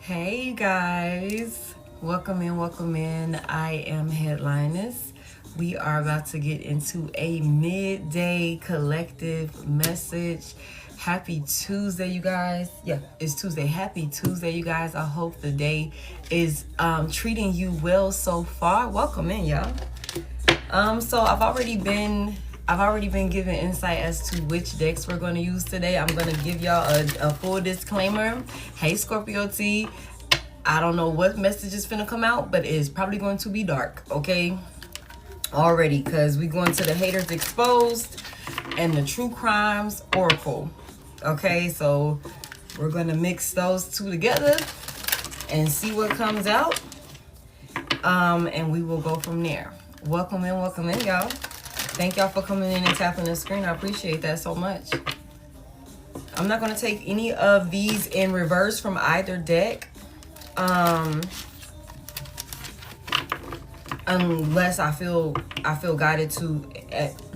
Hey guys, welcome in. I am Head.Lioness. We are about to get into a midday collective message. Happy Tuesday, you guys. Yeah, it's Tuesday. Happy Tuesday, you guys. I hope the day is treating you well so far. Welcome in, y'all. So I've already been given insight as to which decks we're going to use today. I'm going to give y'all a full disclaimer. Hey, Scorpio T, I don't know what message is finna come out, but it's probably going to be dark, okay? Already, because we going to the Haters Exposed and the True Crimes Oracle, okay? So we're going to mix those two together and see what comes out, and we will go from there. Welcome in, y'all. Thank y'all for coming in and tapping the screen. I appreciate that so much. I'm not going to take any of these in reverse from either deck. Unless I feel guided to,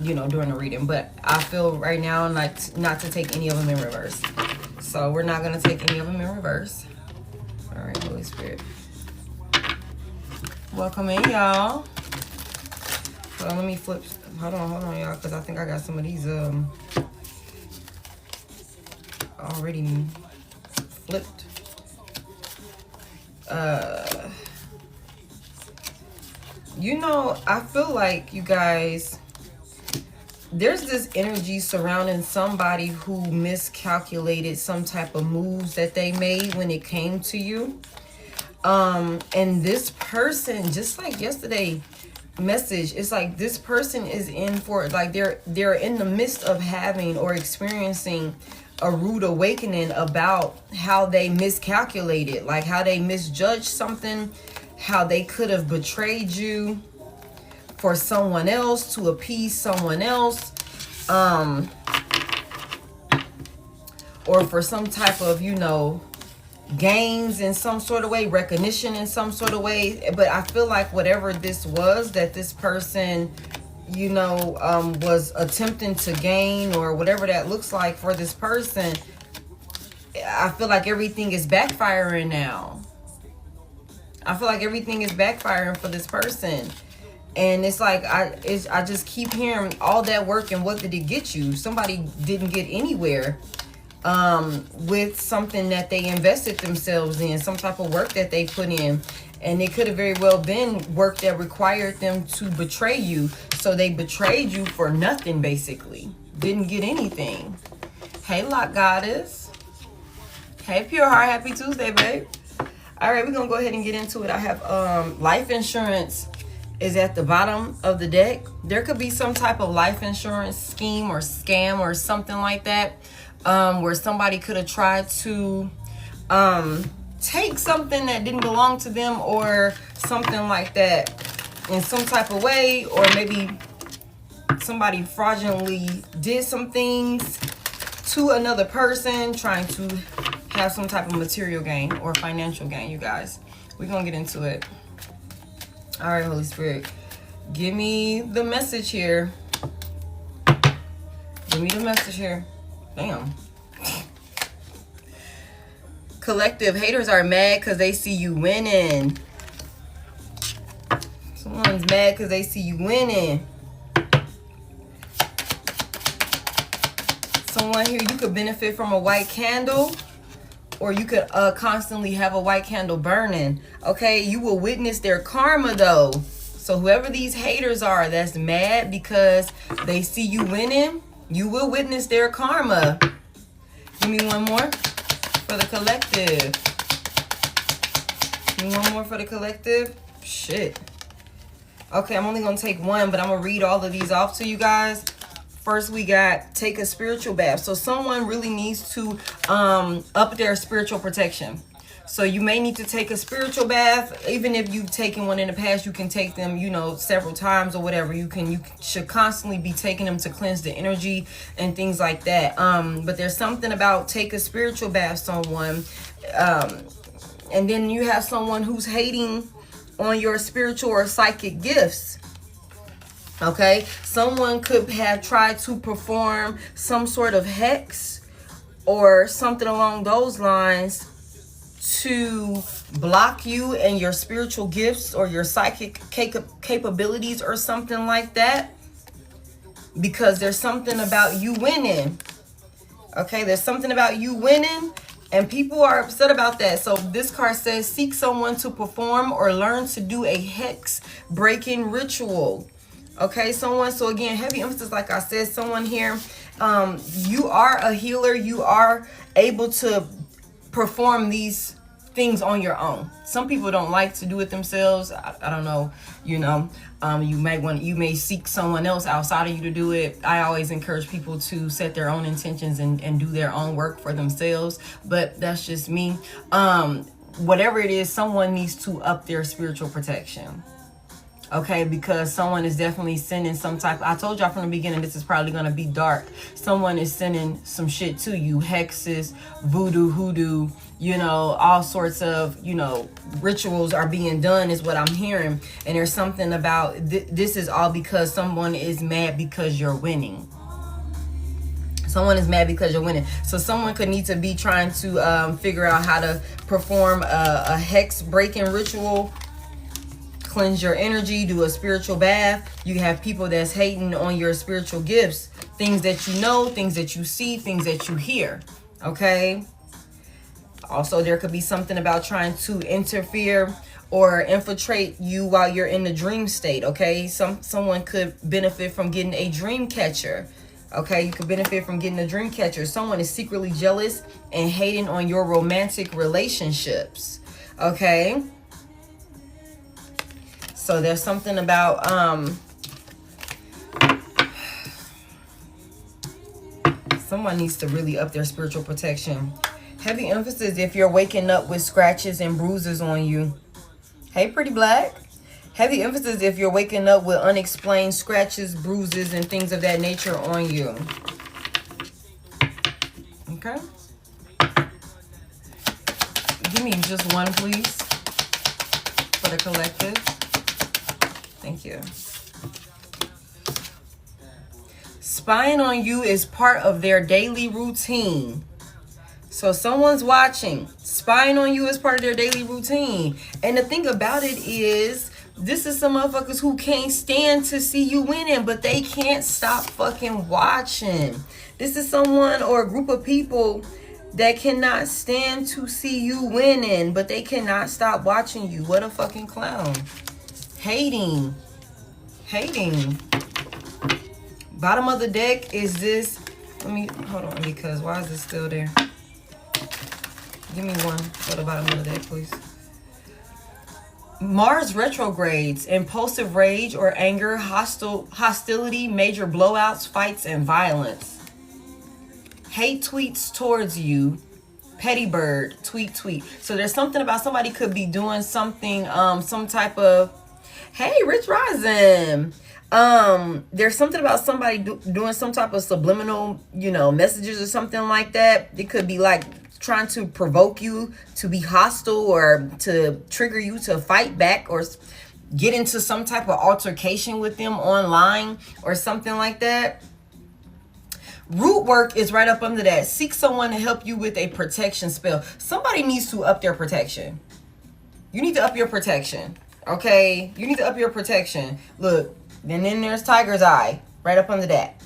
during the reading. But I feel right now like not to take any of them in reverse. So we're not going to take any of them in reverse. All right, Holy Spirit. Welcome in, y'all. So let me flip. Hold on, y'all, because I think I got some of these already flipped. I feel like, you guys, there's this energy surrounding somebody who miscalculated some type of moves that they made when it came to you. And this person, just like yesterday message, it's like this person is in for, like, they're in the midst of having or experiencing a rude awakening about how they miscalculated, like how they misjudged something, how they could have betrayed you for someone else, to appease someone else, or for some type of, gains in some sort of way, recognition in some sort of way. But I feel like whatever this was that this person, was attempting to gain, or whatever that looks like for this person, I feel like everything is backfiring now. I feel like everything is backfiring for this person. And it's like, I just keep hearing all that work, and what did it get you? Somebody didn't get anywhere with something that they invested themselves in, some type of work that they put in. And it could have very well been work that required them to betray you. So they betrayed you for nothing, basically. Didn't get anything. Hey, Lock Goddess. Hey, Pure Heart. Happy Tuesday, babe. All right, we're going to go ahead and get into it. I have life insurance is at the bottom of the deck. There could be some type of life insurance scheme or scam or something like that, where somebody could have tried to take something that didn't belong to them, or something like that, in some type of way. Or maybe somebody fraudulently did some things to another person, trying to have some type of material gain or financial gain, you guys. We're gonna get into it. All right, Holy Spirit, give me the message here. Give me the message here. Damn. Collective, haters are mad because they see you winning. Someone's mad because they see you winning. Someone here, you could benefit from a white candle, or you could constantly have a white candle burning. Okay, you will witness their karma, though. So whoever these haters are that's mad because they see you winning, you will witness their karma. Give me one more for the collective. Give me one more for the collective. Shit. Okay, I'm only going to take one, but I'm going to read all of these off to you guys. First, we got take a spiritual bath. So someone really needs to up their spiritual protection. So you may need to take a spiritual bath. Even if you've taken one in the past, you can take them, several times or whatever. You should constantly be taking them to cleanse the energy and things like that. But there's something about take a spiritual bath, someone. And then you have someone who's hating on your spiritual or psychic gifts. Okay, someone could have tried to perform some sort of hex or something along those lines to block you and your spiritual gifts or your psychic capabilities or something like that, because there's something about you winning. Okay, there's something about you winning, and people are upset about that. So this card says, seek someone to perform or learn to do a hex breaking ritual. Okay, someone, so again, heavy emphasis, like I said, someone here, you are a healer. You are able to perform these things on your own. Some people don't like to do it themselves. I don't know, you may seek someone else outside of you to do it. I always encourage people to set their own intentions and do their own work for themselves, but that's just me. Whatever it is, someone needs to up their spiritual protection. Okay, because someone is definitely sending some type. I told y'all from the beginning, this is probably going to be dark. Someone is sending some shit to you. Hexes, voodoo, hoodoo, all sorts of, rituals are being done is what I'm hearing. And there's something about this is all because someone is mad because you're winning. Someone is mad because you're winning. So someone could need to be trying to figure out how to perform a hex breaking ritual, cleanse your energy, do a spiritual bath. You have people that's hating on your spiritual gifts, things that you know, things that you see, things that you hear. Okay. Also, there could be something about trying to interfere or infiltrate you while you're in the dream state. Okay. Someone could benefit from getting a dream catcher. Okay, you could benefit from getting a dream catcher. Someone is secretly jealous and hating on your romantic relationships. Okay. So there's something about someone needs to really up their spiritual protection. Heavy emphasis if you're waking up with scratches and bruises on you. Hey, Pretty Black. Heavy emphasis if you're waking up with unexplained scratches, bruises, and things of that nature on you. Okay. Give me just one, please, for the collective. Thank you. Spying on you is part of their daily routine. So someone's watching. Spying on you is part of their daily routine. And the thing about it is, this is some motherfuckers who can't stand to see you winning, but they can't stop fucking watching. This is someone or a group of people that cannot stand to see you winning, but they cannot stop watching you. What a fucking clown. Hating. Bottom of the deck is this. Let me, hold on, because why is this still there? Give me one for the bottom of the deck, please. Mars retrogrades, impulsive rage or anger, hostility, major blowouts, fights, and violence. Hate tweets towards you. Petty bird, tweet. So there's something about somebody could be doing something, some type of, hey, Rich Rising. There's something about somebody doing some type of subliminal, messages or something like that. It could be like trying to provoke you to be hostile or to trigger you to fight back or get into some type of altercation with them online or something like that. Root work is right up under that. Seek someone to help you with a protection spell. Somebody needs to up their protection. You need to up your protection. Okay? You need to up your protection. Look, and then there's Tiger's Eye right up under that.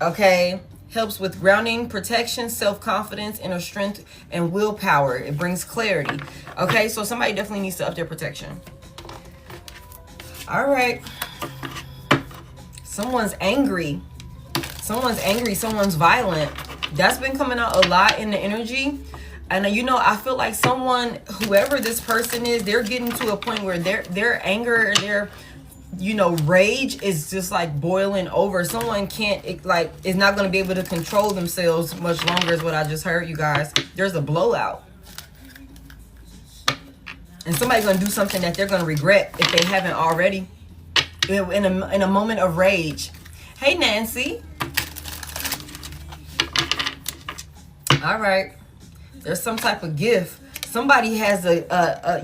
Okay? Helps with grounding, protection, self-confidence, inner strength, and willpower. It brings clarity. Okay? So somebody definitely needs to up their protection. All right. Someone's angry. Someone's violent. That's been coming out a lot in the energy. And I feel like whoever this person is, they're getting to a point where their anger, their rage is just like boiling over. Someone is not going to be able to control themselves much longer is what I just heard, you guys. There's a blowout. And somebody's going to do something that they're going to regret if they haven't already in a moment of rage. Hey, Nancy. All right. There's some type of gift. Somebody has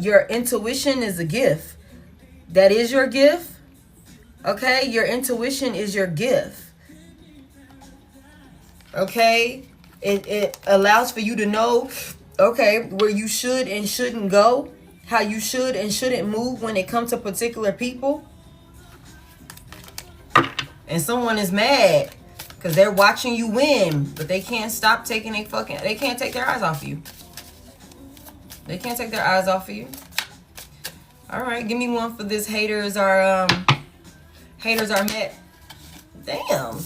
your intuition is a gift. That is your gift. Okay? Your intuition is your gift. Okay? It allows for you to know Okay, where you should and shouldn't go, how you should and shouldn't move when it comes to particular people. And someone is mad because they're watching you win, but they can't stop taking they can't take their eyes off you. They can't take their eyes off of you. All right, give me one for this. Haters are mad. Damn.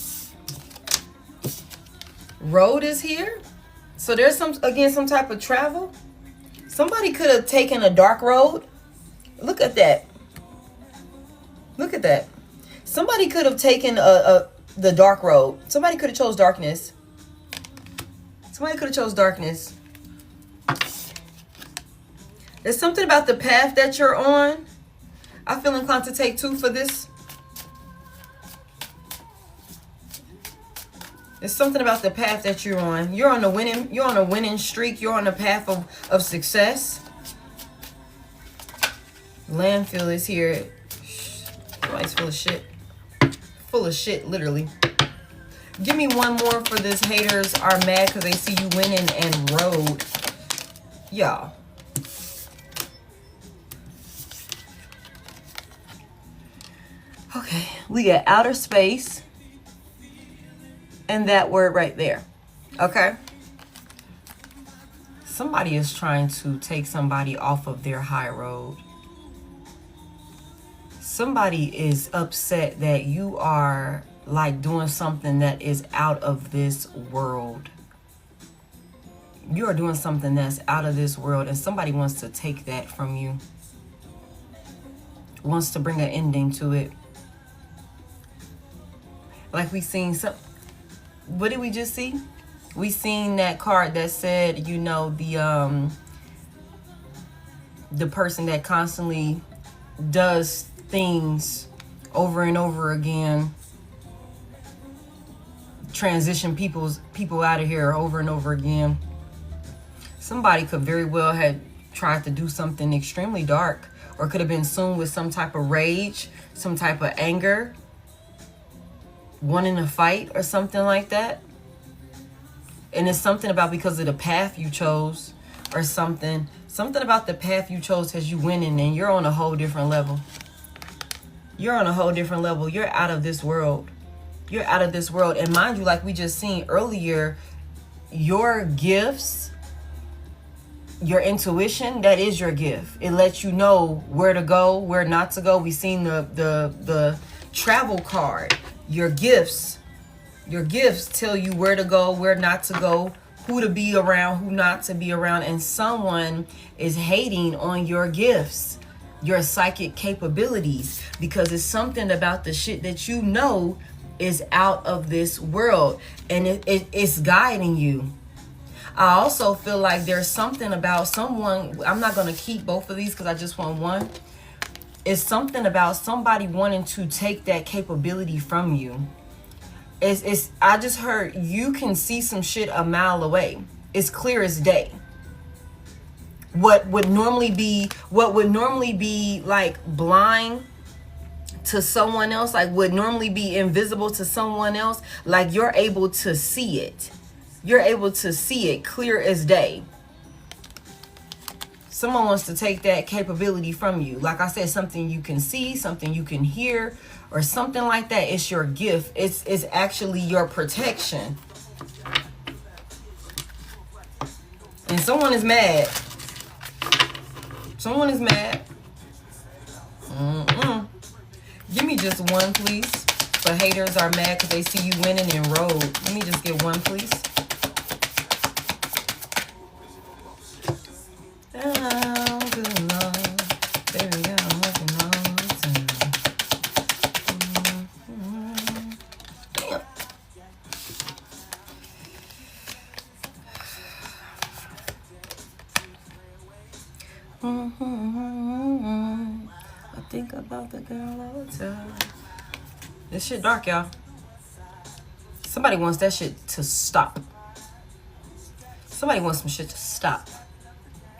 Road is here. So there's some type of travel. Somebody could have taken a dark road. Look at that. Look at that. Somebody could have taken the dark road. Somebody could have chose darkness. Somebody could have chose darkness. There's something about the path that you're on. I feel inclined to take 2 for this. There's something about the path that you're on. You're on a winning streak. You're on a path of success. Landfill is here. Somebody's full of shit. Full of shit, literally. Give me one more for this. Haters are mad because they see you winning and road. Y'all. Okay, we got outer space and that word right there. Okay. Somebody is trying to take somebody off of their high road. Somebody is upset that you are like doing something that is out of this world. You are doing something that's out of this world, and somebody wants to take that from you. Wants to bring an ending to it. Like we seen some, what did we just see? We seen that card that said, you know, the person that constantly does things over and over again, transition people out of here over and over again. Somebody could very well have tried to do something extremely dark, or could have been consumed with some type of rage, some type of anger, wanting to fight or something like that. And it's something about because of the path you chose or something about the path you chose has you winning, and you're on a whole different level. You're on a whole different level. You're out of this world. You're out of this world. And mind you, like we just seen earlier, your gifts, your intuition, that is your gift. It lets you know where to go, where not to go. We seen the travel card. Your gifts tell you where to go, where not to go, who to be around, who not to be around. And someone is hating on your gifts, your psychic capabilities, because it's something about the shit that you know is out of this world, and it's guiding you. I also feel like there's something about someone, I'm not going to keep both of these because I just want one. It's something about somebody wanting to take that capability from you. I just heard you can see some shit a mile away. It's clear as day. What would normally be like blind to someone else, like would normally be invisible to someone else, like you're able to see it. You're able to see it clear as day. Someone wants to take that capability from you. Like I said, something you can see, something you can hear, or something like that. It's your gift. It's actually your protection. And someone is mad. Someone is mad. Give me just one, please. The haters are mad because they see you winning in road. Let me just get one, please. Oh, good Lord. Baby, I'm working all the time. Damn. I think about the girl all the time. This shit dark, y'all. Somebody wants that shit to stop. Somebody wants some shit to stop.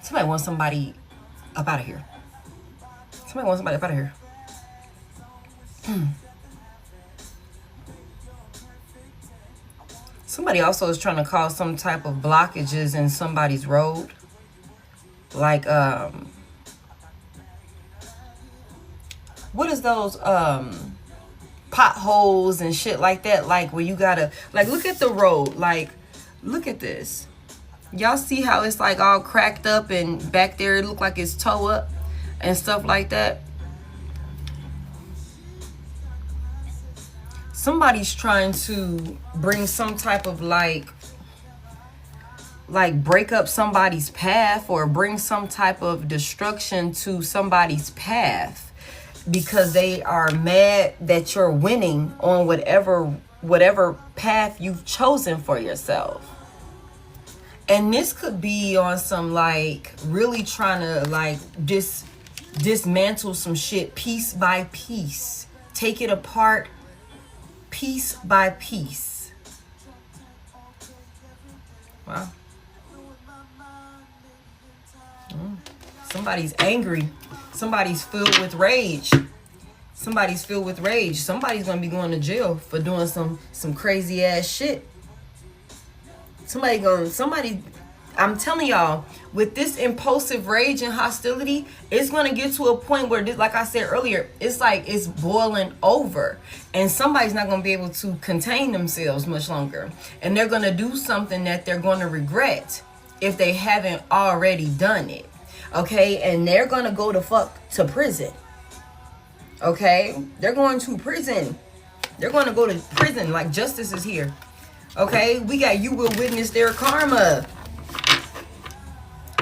Somebody wants somebody up out of here. Somebody wants somebody up out of here. Somebody also is trying to cause some type of blockages in somebody's road. like what is those potholes and shit like that, like where you gotta, like, look at the road, like look at this. Y'all see how it's like all cracked up and back there it look like it's toe up and stuff like that? Somebody's trying to bring some type of like break up somebody's path or bring some type of destruction to somebody's path because they are mad that you're winning on whatever path you've chosen for yourself. And this could be on some like really trying to like dismantle some shit piece by piece. Take it apart piece by piece. Wow. Somebody's angry. Somebody's filled with rage. Somebody's filled with rage. Somebody's gonna be going to jail for doing some crazy ass shit. Somebody, I'm telling y'all, with this impulsive rage and hostility, it's going to get to a point where, like I said earlier, it's like it's boiling over. And somebody's not going to be able to contain themselves much longer. And they're going to do something that they're going to regret if they haven't already done it. Okay? And they're going to go to prison. Okay? They're going to prison. They're going to go to prison like justice is here. Okay, we got you will witness their karma.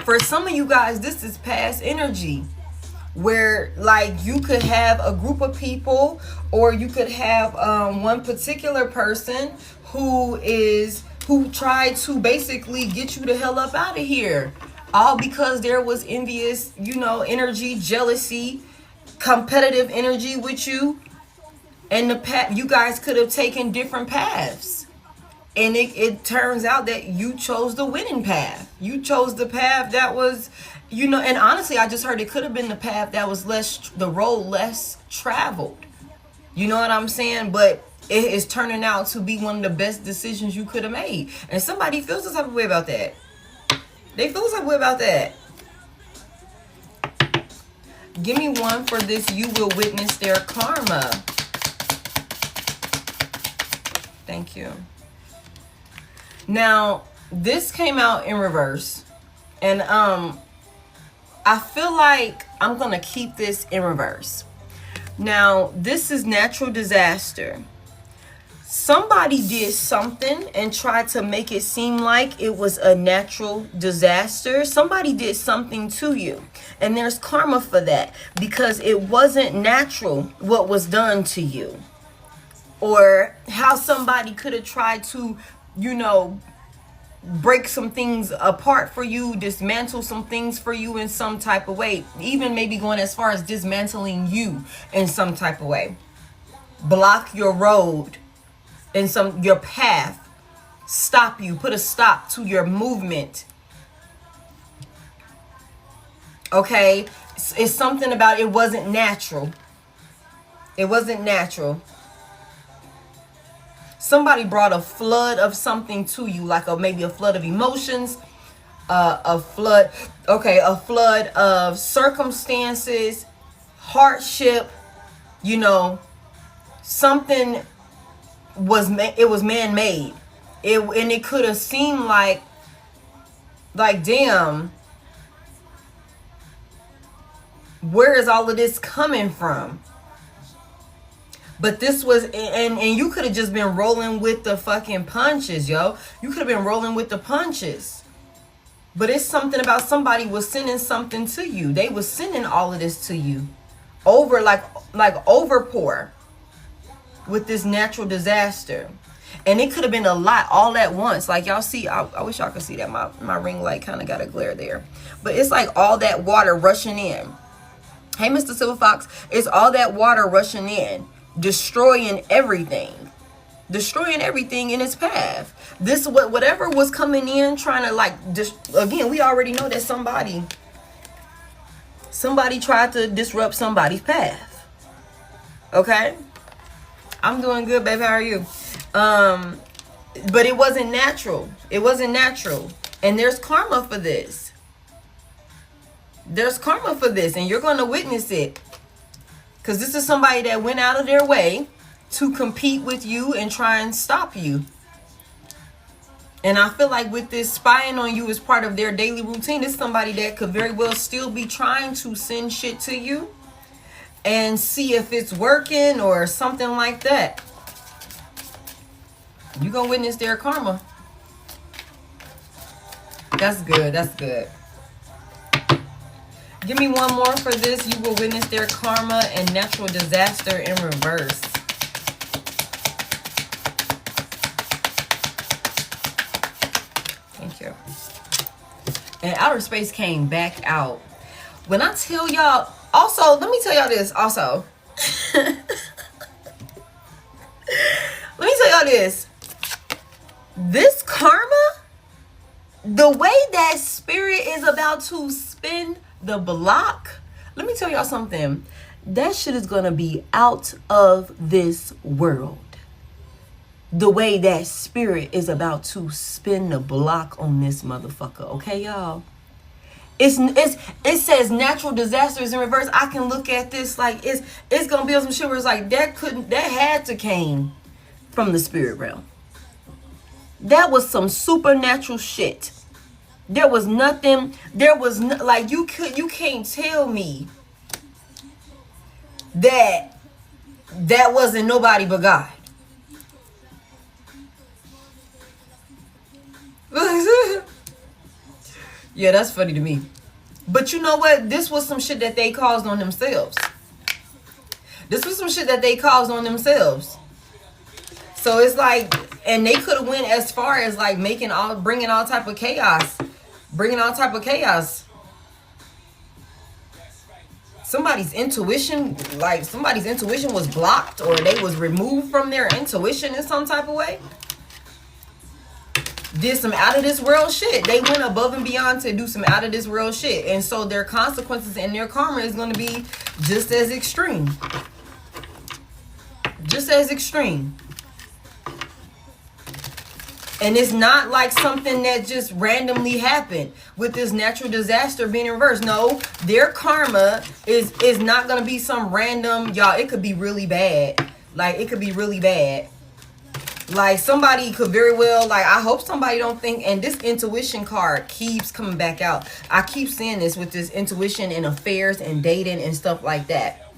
For some of you guys, this is past energy where like you could have a group of people or you could have one particular person who tried to basically get you the hell up out of here. All because there was envious, energy, jealousy, competitive energy with you. And you guys could have taken different paths. And it turns out that you chose the winning path. You chose the path that was, and honestly, I just heard it could have been the path that was the road less traveled. You know what I'm saying? But it is turning out to be one of the best decisions you could have made. And somebody feels some type of way about that. They feel some type of way about that. Give me one for this. You will witness their karma. Thank you. Now, this came out in reverse, and I feel like I'm going to keep this in reverse. Now, this is natural disaster. Somebody did something and tried to make it seem like it was a natural disaster. Somebody did something to you, and there's karma for that because it wasn't natural what was done to you, or how somebody could have tried to break some things apart for you, dismantle some things for you in some type of way, even maybe going as far as dismantling you in some type of way, block your road in your path, stop you, put a stop to your movement. Okay, it's something about it wasn't natural. It wasn't natural. Somebody brought a flood of something to you, like maybe a flood of emotions, a flood of circumstances, hardship, something was man-made. And it could have seemed like damn, where is all of this coming from? But this was, and you could have just been rolling with the fucking punches, yo. You could have been rolling with the punches. But it's something about somebody was sending something to you. They was sending all of this to you. Over, like overpour with this natural disaster. And it could have been a lot all at once. Like y'all see, I wish y'all could see that. My ring light kind of got a glare there. But it's like all that water rushing in. Hey, Mr. Silver Fox, it's all that water rushing in. Destroying everything in its path. This whatever was coming in trying to again, we already know that somebody tried to disrupt somebody's path. Okay, I'm doing good, babe. How are you? But it wasn't natural. And there's karma for this. There's karma for this, and you're going to witness it. Because this is somebody that went out of their way to compete with you and try and stop you. And I feel like with this spying on you as part of their daily routine, this is somebody that could very well still be trying to send shit to you and see if it's working or something like that. You're going to witness their karma. That's good. That's good. Give me one more for this. You will witness their karma and natural disaster in reverse. Thank you. And outer space came back out. When I tell y'all, also, let me tell y'all this also. Let me tell y'all this. This karma, the way that spirit is about to spin the block, let me tell y'all something. That shit is gonna be out of this world. The way that spirit is about to spin the block on this motherfucker. Okay, y'all? It says natural disasters in reverse. I can look at this like it's gonna be on some shit where it's like that had to came from the spirit realm. That was some supernatural shit. There was nothing. There was like you can't tell me that wasn't nobody but God. Yeah, that's funny to me. But you know what? This was some shit that they caused on themselves. This was some shit that they caused on themselves. So it's like, and they could have went as far as like bringing all type of chaos. Somebody's intuition was blocked, or they was removed from their intuition in some type of way. Did some out of this world shit. They went above and beyond to do some out of this world shit. And so their consequences and their karma is going to be just as extreme. Just as extreme. And it's not like something that just randomly happened with this natural disaster being in reverse. No, their karma is not going to be some random, y'all, it could be really bad. Like, it could be really bad. Like, somebody could very well, like, I hope somebody don't think, and this intuition card keeps coming back out. I keep seeing this with this intuition and affairs and dating and stuff like that.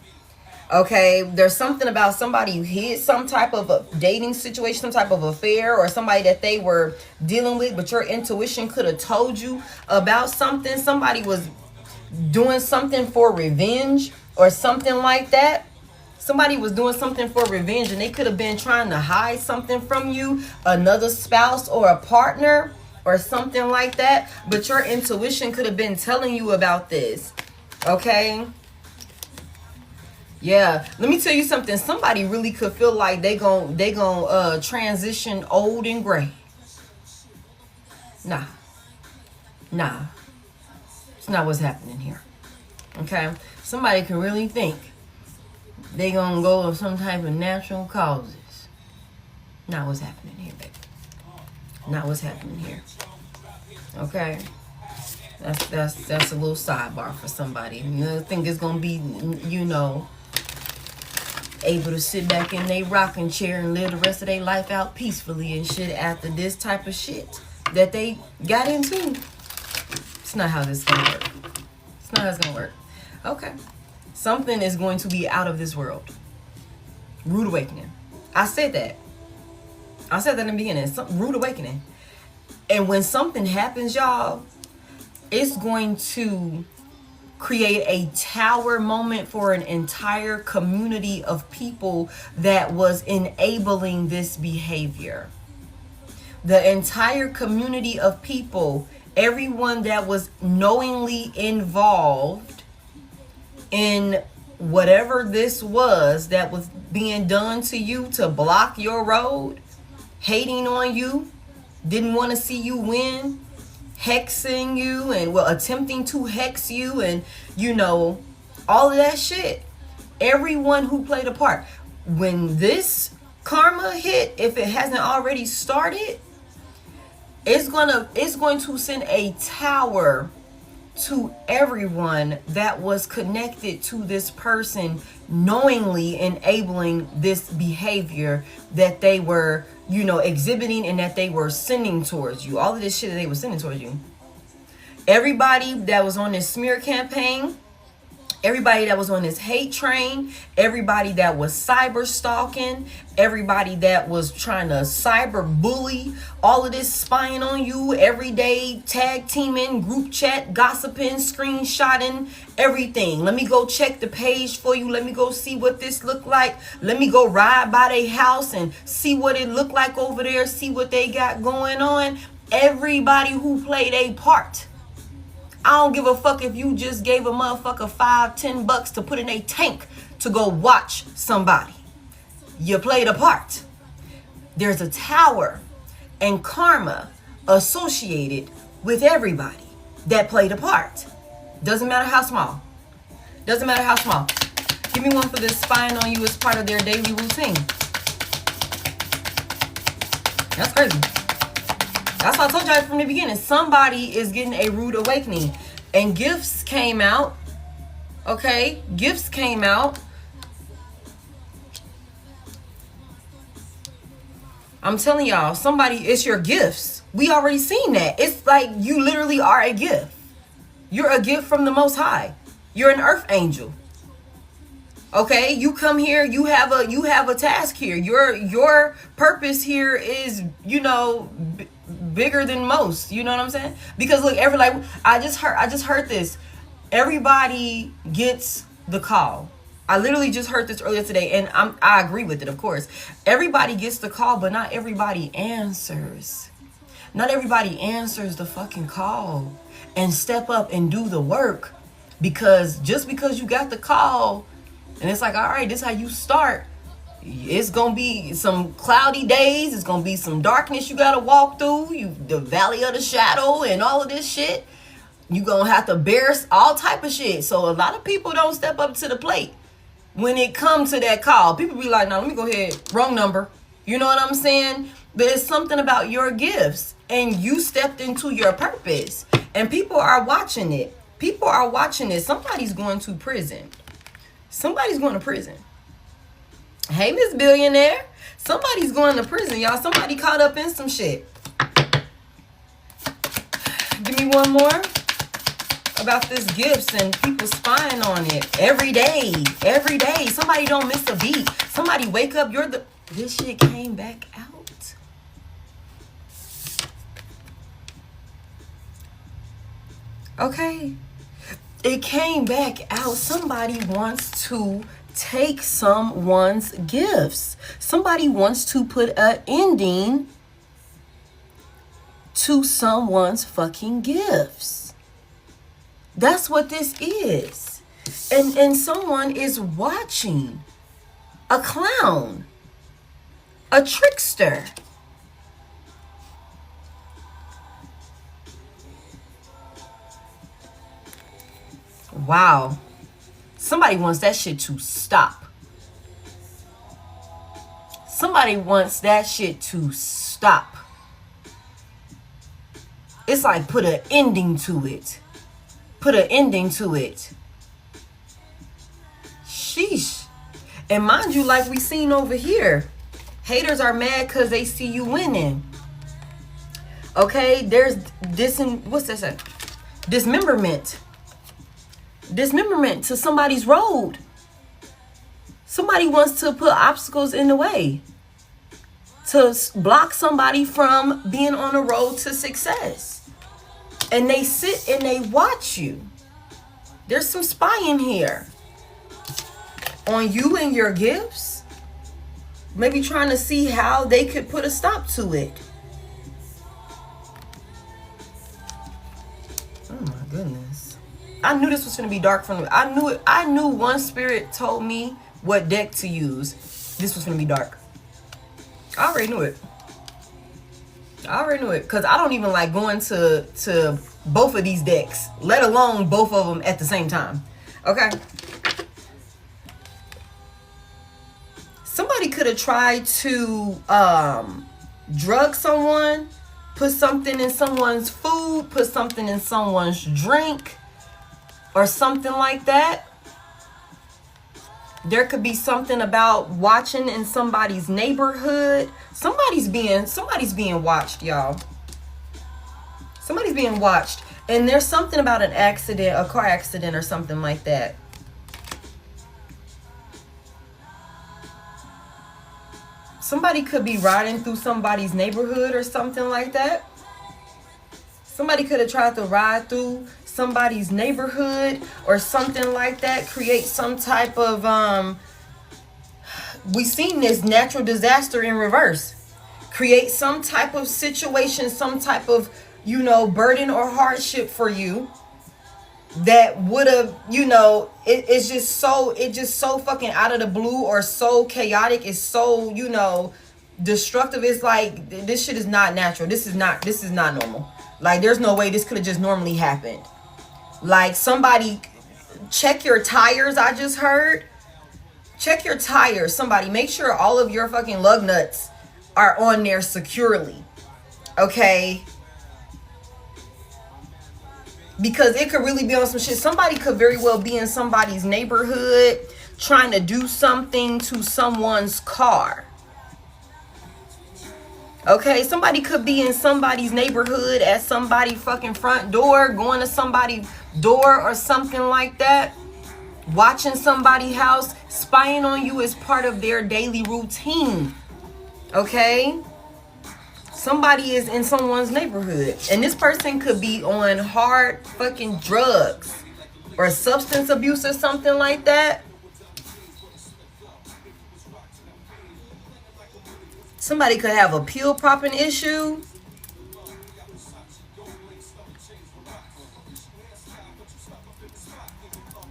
Okay, there's something about somebody who hid some type of a dating situation, some type of affair, or somebody that they were dealing with, but your intuition could have told you about something. Somebody was doing something for revenge or something like that. Somebody was doing something for revenge, and they could have been trying to hide something from you, another spouse or a partner or something like that. But your intuition could have been telling you about this. Okay? Yeah. Let me tell you something. Somebody really could feel like they gon' transition old and gray. Nah. It's not what's happening here. Okay? Somebody can really think they gonna go with some type of natural causes. Not what's happening here, baby. Not what's happening here. Okay? That's a little sidebar for somebody. You think it's gonna be, able to sit back in their rocking chair and live the rest of their life out peacefully and shit after this type of shit that they got into. It's not how this is gonna work. It's not how it's gonna work. Okay. Something is going to be out of this world. Rude awakening. I said that in the beginning. Rude awakening. And when something happens, y'all, it's going to create a tower moment for an entire community of people that was enabling this behavior. The entire community of people, everyone that was knowingly involved in whatever this was that was being done to you to block your road, hating on you, didn't want to see you win, hexing you and attempting to hex you, and all of that shit. Everyone who played a part. When this karma hit, if it hasn't already started, it's going to send a tower to everyone that was connected to this person, knowingly enabling this behavior that they were, you know, exhibiting and that they were sending towards you. All of this shit that they were sending towards you. Everybody that was on this smear campaign, everybody that was on this hate train, everybody that was cyber stalking, everybody that was trying to cyber bully, all of this spying on you, everyday tag teaming, group chat, gossiping, screenshotting, everything. Let me go check the page for you. Let me go see what this look like. Let me go ride by their house and see what it look like over there, see what they got going on. Everybody who played a part. I don't give a fuck if you just gave a motherfucker $5-10 to put in a tank to go watch somebody. You played a part. There's a tower and karma associated with everybody that played a part. Doesn't matter how small. Doesn't matter how small. Give me one for this spying on you as part of their daily routine. That's crazy. That's why I told y'all from the beginning. Somebody is getting a rude awakening. And gifts came out. Okay? Gifts came out. I'm telling y'all, somebody, it's your gifts. We already seen that. It's like you literally are a gift. You're a gift from the Most High. You're an earth angel. Okay? You come here, you have a task here. Your purpose here is, you know, bigger than most. You know what I'm saying? Because look, I just heard this. Everybody gets the call. I literally just heard this earlier today, and I agree with it, of course. Everybody gets the call, but not everybody answers. Not everybody answers the fucking call and step up and do the work. Because just because you got the call, and it's like, all right, this is how you start. It's gonna be some cloudy days. It's gonna be some darkness you gotta walk through. The valley of the shadow and all of this shit. You gonna have to bear all type of shit. So a lot of people don't step up to the plate when it comes to that call. People be like, no, let me go ahead. Wrong number. You know what I'm saying? But it's something about your gifts, and you stepped into your purpose, and people are watching it. People are watching it. Somebody's going to prison. Somebody's going to prison. Hey, Miss Billionaire. Somebody's going to prison, y'all. Somebody caught up in some shit. Give me one more about this gifts and people spying on it. Every day. Every day. Somebody don't miss a beat. Somebody wake up. This shit came back out. Okay. It came back out. Somebody wants to take someone's gifts. Somebody wants to put an ending to someone's fucking gifts. That's what this is. And someone is watching. A clown. A trickster. Wow. Somebody wants that shit to stop. Somebody wants that shit to stop. It's like put an ending to it. Put an ending to it. Sheesh. And mind you, like we seen over here, haters are mad because they see you winning. Okay, there's what's that say? Dismemberment to somebody's road. Somebody wants to put obstacles in the way to block somebody from being on a road to success. And they sit and they watch you. There's some spying here on you and your gifts. Maybe trying to see how they could put a stop to it. Oh my goodness. I knew this was going to be dark from the, I knew it. I knew one spirit told me what deck to use. This was going to be dark. I already knew it. Because I don't even like going to both of these decks, let alone both of them at the same time. Okay. Somebody could have tried to drug someone, put something in someone's food, put something in someone's drink, or something like that. There could be something about watching in somebody's neighborhood. Somebody's being watched, y'all. Somebody's being watched. And there's something about an accident, a car accident or something like that. Somebody could be riding through somebody's neighborhood or something like that. Somebody could have tried to ride through somebody's neighborhood or something like that. Create some type of, we've seen this natural disaster in reverse. Create some type of situation, some type of, burden or hardship for you that would have, it's just so fucking out of the blue or so chaotic. It's so, destructive. It's like, this shit is not natural. This is not normal. Like, there's no way this could have just normally happened. Like, somebody check your tires. I just heard. Check your tires. Somebody make sure all of your fucking lug nuts are on there securely. Okay? Because it could really be on some shit. Somebody could very well be in somebody's neighborhood trying to do something to someone's car. Okay, somebody could be in somebody's neighborhood at somebody's fucking front door, going to somebody's door or something like that. Watching somebody's house, spying on you as part of their daily routine. Okay? Somebody is in someone's neighborhood. And this person could be on hard fucking drugs or substance abuse or something like that. Somebody could have a pill popping issue.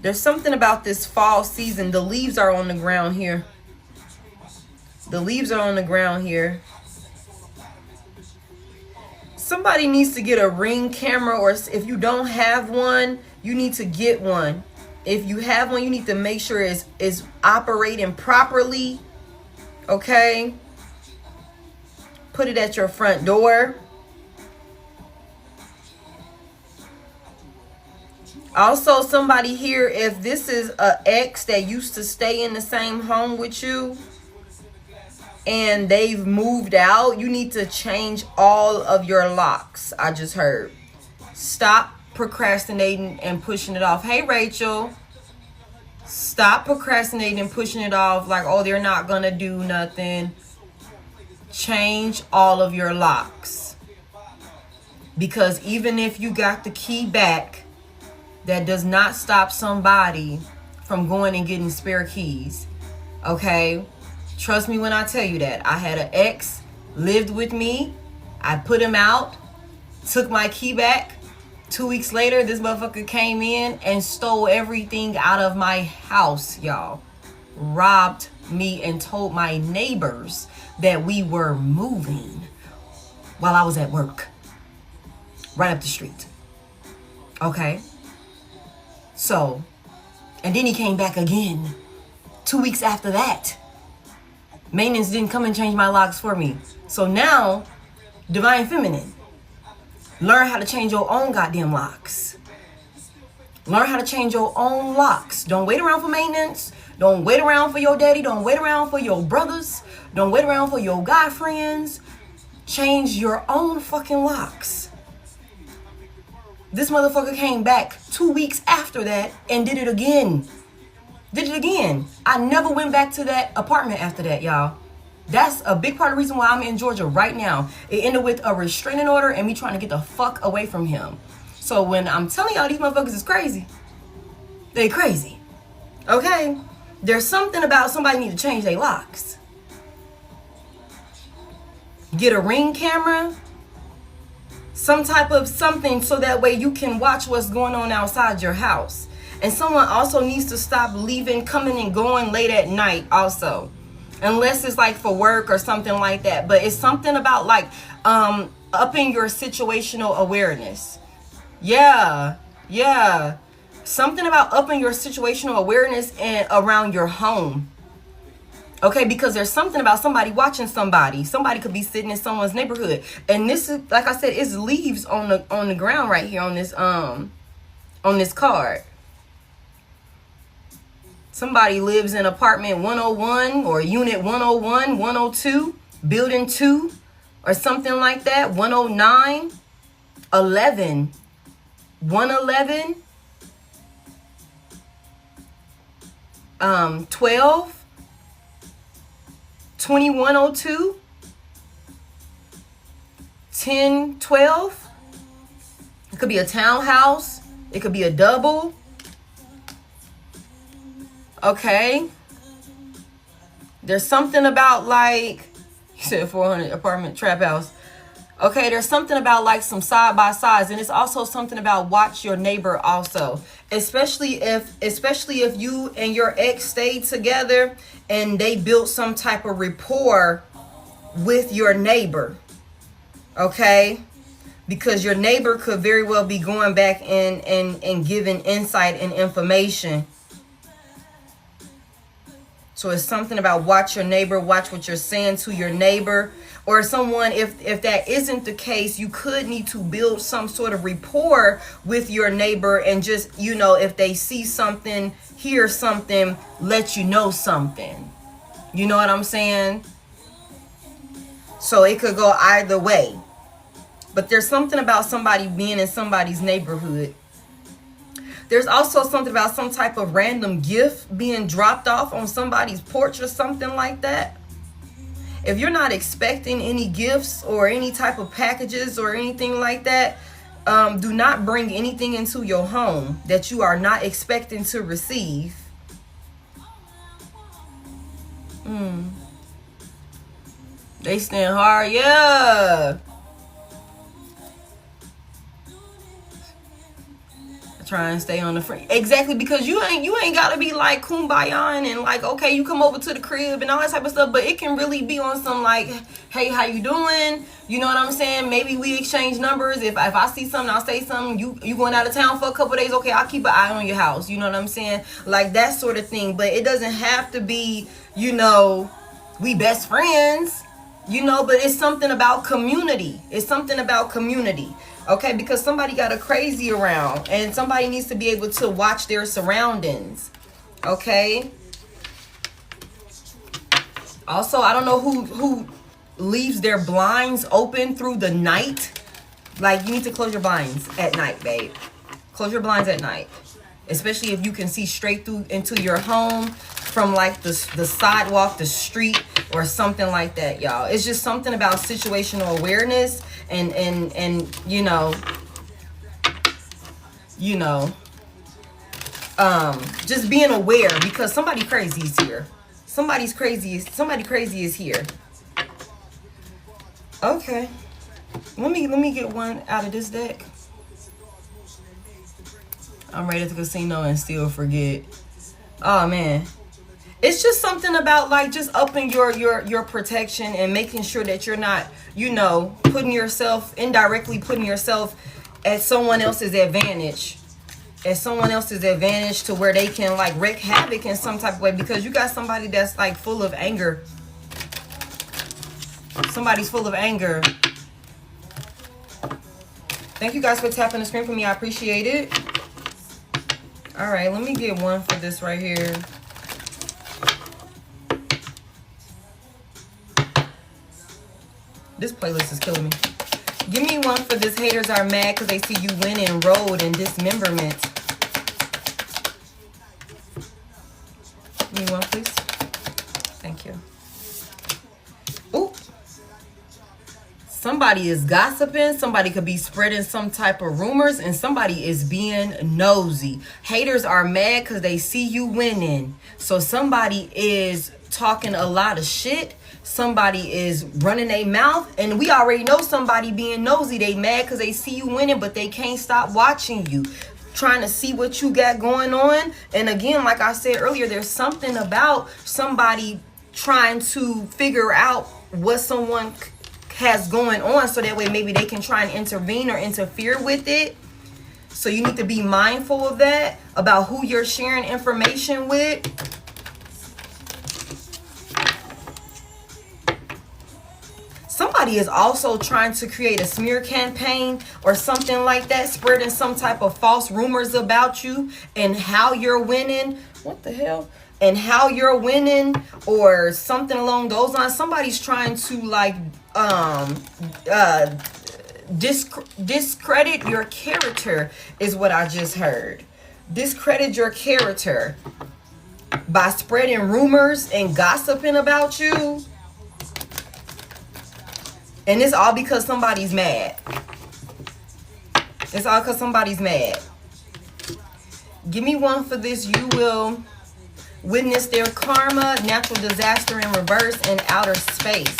There's something about this fall season. The leaves are on the ground here. The leaves are on the ground here. Somebody needs to get a Ring camera, or if you don't have one, you need to get one. If you have one, you need to make sure it's operating properly. Okay? Put it at your front door. Also, somebody here, if this is an ex that used to stay in the same home with you and they've moved out, you need to change all of your locks. I just heard. Stop procrastinating and pushing it off. Hey, Rachel. Stop procrastinating and pushing it off like, oh, they're not going to do nothing. Change all of your locks. Because even if you got the key back, that does not stop somebody from going and getting spare keys. Okay? Trust me when I tell you that. I had an ex, lived with me. I put him out, took my key back. 2 weeks later, this motherfucker came in and stole everything out of my house, y'all. Robbed me and told my neighbors that we were moving while I was at work. Right up the street. Okay? So, and then he came back again 2 weeks after that. Maintenance didn't come and change my locks for me. So now, Divine Feminine, learn how to change your own goddamn locks. Learn how to change your own locks. Don't wait around for maintenance. Don't wait around for your daddy. Don't wait around for your brothers. Don't wait around for your guy friends. Change your own fucking locks. This motherfucker came back 2 weeks after that and did it again. Did it again. I never went back to that apartment after that, y'all. That's a big part of the reason why I'm in Georgia right now. It ended with a restraining order and me trying to get the fuck away from him. So when I'm telling y'all these motherfuckers is crazy, they crazy. Okay? There's something about somebody need to change their locks. Get a Ring camera. Some type of something so that way you can watch what's going on outside your house. And someone also needs to stop leaving, coming and going late at night also. Unless it's like for work or something like that. But it's something about like upping your situational awareness. Yeah. Something about upping your situational awareness and around your home. Okay, because there's something about somebody watching somebody. Somebody could be sitting in someone's neighborhood. And this is, like I said, it's leaves on the ground right here on this card. Somebody lives in apartment 101 or unit 101, 102, building 2 or something like that. 109, 11, 111, 12, 2102, 10, 12. It could be a townhouse. It could be a double. Okay. There's something about like, you said 400 apartment trap house. Okay, there's something about like some side by sides, and it's also something about watch your neighbor also. Especially if you and your ex stayed together and they built some type of rapport with your neighbor. Okay? Because your neighbor could very well be going back and giving insight and information. So it's something about watch your neighbor, watch what you're saying to your neighbor. Or someone, if that isn't the case, you could need to build some sort of rapport with your neighbor and just, you know, if they see something, hear something, let you know something. You know what I'm saying? So it could go either way. But there's something about somebody being in somebody's neighborhood. There's also something about some type of random gift being dropped off on somebody's porch or something like that. If you're not expecting any gifts or any type of packages or anything like that, do not bring anything into your home that you are not expecting to receive. They stand hard, yeah. Try and stay on the front. Exactly, because you ain't gotta be like kumbaya and like, okay, you come over to the crib and all that type of stuff, but it can really be on some like, hey, how you doing? You know what I'm saying? Maybe we exchange numbers. If I see something, I'll say something. You going out of town for a couple of days, okay, I'll keep an eye on your house. You know what I'm saying? Like that sort of thing. But it doesn't have to be, you know, we best friends, you know, but it's something about community. It's something about community. Okay, because somebody got a crazy around and somebody needs to be able to watch their surroundings. Okay. Also, I don't know who leaves their blinds open through the night. Like, you need to close your blinds at night, babe. Close your blinds at night. Especially if you can see straight through into your home from like the sidewalk, the street, or something like that, y'all. It's just something about situational awareness and you know, just being aware, because somebody crazy is here. Somebody crazy is here. Okay. Let me get one out of this deck. I'm ready to casino and still forget. Oh man. It's just something about like just upping your protection and making sure that you're not, you know, indirectly putting yourself at someone else's advantage. To where they can like wreak havoc in some type of way, because you got somebody that's like full of anger. Somebody's full of anger. Thank you guys for tapping the screen for me. I appreciate it. All right, let me get one for this right here. This playlist is killing me. Give me one for this. Haters are mad because they see you winning road and dismemberment. Give me one, please. Thank you. Ooh. Somebody is gossiping. Somebody could be spreading some type of rumors, and somebody is being nosy. Haters are mad because they see you winning. So somebody is talking a lot of shit. Somebody is running their mouth, and we already know somebody being nosy. They mad because they see you winning, but they can't stop watching you, trying to see what you got going on. And again, like I said earlier, there's something about somebody trying to figure out what someone has going on, so that way maybe they can try and intervene or interfere with it. So you need to be mindful of that, about who you're sharing information with. Somebody is also trying to create a smear campaign or something like that, spreading some type of false rumors about you and how you're winning. What the hell? and how you're winning or something along those lines. Somebody's trying to like discredit your character is what I just heard. Discredit your character by spreading rumors and gossiping about you. And it's all because somebody's mad. It's all because somebody's mad. Give me one for this. You will witness their karma, natural disaster in reverse, and outer space.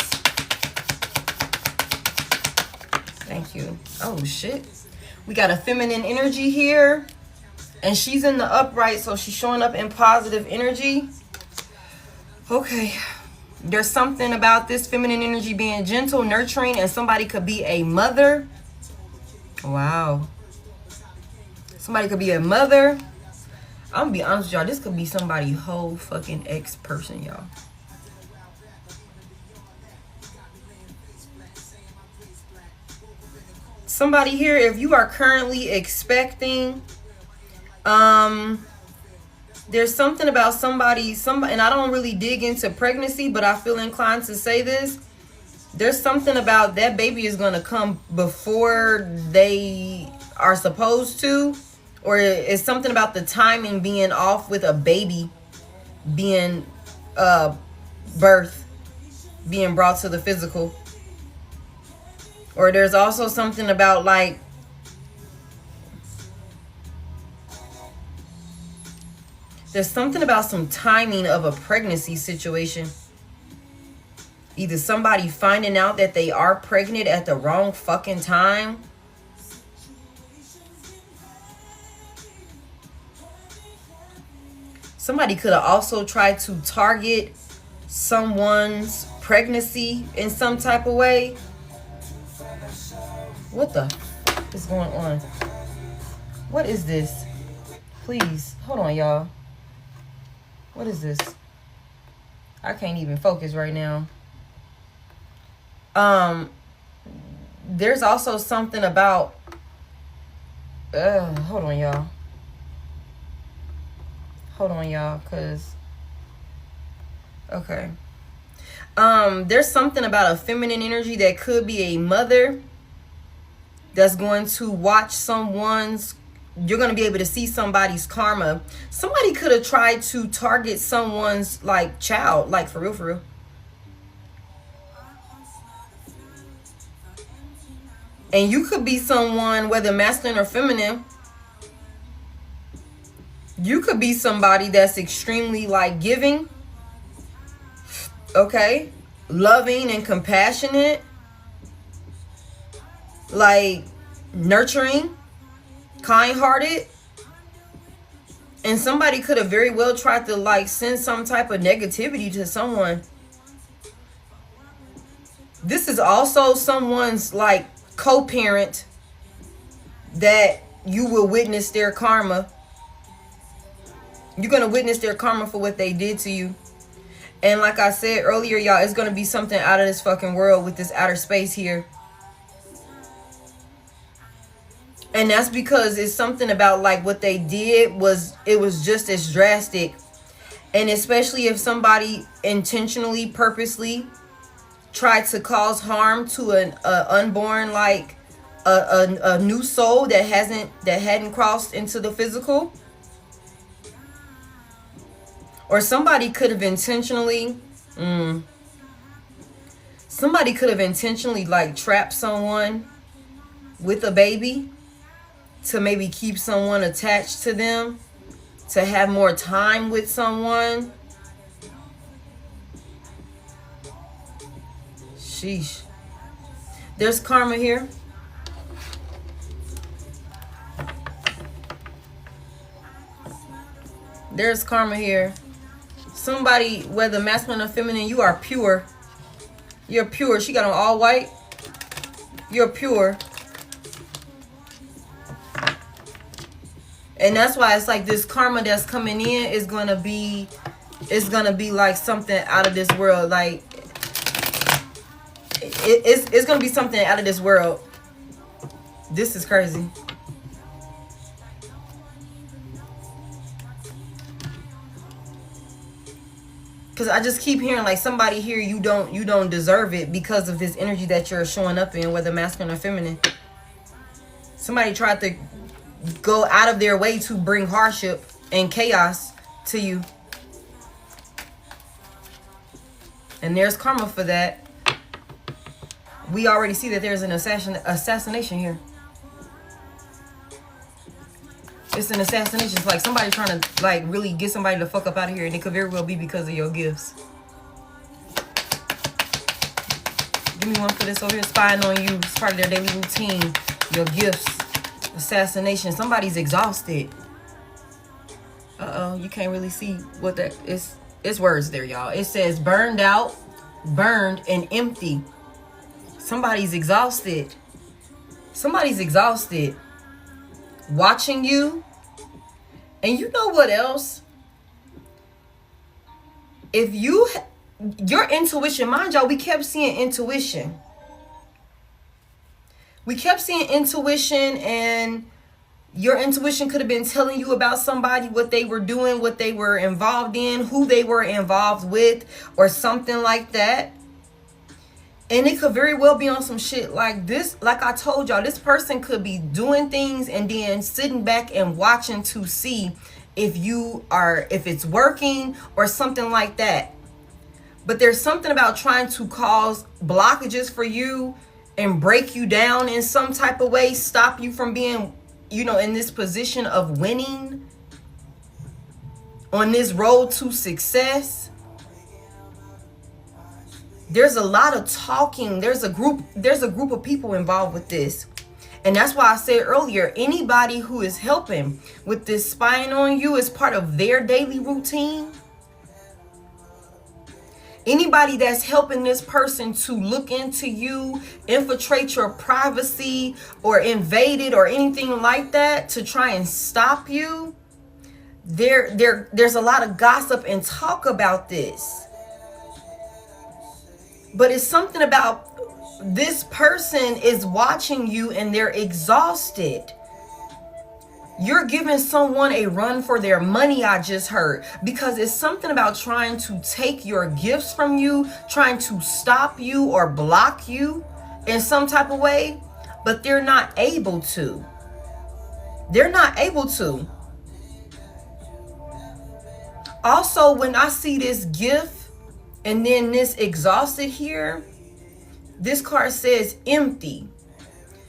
Thank you. Oh, shit. We got a feminine energy here. And she's in the upright, so she's showing up in positive energy. Okay. There's something about this feminine energy being gentle, nurturing, and somebody could be a mother. Wow. Somebody could be a mother. I'm gonna be honest with y'all. This could be somebody's whole fucking ex-person, y'all. Somebody here, if you are currently expecting, there's something about somebody, and I don't really dig into pregnancy, but I feel inclined to say this. There's something about that baby is going to come before they are supposed to, or it's something about the timing being off with a baby being birth, being brought to the physical. Or there's also something about like, there's something about some timing of a pregnancy situation. Either somebody finding out that they are pregnant at the wrong fucking time. Somebody could have also tried to target someone's pregnancy in some type of way. What the fuck is going on? What is this? Please, hold on, y'all. What is this? I can't even focus right now. There's also something about hold on, y'all. Hold on, y'all, cause okay. There's something about a feminine energy that could be a mother that's going to watch someone's, you're going to be able to see somebody's karma. Somebody could have tried to target someone's like child, like for real, for real. And you could be someone, whether masculine or feminine, you could be somebody that's extremely like giving, okay, loving and compassionate, like nurturing, kind-hearted. And somebody could have very well tried to like send some type of negativity to someone. This is also someone's like co-parent that you will witness their karma. You're going to witness their karma for what they did to you. And like I said earlier, y'all, it's going to be something out of this fucking world with this outer space here. And that's because it's something about like what they did was, it was just as drastic. And especially if somebody intentionally, purposely tried to cause harm to an unborn, like a new soul that hadn't crossed into the physical. Or somebody could have intentionally, somebody could have intentionally like trapped someone with a baby to maybe keep someone attached to them, to have more time with someone. Sheesh. There's karma here. There's karma here. Somebody, whether masculine or feminine, you are pure. You're pure. She got on all white. You're pure. And that's why it's like this karma that's coming in is going to be, it's going to be like something out of this world. Like, it's going to be something out of this world. This is crazy. Because I just keep hearing like somebody here, you don't deserve it because of this energy that you're showing up in, whether masculine or feminine. Somebody tried to go out of their way to bring hardship and chaos to you. And there's karma for that. We already see that there's an assassination here. It's an assassination. It's like somebody trying to like really get somebody to fuck up out of here. And it could very well be because of your gifts. Give me one for this over here. Spying on you. It's part of their daily routine. Your gifts. Assassination. Somebody's exhausted. You can't really see what that is. It's words there, y'all. It says burned out, burned, and empty. Somebody's exhausted. Somebody's exhausted. Watching you. And you know what else? If your intuition, mind y'all, we kept seeing intuition. We kept seeing intuition, and your intuition could have been telling you about somebody, what they were doing, what they were involved in, who they were involved with, or something like that. And it could very well be on some shit like this. Like I told y'all, this person could be doing things and then sitting back and watching to see if it's working or something like that. But there's something about trying to cause blockages for you and break you down in some type of way, stop you from being, in this position of winning on this road to success. There's a lot of talking. There's a group of people involved with this. And that's why I said earlier, anybody who is helping with this spying on you is part of their daily routine. Anybody that's helping this person to look into you, infiltrate your privacy, or invade it, or anything like that to try and stop you, there's a lot of gossip and talk about this. But it's something about this person is watching you and they're exhausted. You're giving someone a run for their money, I just heard, because it's something about trying to take your gifts from you, trying to stop you or block you in some type of way, but they're not able to. They're not able to. Also, when I see this gift and then this exhausted here, this card says empty.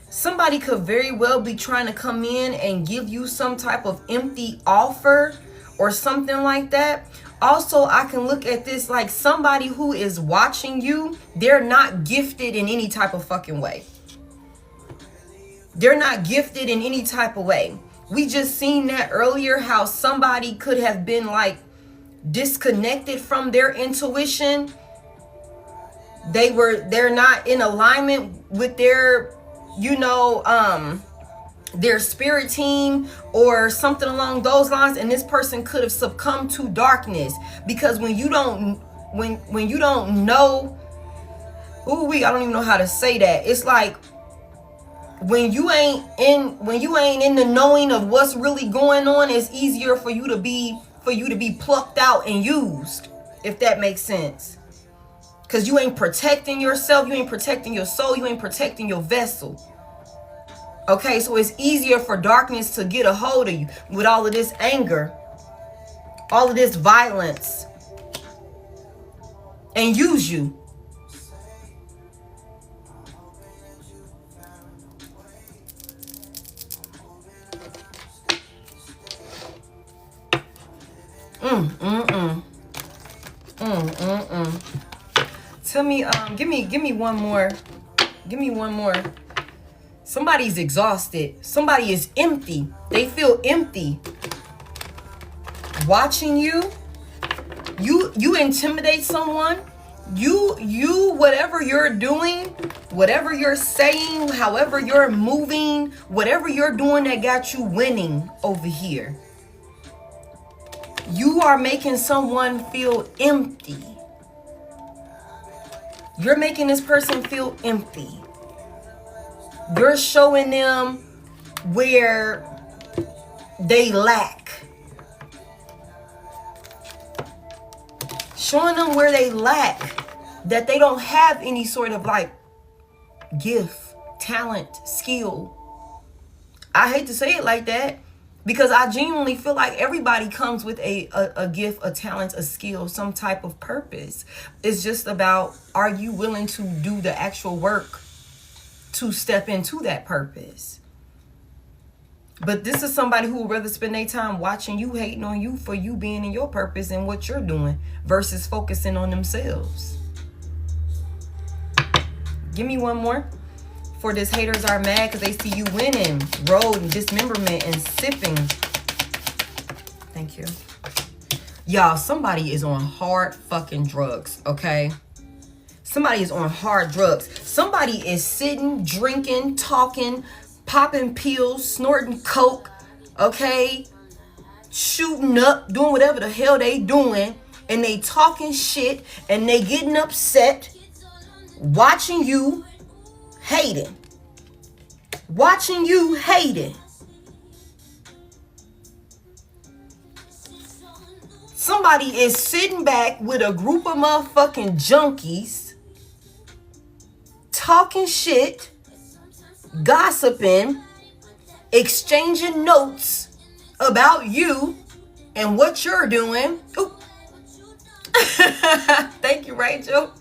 Somebody could very well be trying to come in and give you some type of empty offer or something like that. Also, I can look at this like somebody who is watching you. They're not gifted in any type of fucking way. They're not gifted in any type of way. We just seen that earlier, how somebody could have been like disconnected from their intuition. They're not in alignment with their their spirit team or something along those lines, and this person could have succumbed to darkness, because when you don't know, I don't even know how to say that. It's like when you ain't in the knowing of what's really going on, it's easier for you to be plucked out and used, if that makes sense. Because you ain't protecting yourself, you ain't protecting your soul, you ain't protecting your vessel. Okay, so it's easier for darkness to get a hold of you with all of this anger, all of this violence, and use you. Tell me, give me one more. Give me one more. Somebody's exhausted. Somebody is empty. They feel empty. Watching you. You intimidate someone. You whatever you're doing, whatever you're saying, however you're moving, whatever you're doing that got you winning over here. You are making someone feel empty. You're making this person feel empty. You're showing them where they lack. Showing them where they lack, that they don't have any sort of like gift, talent, skill. I hate to say it like that, because I genuinely feel like everybody comes with a gift, a talent, a skill, some type of purpose. It's just about, are you willing to do the actual work to step into that purpose? But this is somebody who would rather spend their time watching you, hating on you for you being in your purpose and what you're doing versus focusing on themselves. Give me one more. For this, haters are mad because they see you winning, road and dismemberment and sipping. Thank you. Y'all, somebody is on hard fucking drugs, okay? Somebody is on hard drugs. Somebody is sitting, drinking, talking, popping pills, snorting coke, okay? Shooting up, doing whatever the hell they doing. And they talking shit and they getting upset. Watching you hating. Watching you hating. Somebody is sitting back with a group of motherfucking junkies, talking shit, gossiping, exchanging notes about you and what you're doing. Ooh. Thank you, Rachel.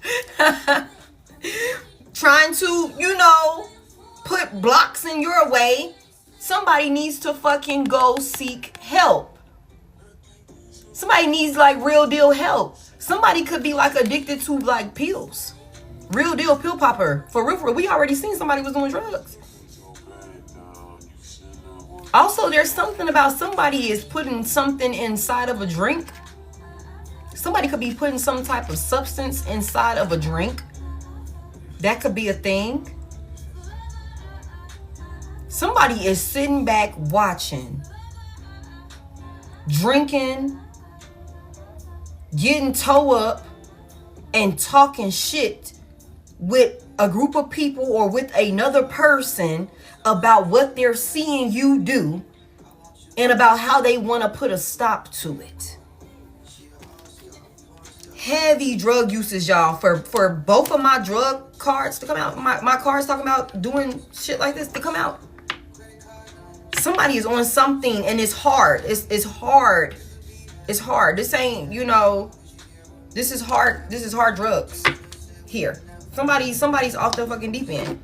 Trying to, put blocks in your way. Somebody needs to fucking go seek help. Somebody needs like real deal help. Somebody could be like addicted to like pills. Real deal pill popper. For real, we already seen somebody was doing drugs. Also, there's something about somebody is putting something inside of a drink. Somebody could be putting some type of substance inside of a drink. That could be a thing. Somebody is sitting back watching, drinking, getting toe up, and talking shit with a group of people or with another person about what they're seeing you do and about how they want to put a stop to it. Heavy drug usage, y'all. For both of my drug cards to come out, my cards talking about doing shit like this to come out. Somebody is on something and it's hard. It's hard. It's hard. This ain't, this is hard. This is hard drugs here. Somebody's off the fucking deep end.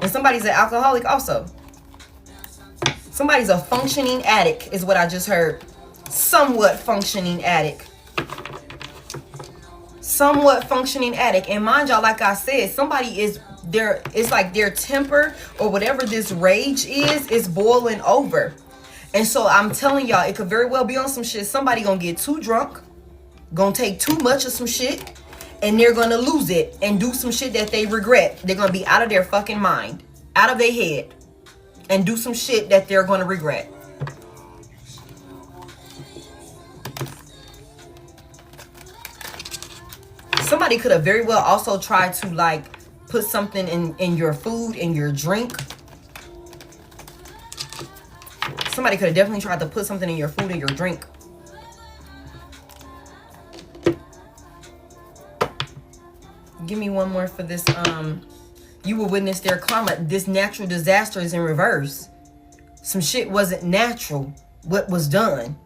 And somebody's an alcoholic also. Somebody's a functioning addict is what I just heard. Somewhat functioning addict. Somewhat functioning addict. And mind y'all, like I said, somebody is there. It's like their temper or whatever this rage is boiling over. And so I'm telling y'all, it could very well be on some shit. Somebody gonna get too drunk, gonna take too much of some shit, and they're gonna lose it and do some shit that they regret. They're gonna be out of their fucking mind, out of their head, and do some shit that they're gonna regret. Somebody could have very well also tried to like put something in your food, in your drink. Somebody could have definitely tried to put something in your food or your drink. Give me one more for this. You will witness their karma. This natural disaster is in reverse. Some shit wasn't natural. What was done.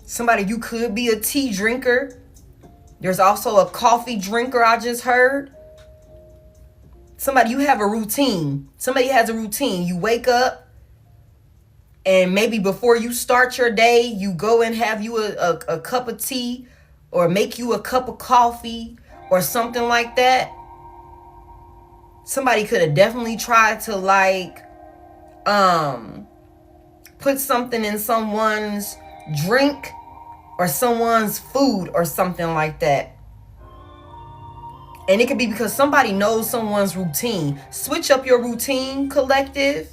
Somebody, you could be a tea drinker. There's also a coffee drinker I just heard. Somebody, you have a routine. Somebody has a routine. You wake up and maybe before you start your day, you go and have you a cup of tea or make you a cup of coffee or something like that. Somebody could have definitely tried to like put something in someone's drink or someone's food or something like that. And it could be because somebody knows someone's routine. Switch up your routine, collective.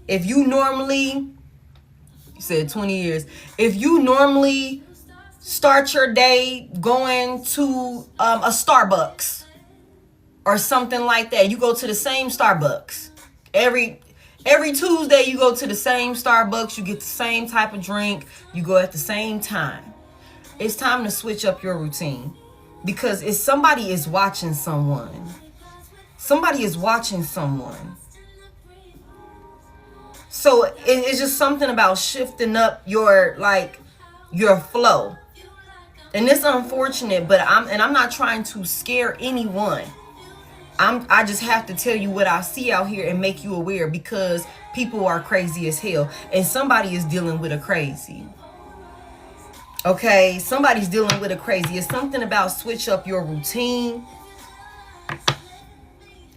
If you normally, you said 20 years. If you normally start your day going to a Starbucks or something like that. You go to the same Starbucks. Every Tuesday you go to the same Starbucks. You get the same type of drink. You go at the same time. It's time to switch up your routine. Because if somebody is watching someone, somebody is watching someone. So it's just something about shifting up your flow. And it's unfortunate, but I'm not trying to scare anyone. I just have to tell you what I see out here and make you aware, because people are crazy as hell, and somebody is dealing with a crazy. Okay, somebody's dealing with a crazy. It's something about switch up your routine.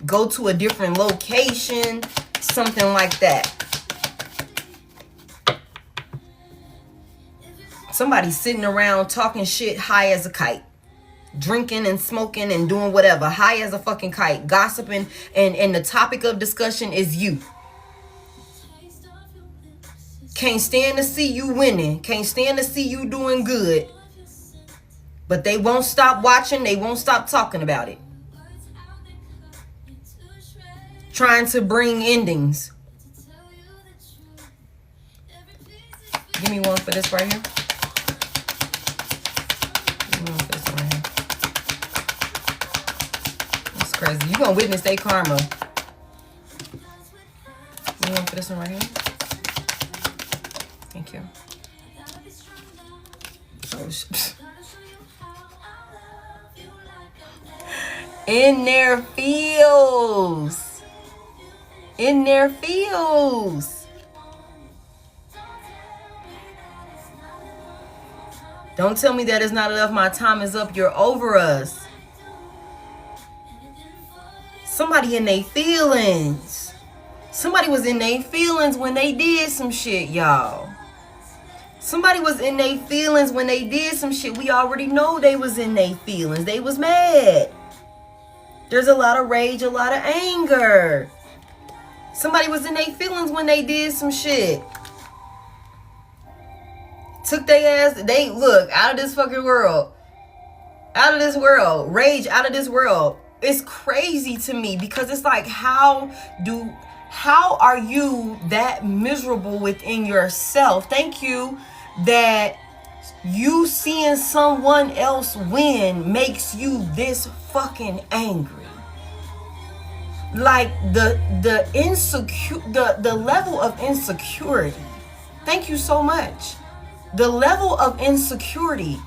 Go to a different location, something like that. Somebody's sitting around talking shit high as a kite. Drinking and smoking and doing whatever. High as a fucking kite. Gossiping. And the topic of discussion is you. Can't stand to see you winning. Can't stand to see you doing good. But they won't stop watching. They won't stop talking about it. Trying to bring endings. Give me one for this right here. That's crazy. You gonna witness their karma. You want for this one right here? Thank you. Oh shit. In their fields. In their fields. Don't tell me that it's not enough. My time is up. You're over us. Somebody in their feelings. Somebody was in their feelings when they did some shit, y'all. Somebody was in their feelings when they did some shit. We already know they was in their feelings. They was mad. There's a lot of rage, a lot of anger. Somebody was in their feelings when they did some shit. Took their ass, they look out of this fucking world. Out of this world. Rage out of this world. It's crazy to me, because it's like, how are you that miserable within yourself? Thank you that you seeing someone else win makes you this fucking angry. Like the level of insecurity. Thank you so much. The level of insecurity,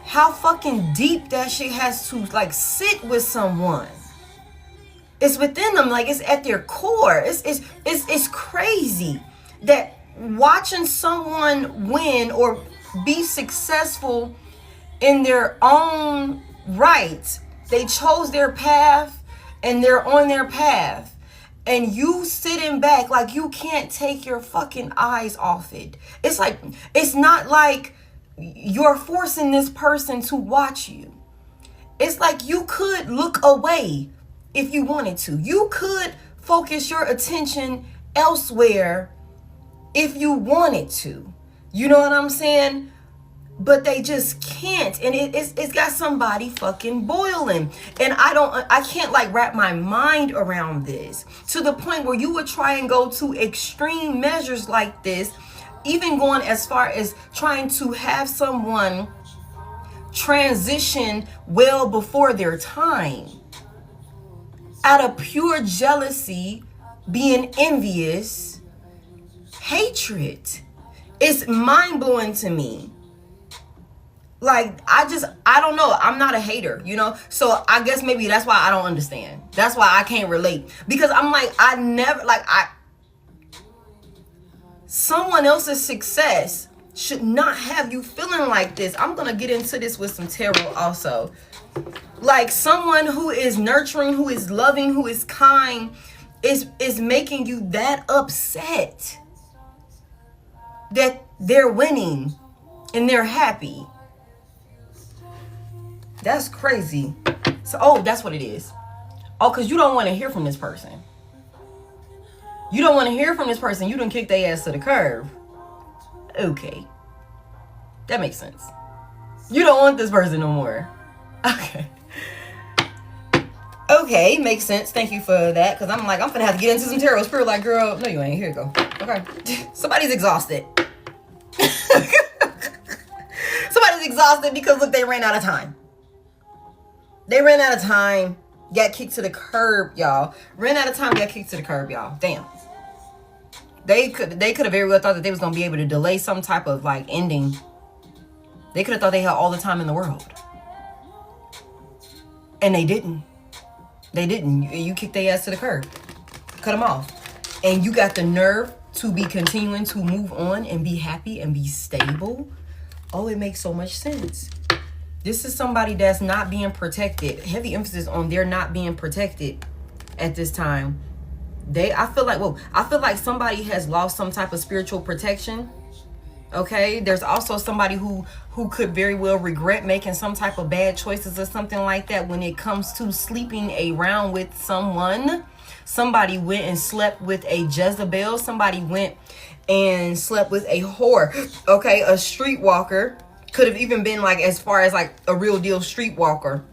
how fucking deep that shit has to like sit with someone. It's within them, like it's at their core. It's crazy that watching someone win or be successful in their own right. They chose their path and they're on their path. And you sitting back like you can't take your fucking eyes off it. It's like, it's not like you're forcing this person to watch you. It's like you could look away if you wanted to. You could focus your attention elsewhere if you wanted to. You know what I'm saying? But they just can't, and it's got somebody fucking boiling, and I can't like wrap my mind around this, to the point where you would try and go to extreme measures like this, even going as far as trying to have someone transition well before their time, out of pure jealousy, being envious, hatred. It's mind-blowing to me. Like, I don't know. I'm not a hater, you know? So I guess maybe that's why I don't understand. That's why I can't relate. Because I'm like, someone else's success should not have you feeling like this. I'm going to get into this with some tarot also. Like, someone who is nurturing, who is loving, who is kind, is making you that upset that they're winning and they're happy. That's crazy. So, that's what it is. Because you don't want to hear from this person. You don't want to hear from this person. You done kicked their ass to the curb. Okay. That makes sense. You don't want this person no more. Okay. Okay, makes sense. Thank you for that. Because I'm like, I'm finna have to get into some tarot spirit. Like, girl, no, you ain't. Here you go. Okay. Somebody's exhausted. Somebody's exhausted because, look, they ran out of time. They ran out of time. Got kicked to the curb, y'all. Ran out of time, got kicked to the curb, y'all. Damn. They could have very well thought that they was going to be able to delay some type of, like, ending. They could have thought they had all the time in the world. And they didn't. They didn't. You kicked their ass to the curb. Cut them off. And you got the nerve to be continuing to move on and be happy and be stable. Oh, it makes so much sense. This is somebody that's not being protected. Heavy emphasis on they're not being protected at this time. I feel like somebody has lost some type of spiritual protection. Okay, there's also somebody who could very well regret making some type of bad choices or something like that when it comes to sleeping around with someone. Somebody went and slept with a Jezebel. Somebody went and slept with a whore. Okay, a streetwalker. Could have even been like as far as like a real deal streetwalker.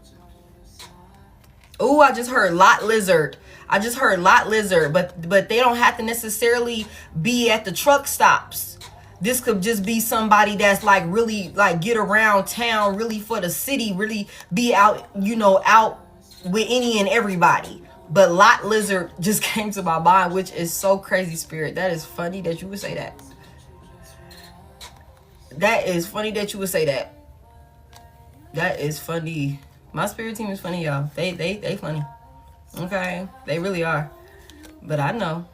Oh, I just heard lot lizard. But they don't have to necessarily be at the truck stops. This could just be somebody that's like really like get around town, really for the city, really be out, out with any and everybody. But lot lizard just came to my mind, which is so crazy, Spirit. That is funny that you would say that. That is funny that you would say that. That is funny. My spirit team is funny, y'all. They funny. Okay, they really are. But I know.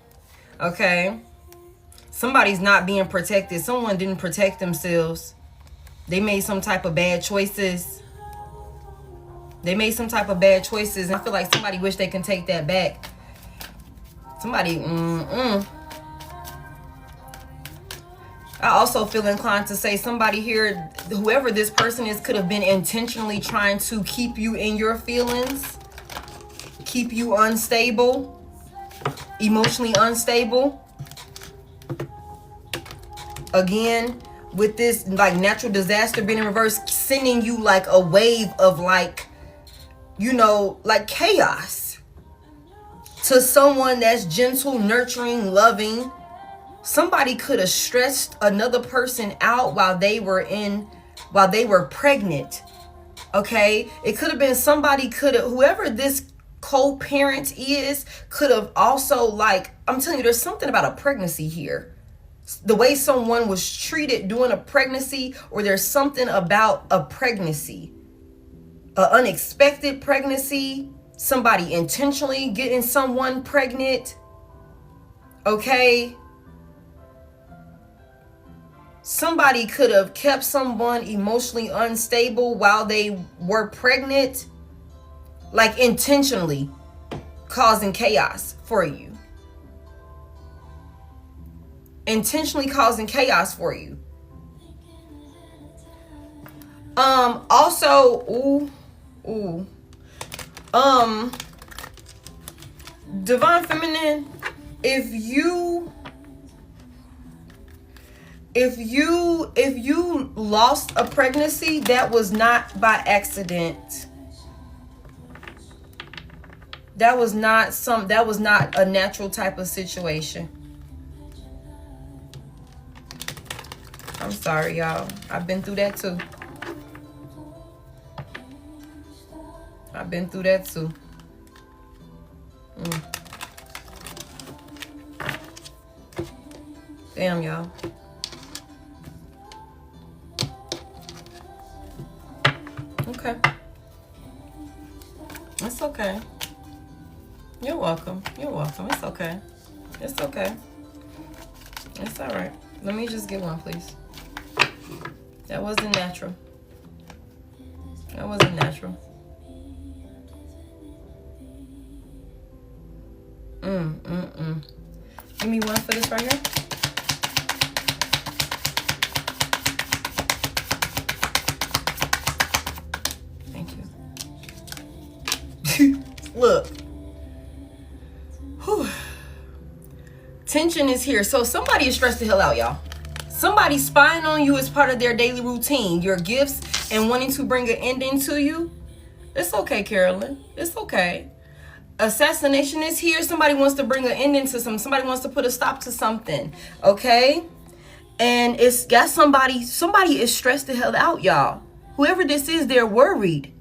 Okay. Somebody's not being protected. Someone didn't protect themselves. They made some type of bad choices. I feel like somebody wish they can take that back. Somebody, I also feel inclined to say somebody here, whoever this person is, could have been intentionally trying to keep you in your feelings. Keep you unstable. Emotionally unstable. Again, with this like natural disaster being in reverse, sending you like a wave of like, like chaos to someone that's gentle, nurturing, loving. Somebody could have stressed another person out while they were pregnant. Okay, it could have been whoever this co-parent is could have also, like, I'm telling you, there's something about a pregnancy here. The way someone was treated during a pregnancy, or there's something about a pregnancy, an unexpected pregnancy, somebody intentionally getting someone pregnant. Okay. Somebody could have kept someone emotionally unstable while they were pregnant, like intentionally causing chaos for you. Also, Divine Feminine, if you lost a pregnancy, that was not by accident. That was not a natural type of situation. I'm sorry, y'all. I've been through that too. Damn, y'all. Okay. It's okay. You're welcome. It's okay. It's all right. Let me just get one, please. That wasn't natural. Give me one for this right here. Thank you. Look. Whew. Tension is here. So somebody is stressed the hell out, y'all. Somebody spying on you as part of their daily routine. Your gifts and wanting to bring an ending to you. It's okay, Carolyn. It's okay. Assassination is here. Somebody wants to bring an ending to something. Somebody wants to put a stop to something. Okay? And it's got somebody is stressed the hell out, y'all. Whoever this is, they're worried.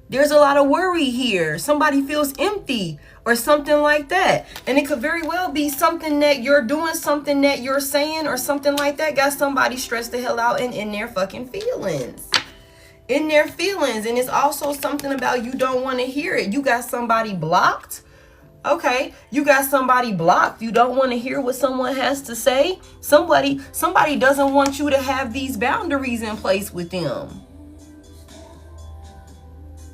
There's a lot of worry here. Somebody feels empty or something like that. And it could very well be something that you're doing, something that you're saying or something like that got somebody stressed the hell out and in their fucking feelings. In their feelings. And it's also something about you don't want to hear it. You got somebody blocked. Okay, you got somebody blocked. You don't want to hear what someone has to say. Somebody doesn't want you to have these boundaries in place with them.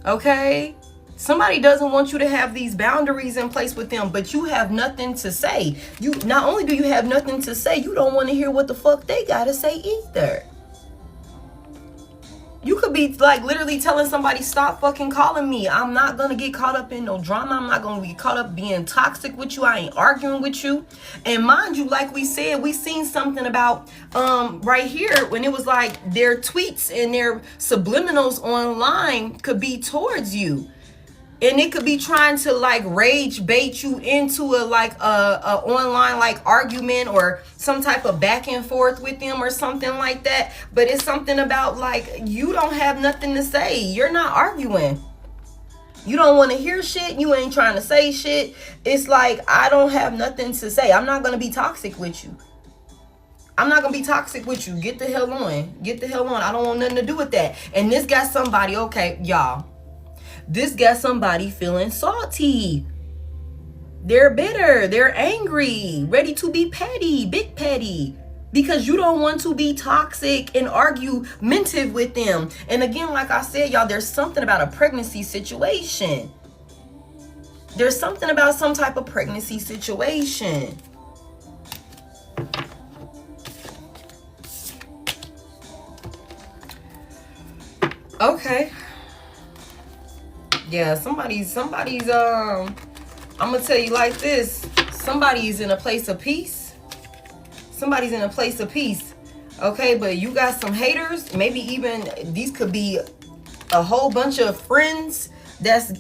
Okay, somebody doesn't want you to have these boundaries in place with them, but you have nothing to say. You not only do you have nothing to say, you don't want to hear what the fuck they gotta say either. You could be like literally telling somebody, stop fucking calling me. I'm not gonna get caught up in no drama. I'm not gonna get caught up being toxic with you. I ain't arguing with you. And mind you, like we said, we seen something about right here when it was like their tweets and their subliminals online could be towards you. And it could be trying to like rage bait you into a online like argument or some type of back and forth with them or something like that. But it's something about like you don't have nothing to say. You're not arguing. You don't want to hear shit. You ain't trying to say shit. It's like I don't have nothing to say. I'm not going to be toxic with you. I'm not going to be toxic with you. Get the hell on. Get the hell on. I don't want nothing to do with that. And this got somebody, okay, y'all. This got somebody feeling salty. They're bitter. They're angry. Ready to be petty. Big petty. Because you don't want to be toxic and argumentative with them. And again, like I said, y'all, there's something about a pregnancy situation. There's something about some type of pregnancy situation. Okay. Yeah, somebody's I'm gonna tell you like this. Somebody's in a place of peace. Somebody's in a place of peace. Okay, but you got some haters. Maybe even these could be a whole bunch of friends that's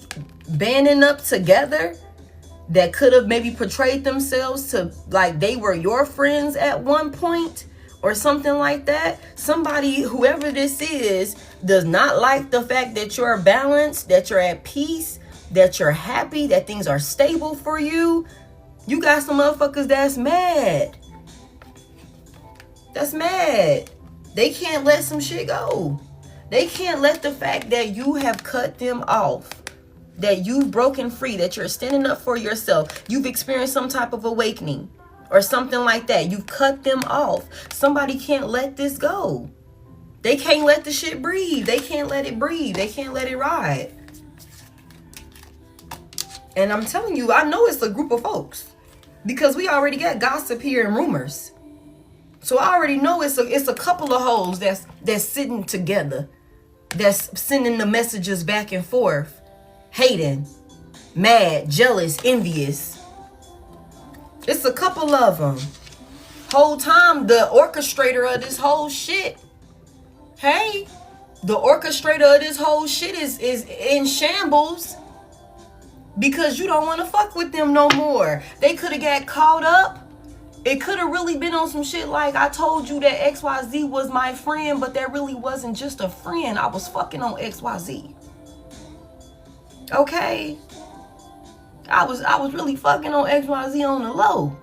banding up together that could have maybe portrayed themselves to like they were your friends at one point or something like that. Somebody, whoever this is, does not like the fact that you're balanced, that you're at peace, that you're happy, that things are stable for you. You got some motherfuckers that's mad. That's mad. They can't let some shit go. They can't let the fact that you have cut them off, that you've broken free, that you're standing up for yourself, you've experienced some type of awakening or something like that. You've cut them off. Somebody can't let this go. They can't let the shit breathe. They can't let it breathe. They can't let it ride. And I'm telling you, I know it's a group of folks because we already got gossip here and rumors. So I already know it's a couple of hoes that's sitting together, that's sending the messages back and forth, hating, mad, jealous, envious. It's a couple of them. Whole time the orchestrator of this whole shit. Hey, the orchestrator of this whole shit is in shambles because you don't want to fuck with them no more. They could have got caught up. It could have really been on some shit like, I told you that XYZ was my friend, but that really wasn't just a friend. I was fucking on XYZ. Okay? I was really fucking on XYZ on the low.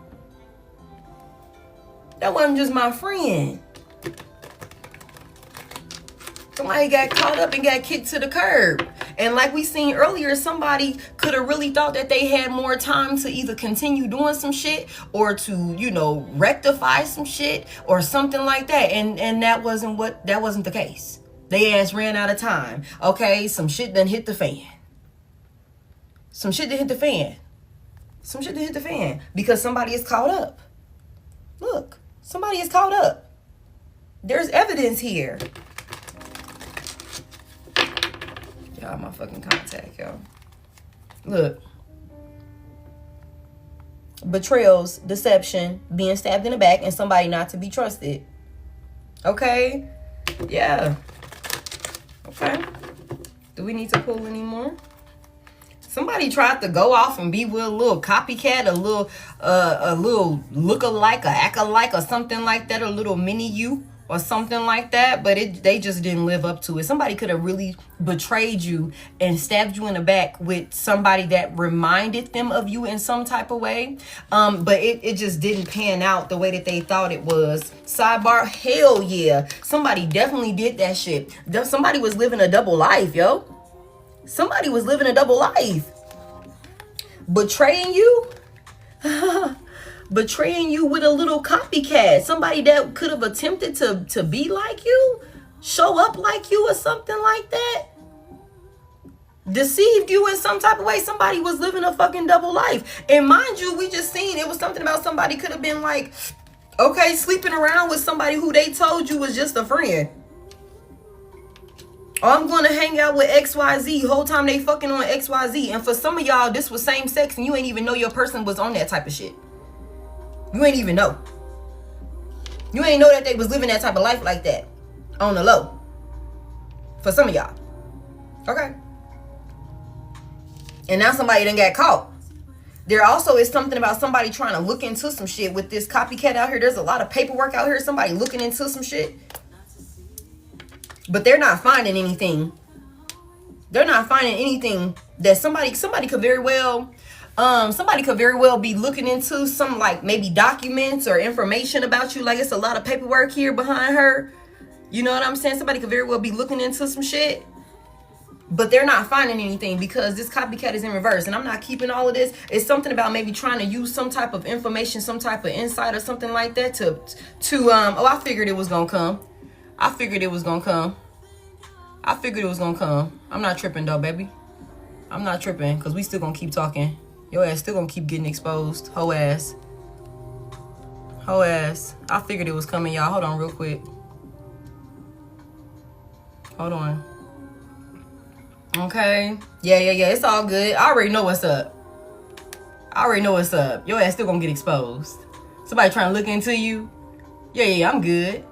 That wasn't just my friend. Somebody got caught up and got kicked to the curb. And like we seen earlier, somebody could have really thought that they had more time to either continue doing some shit or to, you know, rectify some shit or something like that. And that wasn't the case. They ass ran out of time. Okay, some shit done hit the fan. Some shit done hit the fan. Some shit done hit the fan because somebody is caught up. Look, somebody is caught up. There's evidence here. Y'all, my fucking contact, y'all. Look. Betrayals, deception, being stabbed in the back, and somebody not to be trusted. Okay? Yeah. Okay. Do we need to pull any more? Somebody tried to go off and be with a little copycat, a little look-alike, a act-alike, or something like that, a little mini you. or something like that, but they just didn't live up to it. Somebody could have really betrayed you and stabbed you in the back with somebody that reminded them of you in some type of way, but it just didn't pan out the way that they thought it was. Sidebar, hell yeah, somebody definitely did that shit. Somebody was living a double life, yo. Somebody was living a double life. Betraying you? Betraying you with a little copycat. Somebody that could have attempted to be like you, show up like you or something like that. Deceived you in some type of way. Somebody was living a fucking double life. And mind you, we just seen it was something about somebody could have been like, okay, sleeping around with somebody who they told you was just a friend. Or I'm going to hang out with XYZ. Whole time they fucking on XYZ. And for some of y'all, this was same sex and you ain't even know your person was on that type of shit. You ain't even know. You ain't know that they was living that type of life like that. On the low. For some of y'all. Okay. And now somebody done got caught. There also is something about somebody trying to look into some shit with this copycat out here. There's a lot of paperwork out here. Somebody looking into some shit. But they're not finding anything. They're not finding anything that somebody could very well... somebody could very well be looking into some like maybe documents or information about you. Like it's a lot of paperwork here behind her. You know what I'm saying? Somebody could very well be looking into some shit. But they're not finding anything because this copycat is in reverse. And I'm not keeping all of this. It's something about maybe trying to use some type of information, some type of insight or something like that to I figured it was gonna come. I figured it was gonna come. I'm not tripping though, baby. I'm not tripping because we still gonna keep talking. Your ass still gonna keep getting exposed. Hoe ass. I figured it was coming, y'all. Hold on real quick. Hold on. Okay. Yeah. It's all good. I already know what's up. Your ass still gonna get exposed. Somebody trying to look into you. Yeah, I'm good.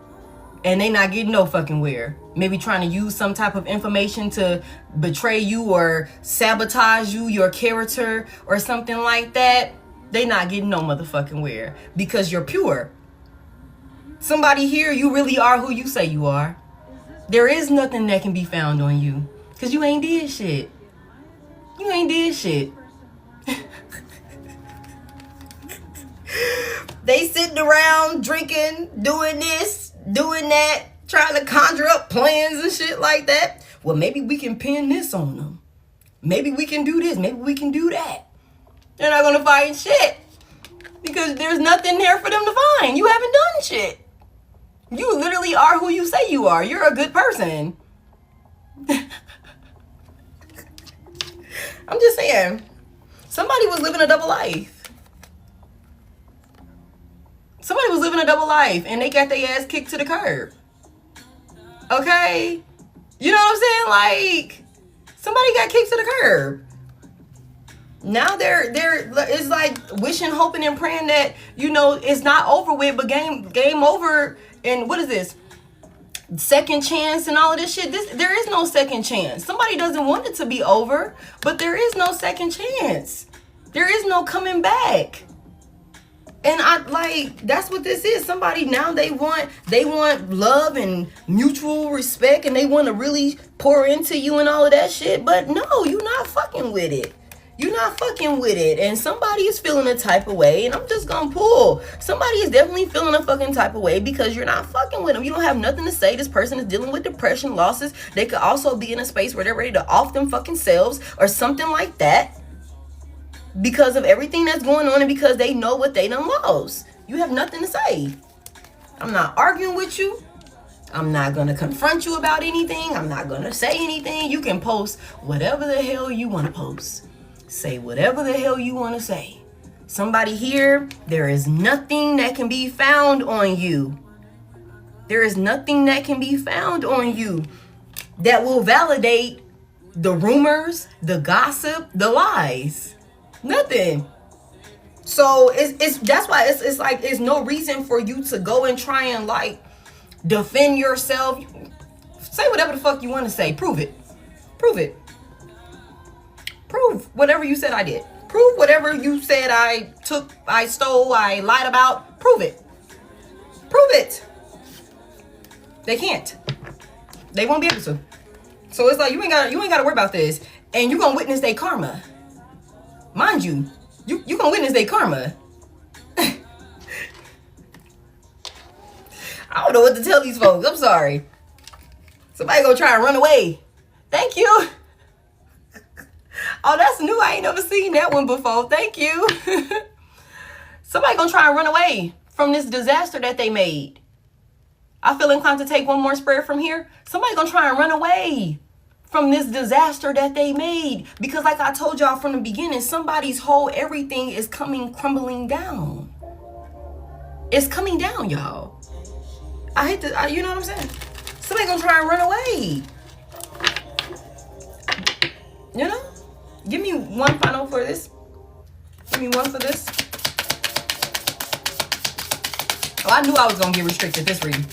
And they not getting no fucking where. Maybe trying to use some type of information to betray you or sabotage you, your character or something like that. They not getting no motherfucking where. Because you're pure. Somebody here, you really are who you say you are. There is nothing that can be found on you. Because you ain't did shit. They sitting around drinking, doing this, doing that, trying to conjure up plans and shit like that. Well, maybe we can pin this on them. Maybe we can do this. Maybe we can do that. They're not going to find shit. Because there's nothing there for them to find. You haven't done shit. You literally are who you say you are. You're a good person. I'm just saying. Somebody was living a double life. And they got their ass kicked to the curb. Okay? You know what I'm saying? Like, somebody got kicked to the curb. Now they're it's like wishing, hoping, and praying that, you know, it's not over with, but game over. And what is this? Second chance and all of this shit. There is no second chance. Somebody doesn't want it to be over, but there is no second chance. There is no coming back. And that's what this is. Somebody now they want love and mutual respect, and they want to really pour into you and all of that shit. But no, you're not fucking with it. And somebody is feeling a type of way, and I'm just gonna pull. Somebody is definitely feeling a fucking type of way because you're not fucking with them. You don't have nothing to say. This person is dealing with depression, losses. They could also be in a space where they're ready to off them fucking selves or something like that. Because of everything that's going on and because they know what they done lost. You have nothing to say. I'm not arguing with you. I'm not going to confront you about anything. I'm not going to say anything. You can post whatever the hell you want to post. Say whatever the hell you want to say. Somebody here, there is nothing that can be found on you. There is nothing that can be found on you that will validate the rumors, the gossip, the lies. Nothing. So it's that's why it's like there's no reason for you to go and try and like defend yourself. Say whatever the fuck you want to say. Prove it. Prove whatever you said I did. Prove whatever you said I took, I stole, I lied about. Prove it. They can't. They won't be able to. So it's like you ain't gotta worry about this. And you're gonna witness their karma. Mind you, you gonna witness their karma. I don't know what to tell these folks. I'm sorry. Somebody gonna try and run away. Thank you. Oh, that's new. I ain't never seen that one before. Thank you. Somebody gonna try and run away from this disaster that they made. I feel inclined to take one more spread from here. Somebody gonna try and run away from this disaster that they made. Because like I told y'all from the beginning, somebody's whole everything is crumbling down. It's coming down, y'all. I hate to, you know what I'm saying? Somebody gonna try and run away. You know? Give me one final for this. Give me one for this. Oh, I knew I was gonna get restricted this reading.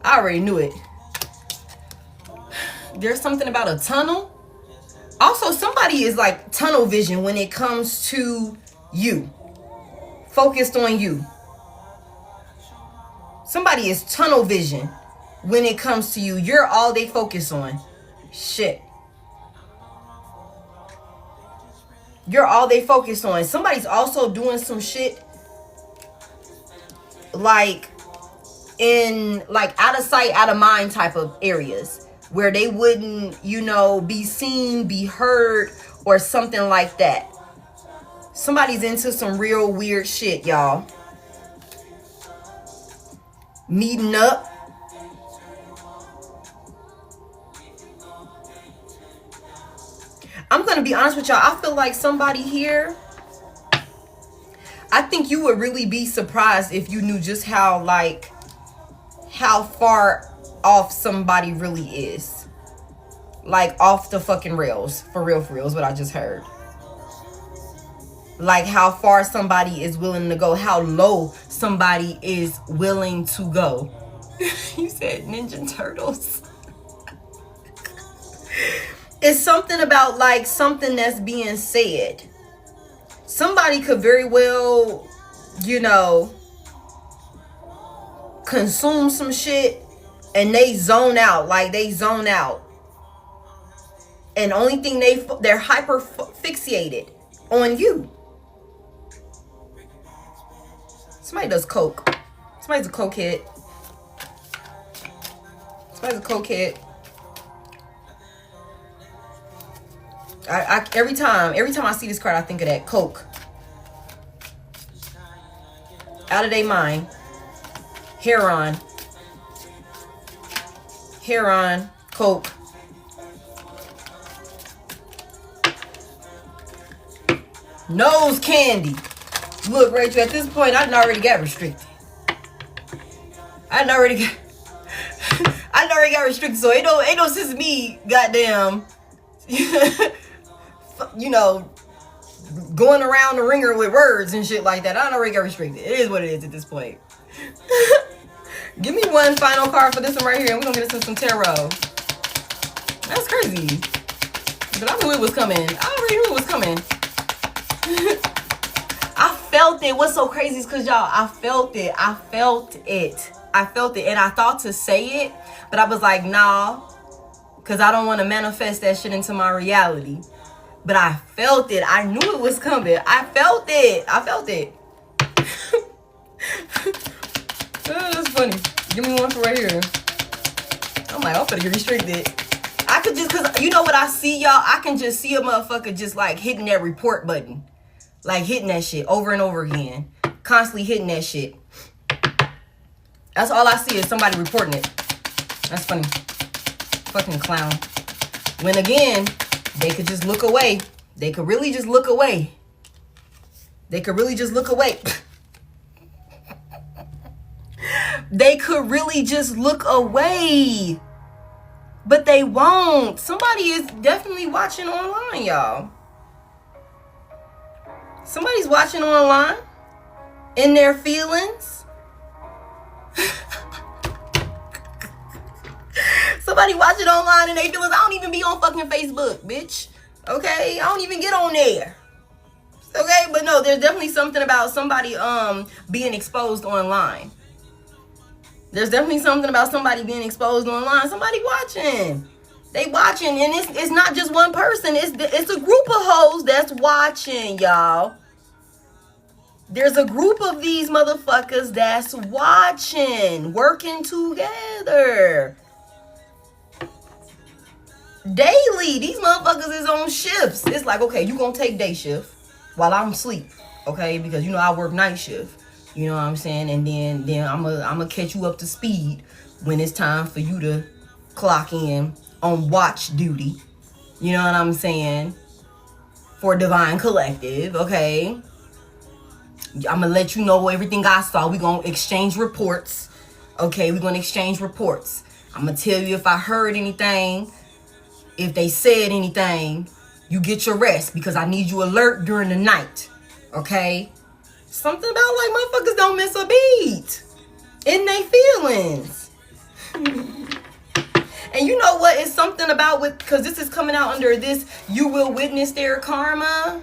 I already knew it. There's something about a tunnel. Also, somebody is like tunnel vision when it comes to you. Focused on you. Somebody is tunnel vision when it comes to you. You're all they focus on. Shit. You're all they focus on. Somebody's also doing some shit like in like out of sight, out of mind type of areas where they wouldn't, you know, be seen, be heard, or something like that. Somebody's into some real weird shit, y'all. Meeting up. I'm going to be honest with y'all. I feel like somebody here, I think you would really be surprised if you knew just how far off somebody really is. Like off the fucking rails. For real is what I just heard. Like how far somebody is willing to go. How low somebody is willing to go. You said Ninja Turtles. It's something about like something that's being said. Somebody could very well, you know, consume some shit and they zone out. Like they zone out. And only thing they're hyper fixated on you. Somebody does coke. Somebody's a cokehead. Somebody's a cokehead. Every time I see this card, I think of that coke. Out of their mind. Heroin, coke. Nose candy. Look, Rachel, at this point, I done already got restricted. I done already got restricted, so ain't no sense of me, goddamn, you know, going around the ringer with words and shit like that. I done already got restricted. It is what it is at this point. Give me one final card for this one right here, and we're gonna get into some tarot. That's crazy. But I knew it was coming. I already knew it was coming. I felt it. What's so crazy is because y'all, I felt it. And I thought to say it, but I was like, nah, because I don't want to manifest that shit into my reality. But I felt it. I knew it was coming. I felt it. That's funny. Give me one for right here. I'm like, I'm finna get restricted. I could just, because you know what I see, y'all? I can just see a motherfucker just like hitting that report button. Like hitting that shit over and over again. Constantly hitting that shit. That's all I see is somebody reporting it. That's funny. Fucking clown. When again, they could just look away. They could really just look away. They could really just look away. But they won't. Somebody is definitely watching online, y'all. Somebody's watching online. In their feelings. Somebody watching online in their feelings. I don't even be on fucking Facebook, bitch. Okay? I don't even get on there. Okay? But no, there's definitely something about somebody being exposed online. There's definitely something about somebody being exposed online. Somebody watching. They watching, and it's not just one person. It's a group of hoes that's watching, y'all. There's a group of these motherfuckers that's watching, working together. Daily, these motherfuckers is on shifts. It's like, okay, you gonna take day shift while I'm asleep, okay? Because you know I work night shift. You know what I'm saying? And then I'm gonna catch you up to speed when it's time for you to clock in on watch duty. You know what I'm saying? For Divine Collective, okay? I'm gonna let you know everything I saw. We gonna exchange reports, okay? We gonna exchange reports. I'm gonna tell you if I heard anything, if they said anything. You get your rest because I need you alert during the night, okay? Something about like motherfuckers don't miss a beat in their feelings. And you know what? It's something about with, because this is coming out under this, you will witness their karma.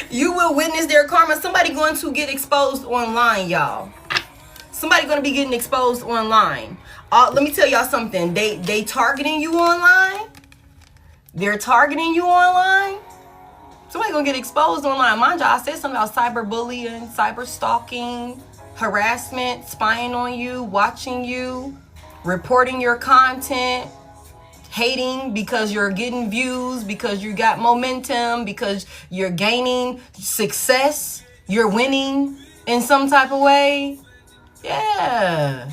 You will witness their karma. Somebody going to get exposed online, y'all. Somebody going to be getting exposed online. Let me tell y'all something. They targeting you online. They're targeting you online. Somebody gonna get exposed online. Mind you, I said something about cyberbullying, cyber stalking, harassment, spying on you, watching you, reporting your content, hating because you're getting views, because you got momentum, because you're gaining success, you're winning in some type of way. Yeah.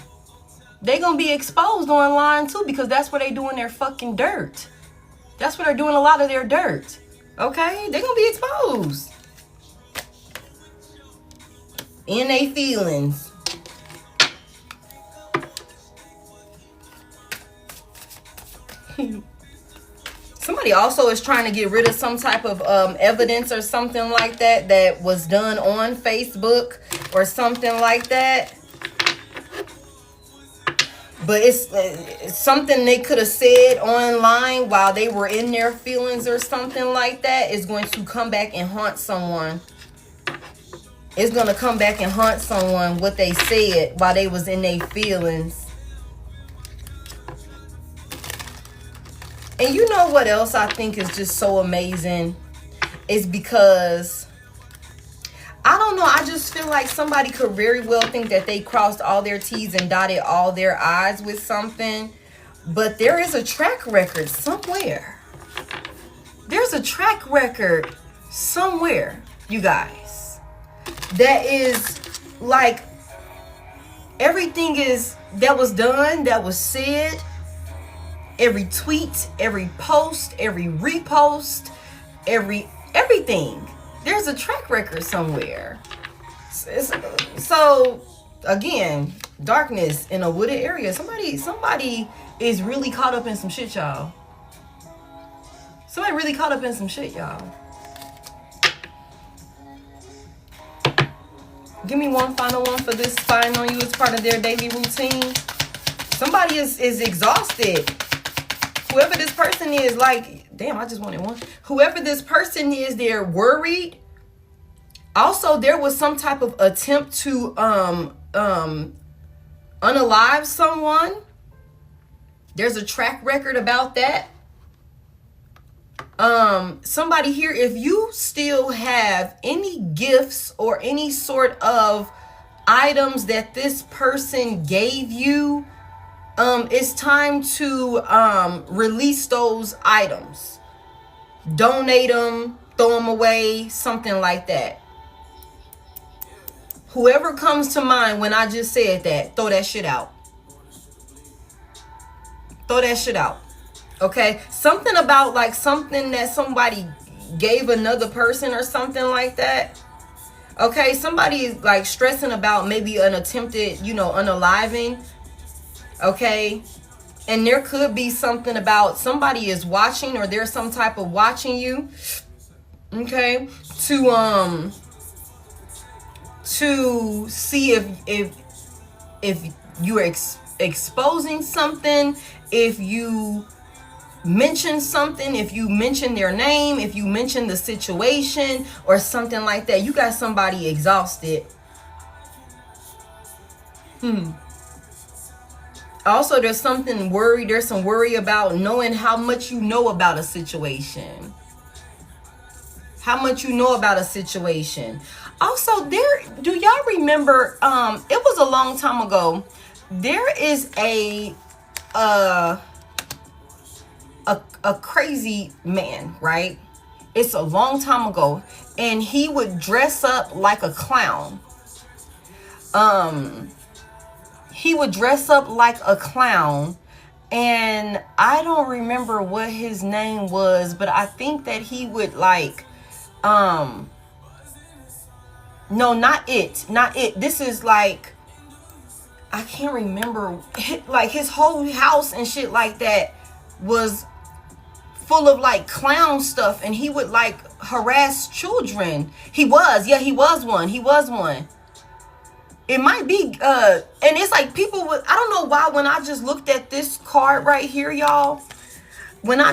They gonna be exposed online too, because that's where they doing their fucking dirt. That's where they're doing a lot of their dirt. Okay? They're gonna be exposed. In their feelings. Somebody also is trying to get rid of some type of evidence or something like that that was done on Facebook or something like that. But it's something they could have said online while they were in their feelings or something like that is going to come back and haunt someone. It's going to come back and haunt someone what they said while they was in their feelings. And you know what else I think is just so amazing? Is because I don't know. I just feel like somebody could very well think that they crossed all their T's and dotted all their I's with something. But there is a track record somewhere. There's a track record somewhere, you guys. That is like everything is that was done, that was said. Every tweet, every post, every repost, everything. There's a track record somewhere. So again, darkness in a wooded area. Somebody is really caught up in some shit, y'all. Somebody really caught up in some shit, y'all. Give me one final one for this spying on you as part of their daily routine. Somebody is exhausted. Whoever this person is, like, damn, I just wanted one. Whoever this person is, they're worried. Also, there was some type of attempt to unalive someone. There's a track record about that. Somebody here, if you still have any gifts or any sort of items that this person gave you, it's time to release those items. Donate them, throw them away, something like that. Whoever comes to mind when I just said that, throw that shit out. Throw that shit out. Okay? Something about like something that somebody gave another person or something like that. Okay? Somebody is like stressing about maybe an attempted, unaliving. Okay? And there could be something about somebody is watching, or there's some type of watching you. Okay? To see if you are exposing something, if you mention something, if you mention their name, if you mention the situation or something like that. You got somebody exhausted. Also, there's some worry about knowing how much you know about a situation. How much you know about a situation. Also, do y'all remember, it was a long time ago, there is a crazy man, right? It's a long time ago, and he would dress up like a clown. He would dress up like a clown, and I don't remember what his name was, but I think that he would like, no, not it. This is like, I can't remember, like his whole house and shit like that was full of like clown stuff, and he would like harass children. He was one. It might be, and it's like people would, I don't know why, when I just looked at this card right here, y'all, like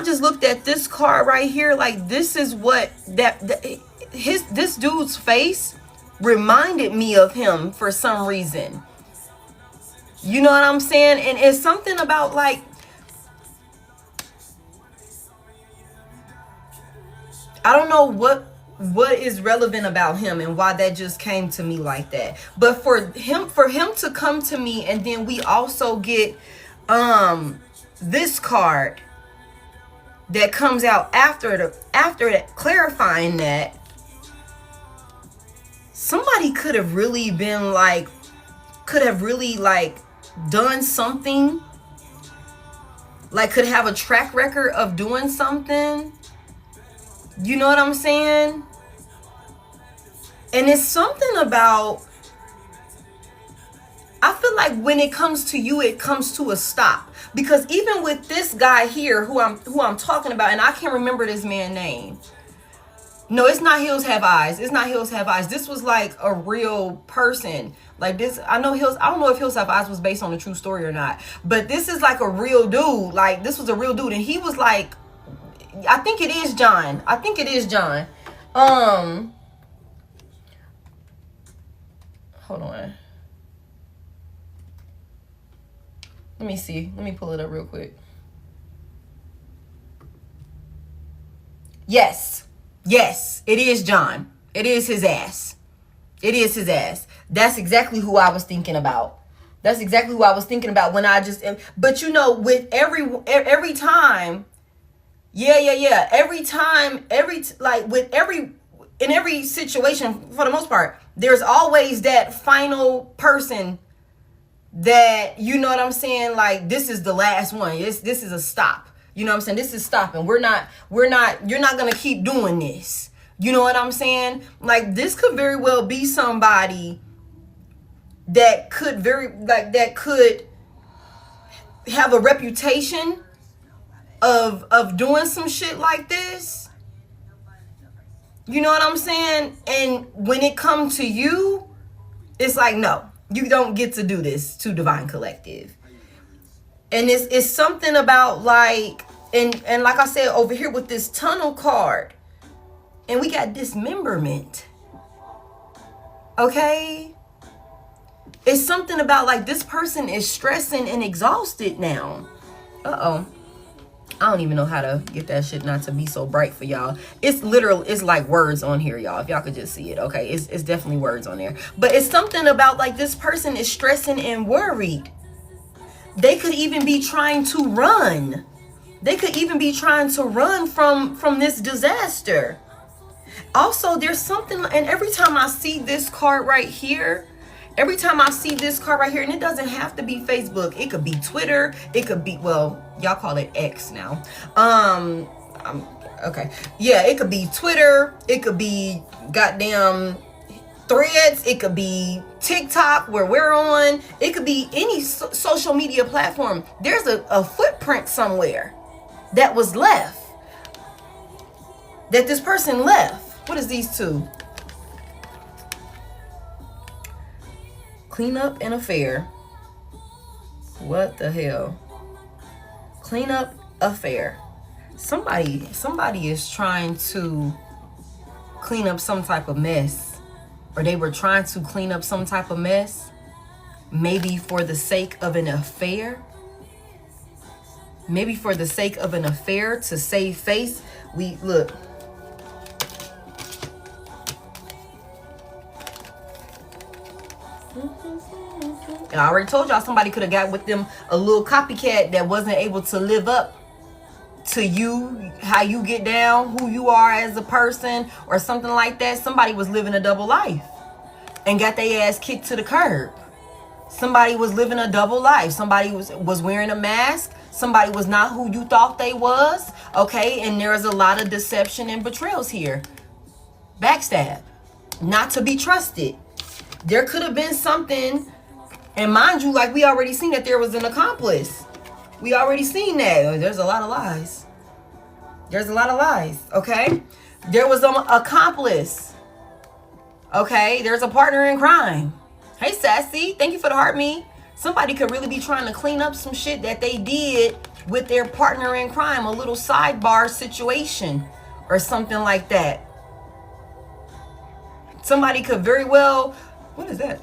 this is what this dude's face reminded me of him for some reason. You know what I'm saying? And it's something about like, I don't know what is relevant about him and why that just came to me like that. But for him to come to me, and then we also get this card that comes out after that, clarifying that somebody could have really done something, like could have a track record of doing something. You know what I'm saying? And it's something about, I feel like when it comes to you, it comes to a stop. Because even with this guy here who I'm talking about, and I can't remember this man's name. No, it's not Hills Have Eyes. This was like a real person. Like this, I don't know if Hills Have Eyes was based on a true story or not. But this is like a real dude. Like this was a real dude. And he was like, I think it is John. Hold on. Let me see. Let me pull it up real quick. Yes, it is John. It is his ass. That's exactly who I was thinking about. When I just, but you know, with every time, yeah. In every situation, for the most part, there's always that final person that, you know what I'm saying? Like, this is the last one. This is a stop. You know what I'm saying? This is stopping. You're not going to keep doing this. You know what I'm saying? Like, this could very well be somebody that could have a reputation of doing some shit like this. You know what I'm saying? And when it comes to you, it's like, no, you don't get to do this to Divine Collective. And it's something about like, and like I said over here with this tunnel card, and we got dismemberment. Okay? It's something about like this person is stressing and exhausted now. Uh-oh. I don't even know how to get that shit not to be so bright for y'all. It's like words on here, y'all. If y'all could just see it, okay? It's definitely words on there. But it's something about like this person is stressing and worried. They could even be trying to run. From this disaster. Also, there's something, and every time I see this card right here, and it doesn't have to be Facebook. It could be Twitter. It could be, well, y'all call it X now. Okay. Yeah, it could be Twitter. It could be goddamn Threads. It could be TikTok, where we're on. It could be any social media platform. There's a footprint somewhere that was left. That this person left. What is these two? Cleanup and affair. What the hell? Cleanup affair. Somebody is trying to clean up some type of mess. Or they were trying to clean up some type of mess. maybe for the sake of an affair. Maybe for the sake of an affair, to save face. We look. And I already told y'all somebody could have got with them a little copycat that wasn't able to live up to you, how you get down, who you are as a person, or something like that. Somebody was living a double life and got their ass kicked to the curb. Somebody was living a double life. Somebody was wearing a mask. Somebody was not who you thought they was. Okay, and there's a lot of deception and betrayals here. Backstab. Not to be trusted. There could have been something, and mind you, like we already seen that there was an accomplice. We already seen that. There's a lot of lies. There's a lot of lies, okay? There was an accomplice. Okay, there's a partner in crime. Hey, Sassy, thank you for the heart me. Somebody could really be trying to clean up some shit that they did with their partner in crime, a little sidebar situation or something like that. Somebody could very well, what is that?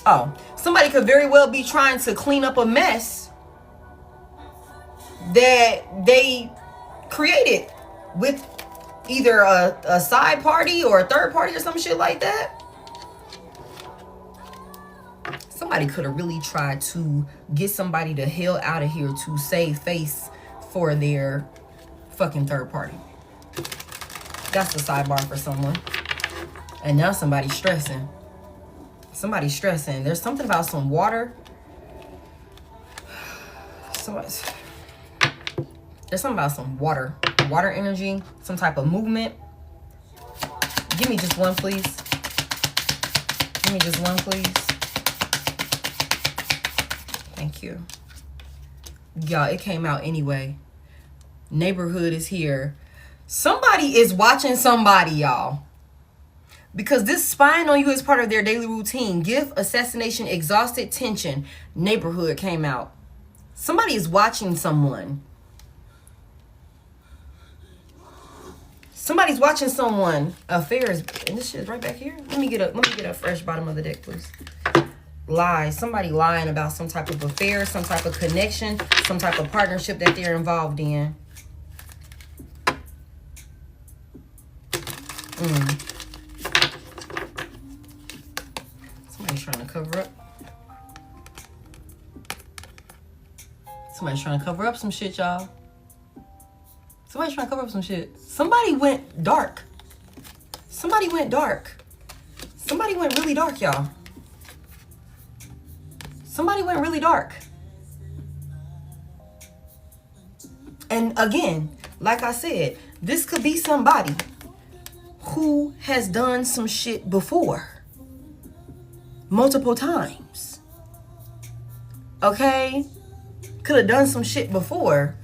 Oh, somebody could very well be trying to clean up a mess that they created with either a side party or a third party or some shit like that. Somebody could have really tried to get somebody the hell out of here to save face for their fucking third party. That's the sidebar for someone. And now somebody's stressing. Somebody's stressing. There's something about some water. There's something about some water. Water energy. Some type of movement. Give me just one, please. Give me just one, please. Thank you. Y'all, it came out anyway. Neighborhood is here. Somebody is watching somebody, y'all. Because this spying on you is part of their daily routine. Gift, assassination, exhausted, tension. Neighborhood came out. Somebody is watching someone. Somebody's watching someone. Affairs. And this shit is right back here. Let me get a fresh bottom of the deck, please. Lies. Somebody lying about some type of affair, some type of connection, some type of partnership that they're involved in. Somebody's trying to cover up. Somebody's trying to cover up some shit, y'all. Somebody's trying to cover up some shit. Somebody went dark. Somebody went dark. Somebody went really dark, y'all. Somebody went really dark. And again, like I said, this could be somebody who has done some shit before. Multiple times. Okay? Could have done some shit before.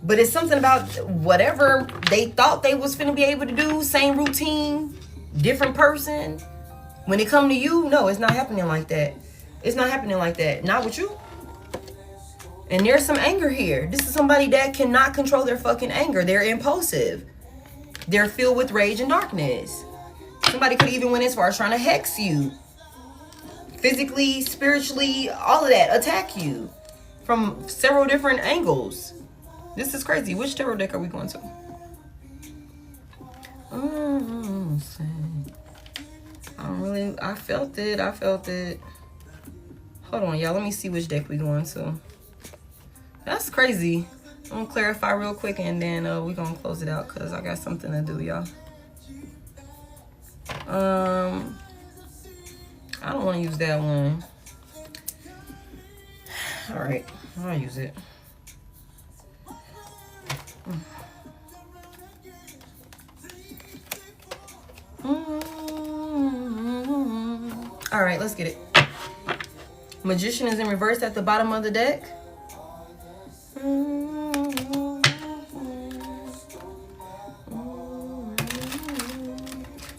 But it's something about whatever they thought they was finna be able to do. Same routine. Different person. When it come to you, no, it's not happening like that. It's not happening like that. Not with you. And there's some anger here. This is somebody that cannot control their fucking anger. They're impulsive. They're filled with rage and darkness. Somebody could even went as far as trying to hex you. Physically, spiritually, all of that. Attack you. From several different angles. This is crazy. Which tarot deck are we going to? I felt it. Hold on, y'all. Let me see which deck we going to. That's crazy. I'm going to clarify real quick and then we're going to close it out because I got something to do, y'all. I don't want to use that one. All right. I'll use it. All right, let's get it. Magician is in reverse at the bottom of the deck.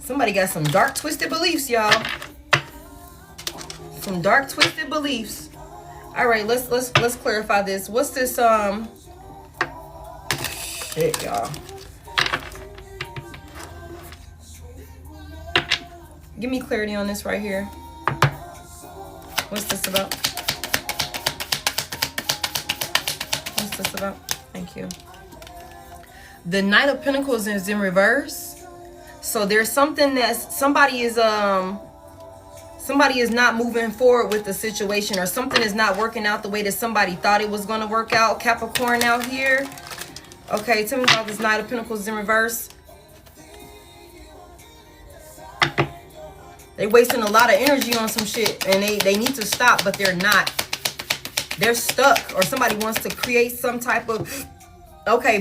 Somebody got some dark, twisted beliefs, y'all. Some dark, twisted beliefs. All right, let's clarify this. What's this? Shit, y'all. Give me clarity on this right here. What's this about? What's this about? Thank you. The Knight of Pentacles is in reverse. So there's something that somebody is not moving forward with the situation, or something is not working out the way that somebody thought it was going to work out. Capricorn out here. Okay, tell me about this Knight of Pentacles in reverse. They wasting a lot of energy on some shit, and they need to stop, but they're not. They're stuck, or somebody wants to create some type of,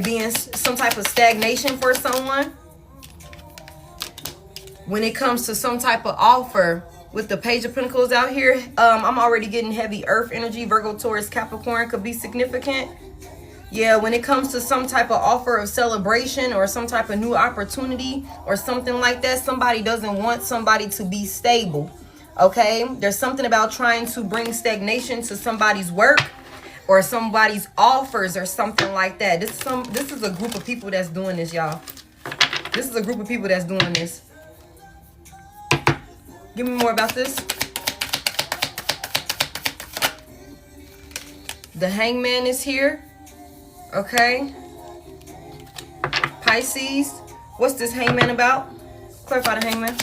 being some type of stagnation for someone. When it comes to some type of offer, with the Page of Pentacles out here, I'm already getting heavy earth energy. Virgo, Taurus, Capricorn could be significant. Yeah, when it comes to some type of offer of celebration or some type of new opportunity or something like that, somebody doesn't want somebody to be stable. Okay, there's something about trying to bring stagnation to somebody's work or somebody's offers or something like that. This is a group of people that's doing this, y'all. This is a group of people that's doing this. Give me more about this. The Hangman is here. Okay. Pisces. What's this Hangman about? Clarify the Hangman.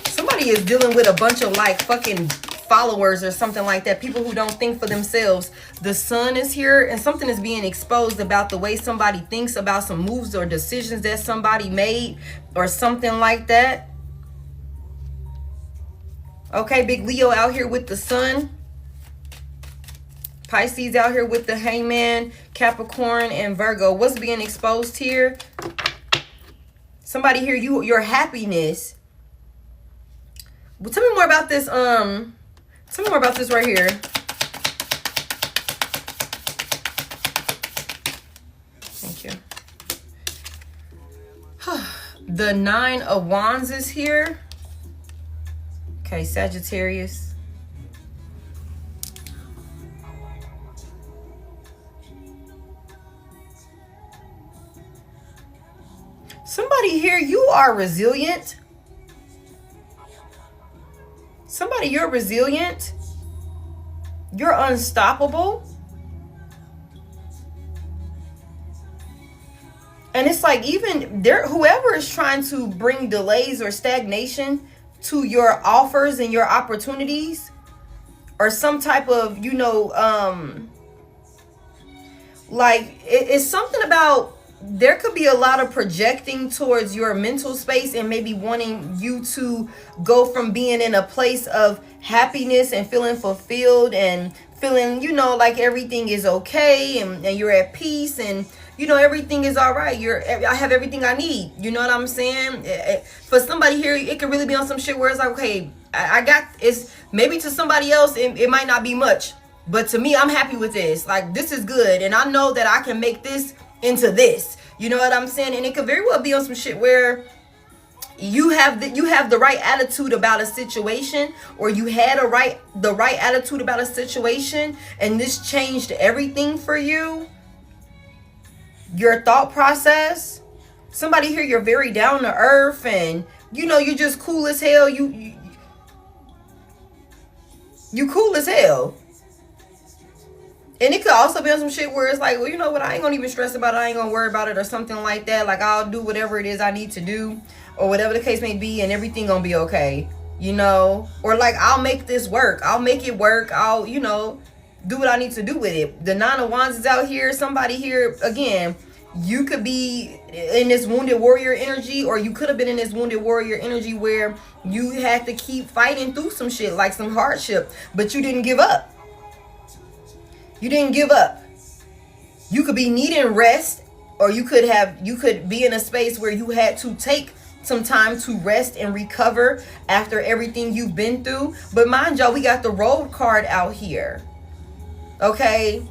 Somebody is dealing with a bunch of like fucking followers or something like that. People who don't think for themselves. The Sun is here, and something is being exposed about the way somebody thinks about some moves or decisions that somebody made or something like that. Okay, big Leo out here with the Sun. Pisces out here with the Hangman, Capricorn, and Virgo. What's being exposed here? Somebody here, your happiness. Well, tell me more about this. Tell me more about this right here. Thank you. The Nine of Wands is here. Okay, Sagittarius. Somebody here, you are resilient. Somebody, you're resilient. You're unstoppable. And it's like, even there, whoever is trying to bring delays or stagnation to your offers and your opportunities, or some type of, like it's something about, there could be a lot of projecting towards your mental space and maybe wanting you to go from being in a place of happiness and feeling fulfilled and feeling, like everything is okay and you're at peace and, everything is all right. I have everything I need. You know what I'm saying? For somebody here, it could really be on some shit where it's like, okay, I got, it's maybe to somebody else, it might not be much, but to me, I'm happy with this. Like, this is good. And I know that I can make this into this, you know what I'm saying? And it could very well be on some shit where you have the right attitude about a situation, or you had the right attitude about a situation, and this changed everything for you. Your thought process. Somebody here, you're very down to earth, and you're just cool as hell. You cool as hell. And it could also be on some shit where it's like, well, you know what? I ain't gonna even stress about it. I ain't gonna worry about it or something like that. Like, I'll do whatever it is I need to do or whatever the case may be, and everything gonna be okay, Or like, I'll make this work. I'll make it work. I'll, do what I need to do with it. The Nine of Wands is out here. Somebody here, again, you could be in this wounded warrior energy, or you could have been in this wounded warrior energy where you had to keep fighting through some shit, like some hardship, but you didn't give up. You didn't give up. You could be needing rest, or you could be in a space where you had to take some time to rest and recover after everything you've been through. But mind y'all, we got the Road card out here. Okay?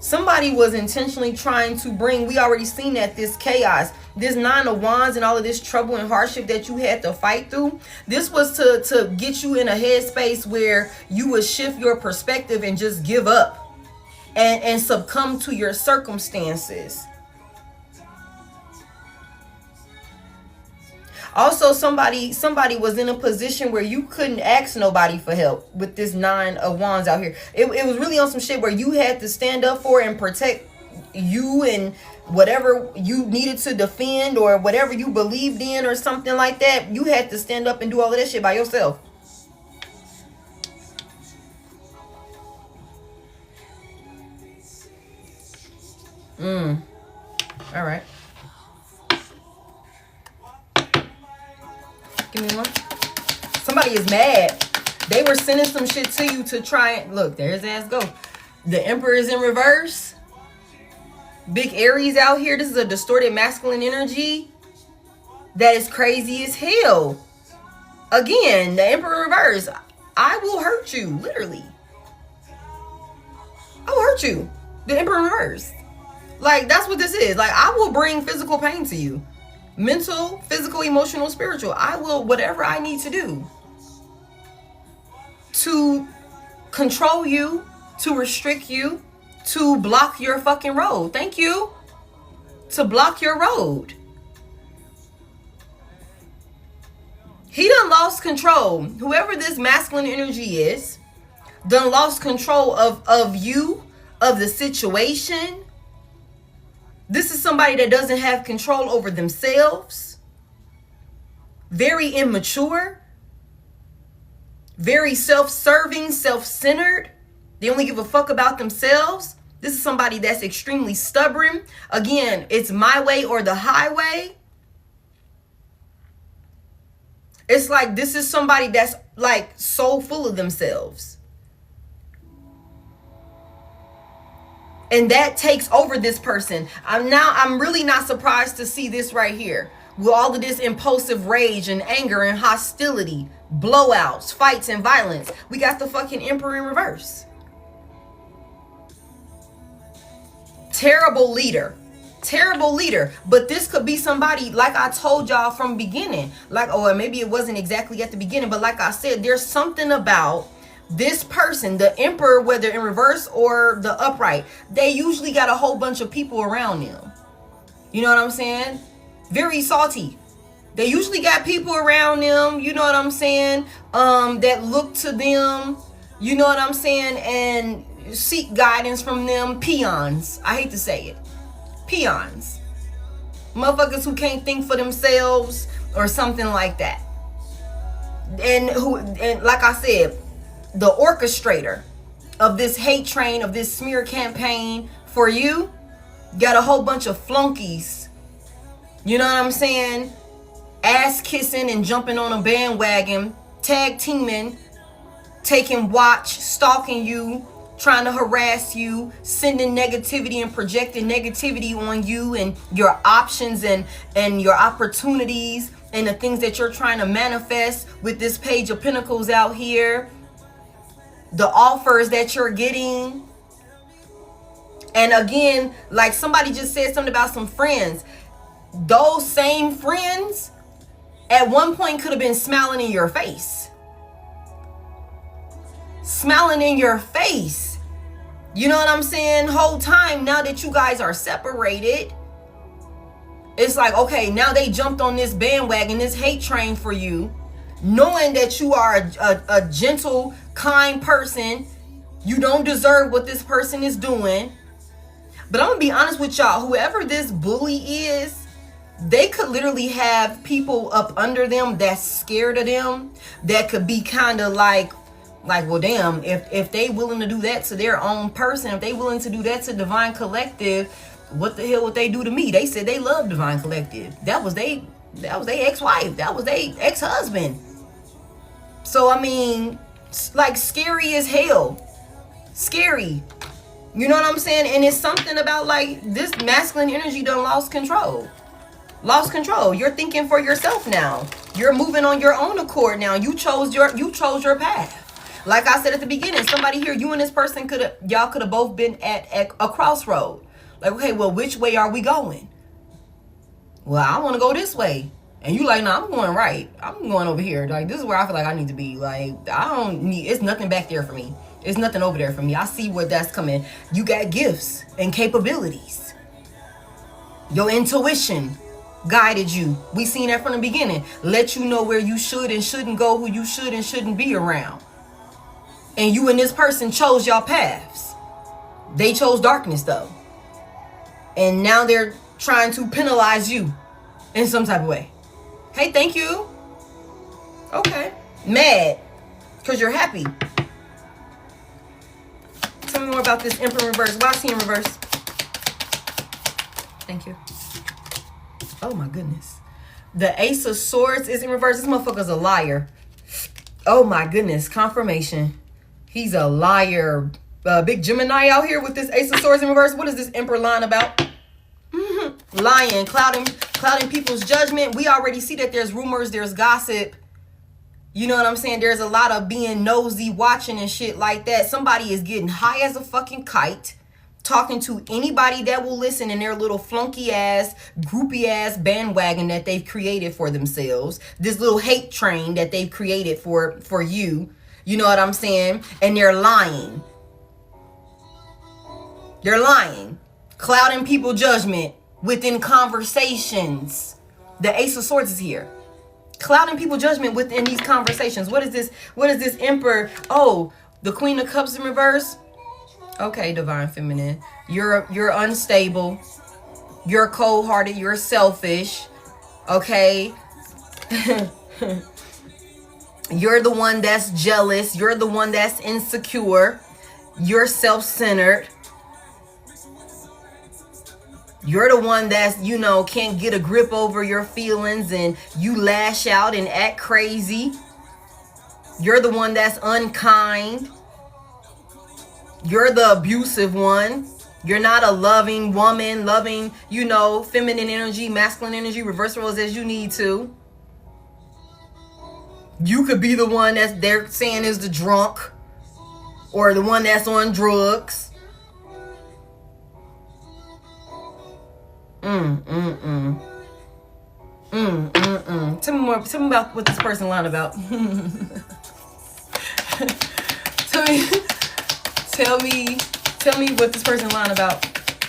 Somebody was intentionally trying to bring, we already seen that, this chaos, this Nine of Wands and all of this trouble and hardship that you had to fight through. This was to get you in a headspace where you would shift your perspective and just give up. And succumb to your circumstances. Also, somebody was in a position where you couldn't ask nobody for help with this 9 of Wands out here. It was really on some shit where you had to stand up for and protect you and whatever you needed to defend or whatever you believed in or something like that. You had to stand up and do all of that shit by yourself. All right. Give me one. Somebody is mad. They were sending some shit to you to try and look. There's his ass go. The Emperor is in reverse. Big Aries out here. This is a distorted masculine energy that is crazy as hell. Again, the Emperor in reverse. I will hurt you, literally. I will hurt you. The Emperor in reverse. Like, that's what this is. Like, I will bring physical pain to you. Mental, physical, emotional, spiritual. I will, whatever I need to do to control you, to restrict you, to block your fucking road. Thank you. To block your road. He done lost control. Whoever this masculine energy is, done lost control of you, of the situation. This is somebody that doesn't have control over themselves. Very immature. Very self-serving, self-centered. They only give a fuck about themselves. This is somebody that's extremely stubborn. Again, it's my way or the highway. It's like this is somebody that's like so full of themselves. And that takes over this person. I'm really not surprised to see this right here. With all of this impulsive rage and anger and hostility, blowouts, fights and violence. We got the fucking Emperor in reverse. Terrible leader. Terrible leader. But this could be somebody, like I told y'all from the beginning. Like, or maybe it wasn't exactly at the beginning, but like I said, there's something about this person, the Emperor, whether in reverse or the upright, they usually got a whole bunch of people around them. You know what I'm saying? Very salty. They usually got people around them, you know what I'm saying, that look to them, you know what I'm saying, and seek guidance from them. Peons. I hate to say it. Peons. Motherfuckers who can't think for themselves or something like that. And like I said, the orchestrator of this hate train, of this smear campaign for you, got a whole bunch of flunkies. You know what I'm saying? Ass kissing and jumping on a bandwagon, tag teaming, taking watch, stalking you, trying to harass you, sending negativity and projecting negativity on you and your options and your opportunities and the things that you're trying to manifest with this Page of Pentacles out here. The offers that you're getting. And again, like somebody just said something about some friends. Those same friends at one point could have been smiling in your face. Smiling in your face. You know what I'm saying? Whole time, now that you guys are separated, it's like, okay, now they jumped on this bandwagon, this hate train for you, knowing that you are a gentle, kind person. You don't deserve what this person is doing. But I'm gonna be honest with y'all, whoever this bully is, they could literally have people up under them that's scared of them, that could be kind of like, well, damn, if they willing to do that to their own person, if they willing to do that to Divine Collective, what the hell would they do to me? They said they love Divine Collective. That was they ex-wife. That was they ex-husband. So, I mean, like, scary as hell. Scary. You know what I'm saying? And it's something about, like, this masculine energy done lost control. Lost control. You're thinking for yourself now. You're moving on your own accord now. You chose your path. Like I said at the beginning, somebody here, you and this person y'all could have both been at a crossroad. Like, okay, well, which way are we going? Well, I want to go this way. And you like, no, I'm going right. I'm going over here. Like, this is where I feel like I need to be. Like, it's nothing back there for me. It's nothing over there for me. I see where that's coming. You got gifts and capabilities. Your intuition. guided you. We seen that from the beginning. Let you know where you should and shouldn't go, who you should and shouldn't be around. And you and this person chose y'all paths. They chose darkness though. And now they're trying to penalize you in some type of way. Hey, thank you. Okay. Mad because you're happy. Tell me more about this Emperor in reverse. Why is he in reverse? Thank you. Oh my goodness. The Ace of Swords is in reverse. This motherfucker's a liar. Oh my goodness. Confirmation. He's a liar. Big Gemini out here with this Ace of Swords in reverse. What is this Emperor lying about? Lying, clouding people's judgment. We already see that there's rumors, there's gossip. You know what I'm saying? There's a lot of being nosy, watching and shit like that. Somebody is getting high as a fucking kite, talking to anybody that will listen in their little flunky ass, groupie ass bandwagon that they've created for themselves. This little hate train that they've created for you. You know what I'm saying? And they're lying. They're lying. Clouding people's judgment within conversations. The Ace of Swords is here. Clouding people's judgment within these conversations. What is this? What is this Emperor? Oh, the Queen of Cups in reverse. Okay, Divine Feminine. You're unstable. You're cold-hearted. You're selfish. Okay. You're the one that's jealous. You're the one that's insecure. You're self-centered. You're the one that's, you know, can't get a grip over your feelings and you lash out and act crazy. You're the one that's unkind. You're the abusive one. You're not a loving woman, loving, you know, feminine energy, masculine energy, reverse roles as you need to. You could be the one that's they're saying is the drunk or the one that's on drugs. Tell me about what this person lying about. Tell me what this person lying about.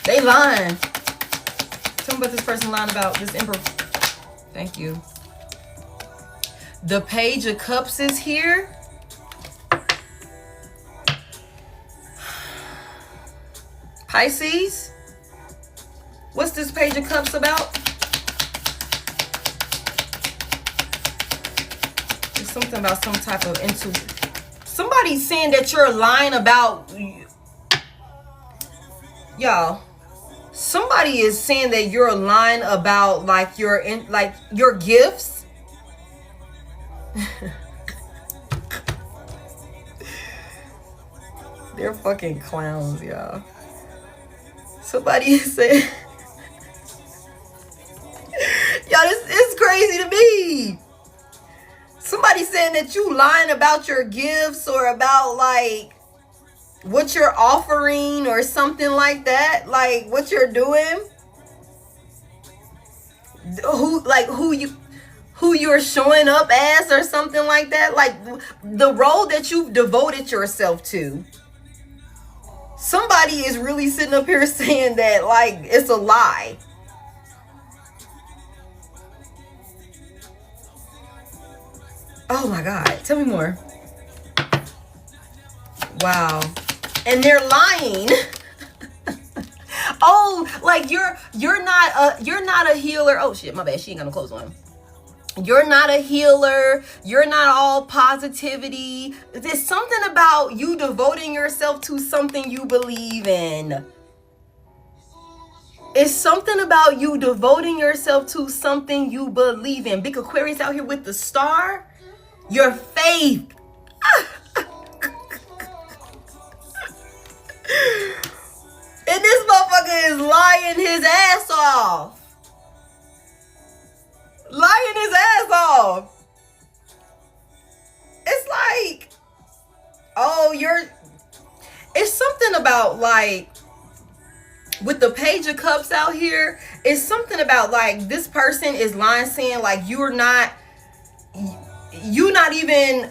They lying. Tell me what this person lying about. This Emperor. Thank you. The Page of Cups is here. Pisces. What's this Page of Cups about? There's something about some type of intuition. Somebody's saying that you're lying about... Y'all, somebody is saying that you're lying about like your gifts. They're fucking clowns, y'all. Somebody is saying... Y'all, this is crazy to me. Somebody saying that you lying about your gifts or about like what you're offering or something like that, like what you're doing, who you're showing up as or something like that, like the role that you've devoted yourself to. Somebody is really sitting up here saying that like it's a lie. Oh my God, tell me more. Wow. And they're lying. Oh, like you're not a healer. Oh shit, my bad. She ain't got no clothes on. You're not a healer. You're not all positivity. There's something about you devoting yourself to something you believe in. It's something about you devoting yourself to something you believe in. Big Aquarius out here with the star. Your faith. And this motherfucker is lying his ass off. Lying his ass off. It's like, oh, it's something about like, with the Page of Cups out here, it's something about like, this person is lying saying like, you're not even...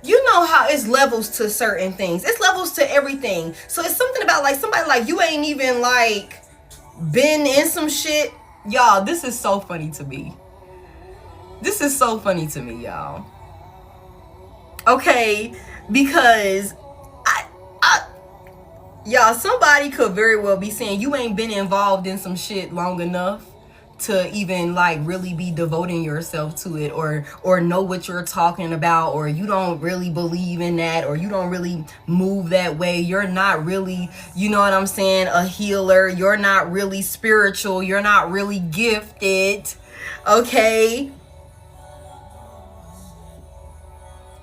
You know how it's levels to certain things. It's levels to everything. So it's something about like somebody like you ain't even like been in some shit Y'all, this is so funny to me. This is so funny to me, y'all. Okay, because y'all, somebody could very well be saying you ain't been involved in some shit long enough to even like really be devoting yourself to it, or know what you're talking about, or you don't really believe in that, or you don't really move that way. You're not really, you know what I'm saying, a healer. You're not really spiritual. You're not really gifted. Okay,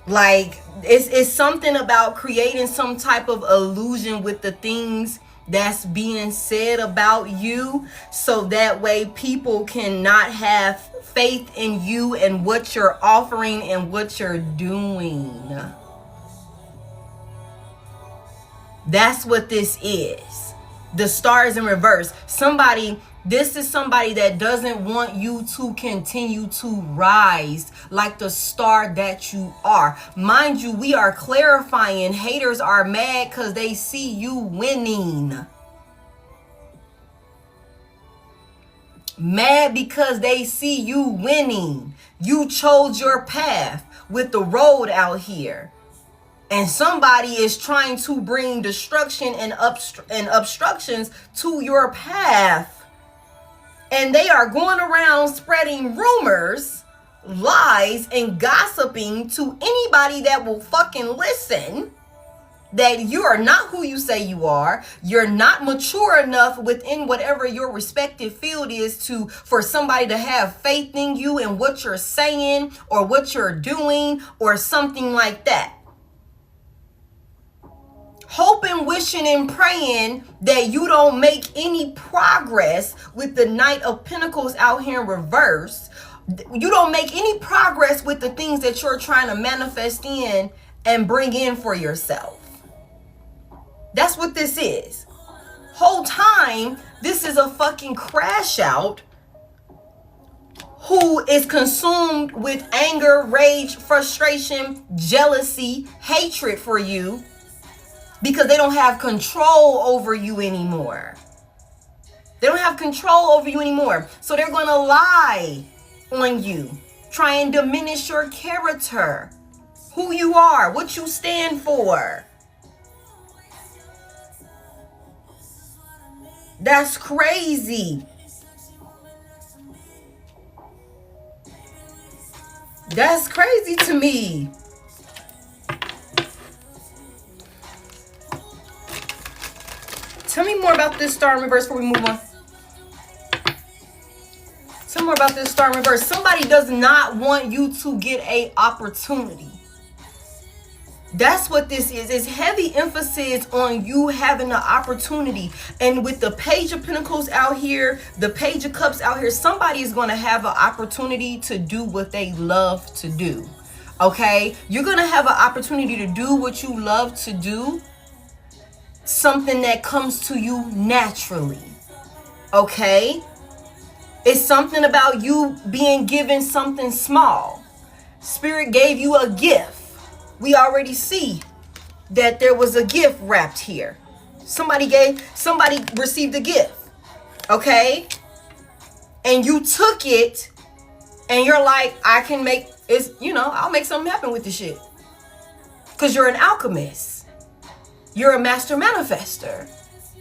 like it's something about creating some type of illusion with the things that's being said about you, so that way people cannot have faith in you and what you're offering and what you're doing. That's what this is. The star is in reverse. This is somebody that doesn't want you to continue to rise like the star that you are. Mind you, we are clarifying. Haters are mad because they see you winning. Mad because they see you winning. You chose your path with the road out here. And somebody is trying to bring destruction and obstructions to your path. And they are going around spreading rumors, lies, and gossiping to anybody that will fucking listen, that you are not who you say you are. You're not mature enough within whatever your respective field is for somebody to have faith in you and what you're saying or what you're doing or something like that. Hoping, wishing, and praying that you don't make any progress with the Knight of Pentacles out here in reverse. You don't make any progress with the things that you're trying to manifest in and bring in for yourself. That's what this is. Whole time, this is a fucking crash out who is consumed with anger, rage, frustration, jealousy, hatred for you, because they don't have control over you anymore. They don't have control over you anymore. So they're going to lie on you. Try and diminish your character. Who you are. What you stand for. That's crazy. That's crazy to me. Tell me more about this star in reverse before we move on. Tell me more about this star in reverse. Somebody does not want you to get an opportunity. That's what this is. It's heavy emphasis on you having an opportunity. And with the Page of Pentacles out here, the Page of Cups out here, somebody is going to have an opportunity to do what they love to do. Okay? You're going to have an opportunity to do what you love to do. Something that comes to you naturally. Okay? It's something about you being given something small. Spirit gave you a gift. We already see that there was a gift wrapped here. Somebody received a gift. Okay? And you took it and you're like, I can make it's, I'll make something happen with this shit. Because you're an alchemist. You're a master manifester.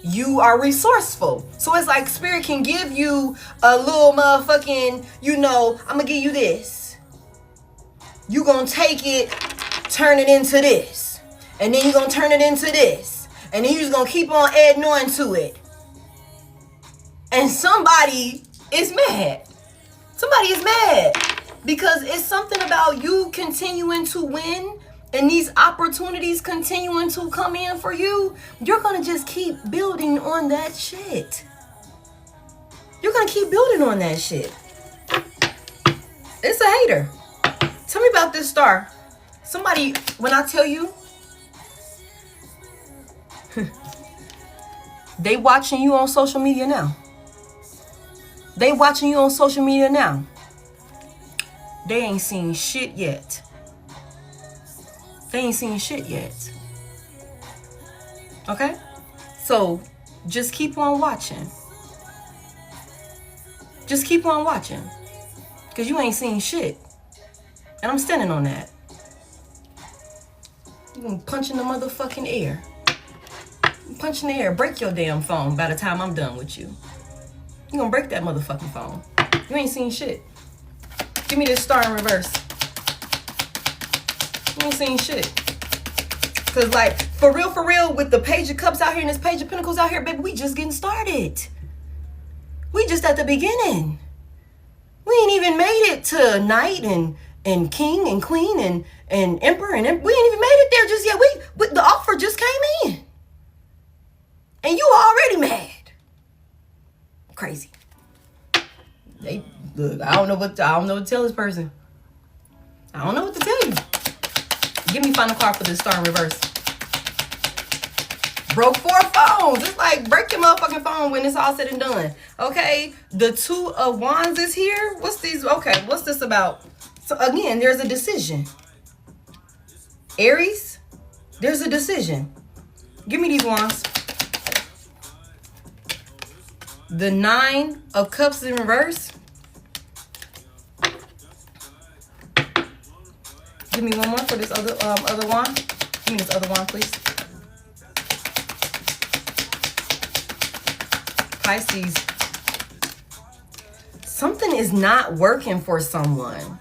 You are resourceful. So it's like Spirit can give you a little motherfucking, I'm going to give you this. You going to take it, turn it into this. And then you're going to turn it into this. And then you're just going to keep on adding on to it. And somebody is mad. Somebody is mad. Because it's something about you continuing to win. And these opportunities continuing to come in for you, you're going to just keep building on that shit. You're going to keep building on that shit. It's a hater. Tell me about this star. Somebody, when I tell you, they watching you on social media now. They watching you on social media now. They ain't seen shit yet. They ain't seen shit yet. Okay? So, just keep on watching. Just keep on watching. Because you ain't seen shit. And I'm standing on that. You're going to punch in the motherfucking air. Punch in the air. Break your damn phone by the time I'm done with you. You're going to break that motherfucking phone. You ain't seen shit. Give me this star in reverse. You ain't seen shit. Because, like, for real, with the Page of Cups out here and this Page of Pentacles out here, baby, we just getting started. We just at the beginning. We ain't even made it to Knight and King and Queen and Emperor. We ain't even made it there just yet. The offer just came in. And you already mad. Crazy. Look, I don't know what to tell this person. I don't know what to tell you. Give me final card for this star in reverse. Broke 4 phones. It's like break your motherfucking phone when it's all said and done. Okay, the 2 of Wands is here. What's these? Okay, what's this about? So again, there's a decision. Aries, there's a decision. Give me these wands. The 9 of Cups in reverse. Give me one more for this other wand. Give me this other wand, please. Pisces. Something is not working for someone.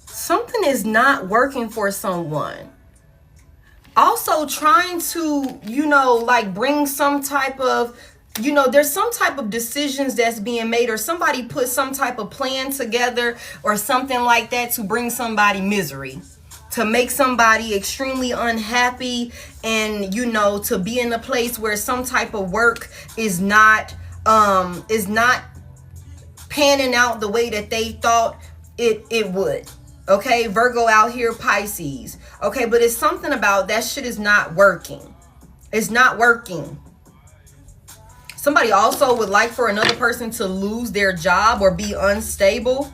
Something is not working for someone. Also trying to, like bring some type of, there's some type of decisions that's being made, or somebody put some type of plan together or something like that to bring somebody misery, to make somebody extremely unhappy, and to be in a place where some type of work is not panning out the way that they thought it would. Okay, Virgo out here, Pisces. Okay, but it's something about that shit is not working. It's not working. Somebody also would like for another person to lose their job or be unstable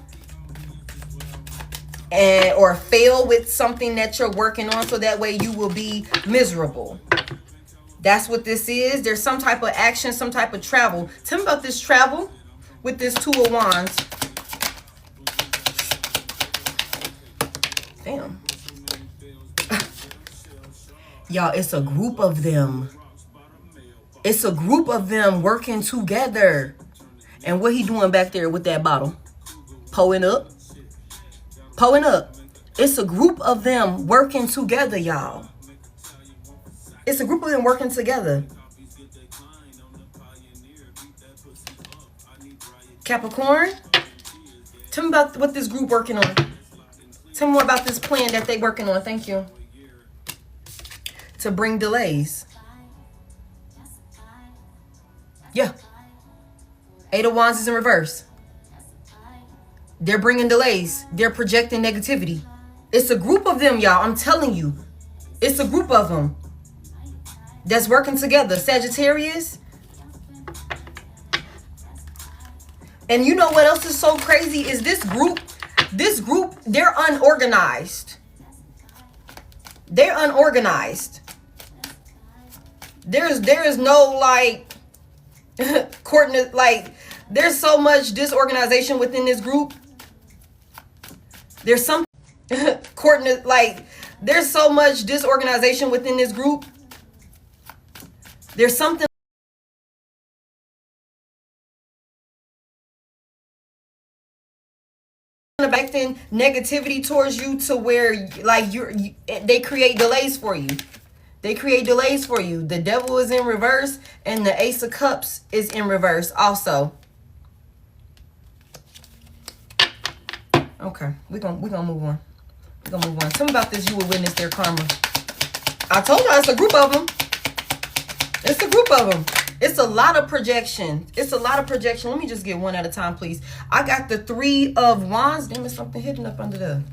or fail with something that you're working on, so that way you will be miserable. That's what this is. There's some type of action, some type of travel. Tell me about this travel with this 2 of Wands. Damn. Y'all, it's a group of them. It's a group of them working together. And what he doing back there with that bottle? Pulling up. Pulling up. It's a group of them working together, y'all. It's a group of them working together. Capricorn. Tell me about what this group working on. Tell me more about this plan that they working on. Thank you. To bring delays. Yeah. 8 of Wands is in reverse. They're bringing delays. They're projecting negativity. It's a group of them, y'all. I'm telling you. It's a group of them that's working together. Sagittarius. And you know what else is so crazy is this group, they're unorganized. They're unorganized. There is no like coordinate, like there's so much disorganization within this group. There's some coordinate, like there's so much disorganization within this group. There's something affecting negativity towards you to where like they create delays for you. They create delays for you. The Devil is in reverse and the Ace of Cups is in reverse also. Okay, we're gonna move on. We're gonna move on. Tell me about this. You will witness their karma. I told y'all it's a group of them. It's a group of them. It's a lot of projection. It's a lot of projection. Let me just get one at a time, please. I got the 3 of Wands. Damn, there's something hidden up under there.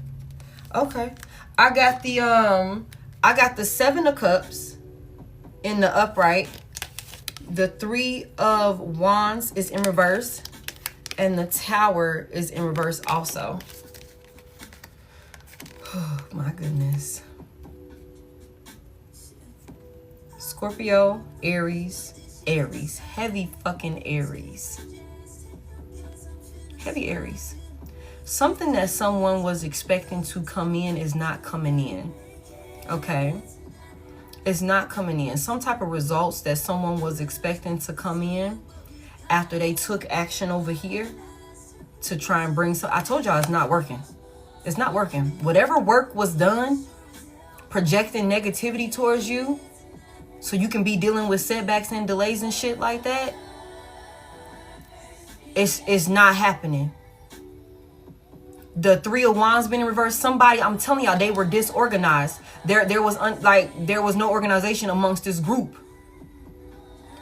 Okay. I got the 7 of Cups in the upright. The 3 of Wands is in reverse. And the Tower is in reverse also. Oh, my goodness. Scorpio, Aries, heavy fucking Aries. Heavy Aries. Something that someone was expecting to come in is not coming in. Okay? It's not coming in. Some type of results that someone was expecting to come in after they took action over here to try and bring some. I told y'all it's not working. It's not working. Whatever work was done, projecting negativity towards you, so you can be dealing with setbacks and delays and shit like that, it's not happening. The Three of Wands being in reverse. Somebody, I'm telling y'all, they were disorganized. There was no organization amongst this group,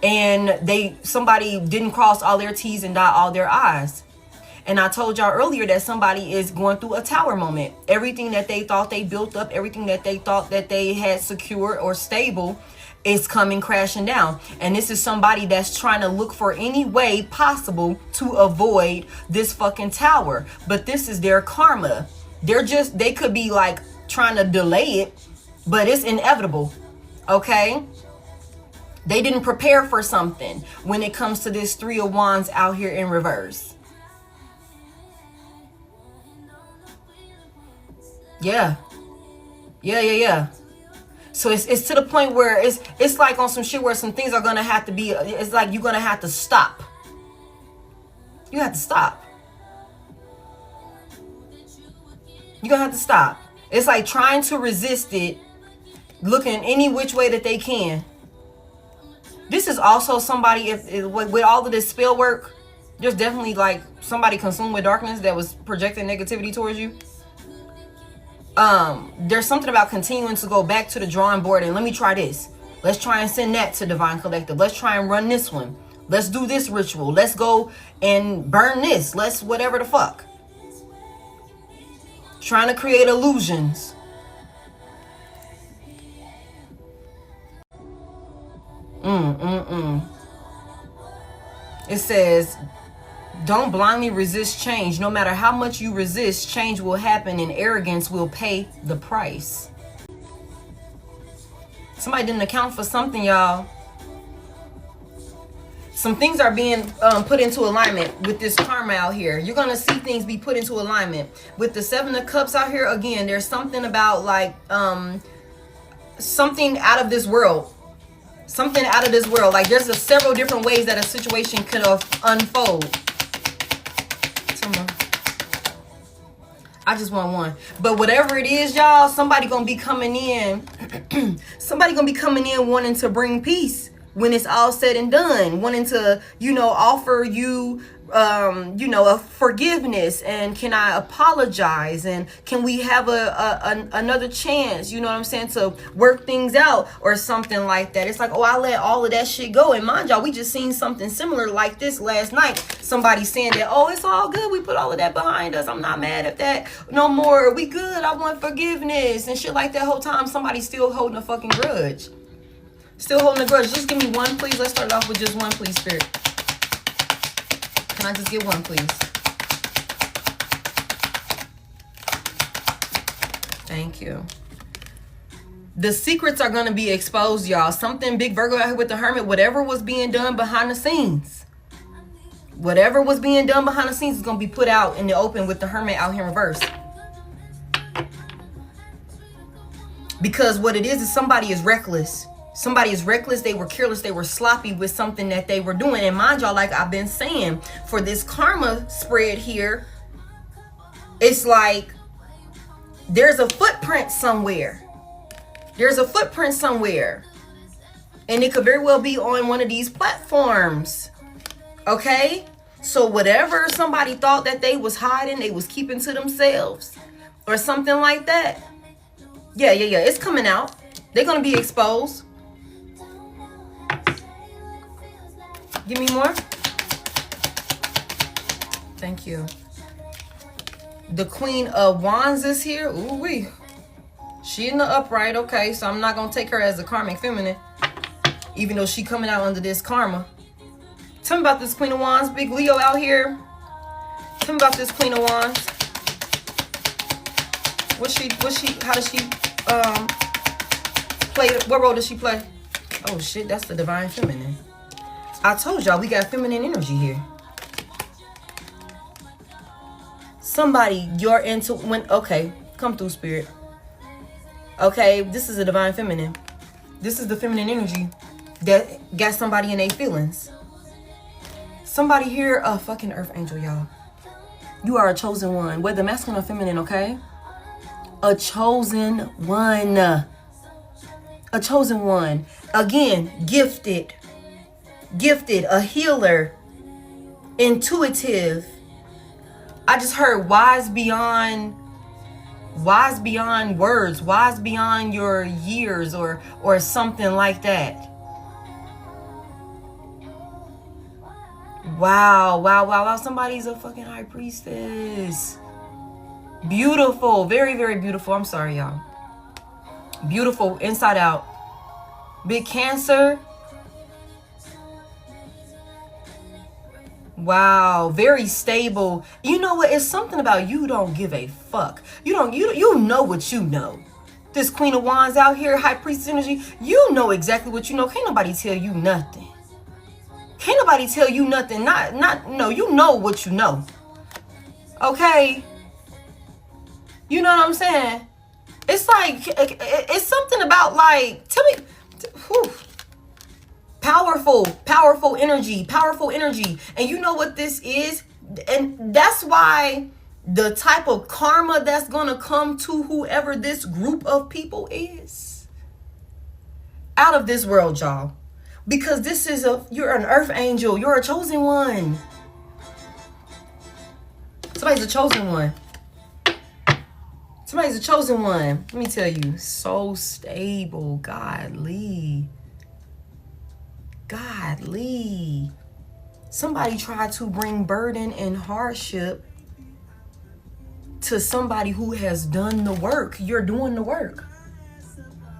and somebody didn't cross all their T's and dot all their I's. And I told y'all earlier that somebody is going through a tower moment. Everything that they thought they built up, everything that they thought that they had secure or stable, is coming crashing down. And this is somebody that's trying to look for any way possible to avoid this fucking tower. But this is their karma. They could be like trying to delay it, but it's inevitable. Okay? They didn't prepare for something when it comes to this Three of Wands out here in reverse. Yeah. So it's to the point where it's like on some shit where some things are gonna have to be. It's like you're gonna have to stop. You have to stop. You're gonna have to stop. It's like trying to resist it, looking any which way that they can. This is also somebody, if with all of this spell work, there's definitely like somebody consumed with darkness that was projecting negativity towards you. There's something about continuing to go back to the drawing board and let me try this. Let's try and send that to Divine Collective. Let's try and run this one. Let's do this ritual. Let's go and burn this. Let's whatever the fuck. Trying to create illusions. It says, don't blindly resist change. No matter how much you resist, change will happen and arrogance will pay the price. Somebody didn't account for something, y'all. Some things are being put into alignment with this karma out here. You're going to see things be put into alignment. With the Seven of Cups out here, again, there's something about like something out of this world. Something out of this world. Like there's several different ways that a situation could unfold. I just want one. But whatever it is, y'all, somebody gonna be coming in. Somebody gonna be coming in wanting to bring peace when it's all said and done. Wanting to, offer you, a forgiveness. And can I apologize? And can we have another chance, you know what I'm saying, to work things out or something like that. It's like, oh, I let all of that shit go. And mind y'all, we just seen something similar like this last night. Somebody saying that, oh, it's all good. We put all of that behind us. I'm not mad at that no more. We good. I want forgiveness and shit like that. Whole time somebody's still holding a fucking grudge. Still holding a grudge. Just give me one, please. Let's start off with just one, please, Spirit. Can I just get one, please? Thank you. The secrets are going to be exposed, y'all. Something big Virgo out here with the Hermit. Whatever was being done behind the scenes. Whatever was being done behind the scenes is going to be put out in the open with the Hermit out here in reverse. Because what it is somebody is reckless. Somebody is reckless. They were careless. They were sloppy with something that they were doing. And mind y'all, like I've been saying, for this karma spread here, it's like there's a footprint somewhere. There's a footprint somewhere. And it could very well be on one of these platforms. Okay? So whatever somebody thought that they was hiding, they was keeping to themselves or something like that. Yeah. It's coming out. They're going to be exposed. Give me more. Thank you. The Queen of Wands is here. Ooh wee. She in the upright. Okay, so I'm not going to take her as a karmic feminine, even though she coming out under this karma. Tell me about this Queen of Wands. Big Leo out here. Tell me about this Queen of Wands. How does she play? What role does she play? Oh shit, that's the Divine Feminine. I told y'all we got feminine energy here. Somebody, you're into when, okay, come through, spirit. Okay, this is a divine feminine. This is the feminine energy that got somebody in their feelings. Somebody here, a fucking earth angel, y'all. You are a chosen one, whether masculine or feminine, okay? A chosen one. A chosen one. Again, gifted. Gifted, a healer, intuitive. I just heard wise beyond words, wise beyond your years, or something like that. Wow. Somebody's a fucking high priestess. Beautiful. Very, very beautiful. I'm sorry, y'all. Beautiful inside out. Big Cancer. Wow, very stable. You know what? It's something about you don't give a fuck. You know what you know. This Queen of Wands out here, High Priestess energy, you know exactly what you know. Can't nobody tell you nothing. Can't nobody tell you nothing. No, you know what you know. Okay? You know what I'm saying? It's like, it's something about like, tell me, whew. Powerful energy. And you know what this is? And that's why the type of karma that's gonna come to whoever this group of people is. Out of this world, y'all. Because this is you're an earth angel. You're a chosen one. Somebody's a chosen one. Somebody's a chosen one. Let me tell you, so stable, godly. Somebody tried to bring burden and hardship to somebody who has done the work. You're doing the work.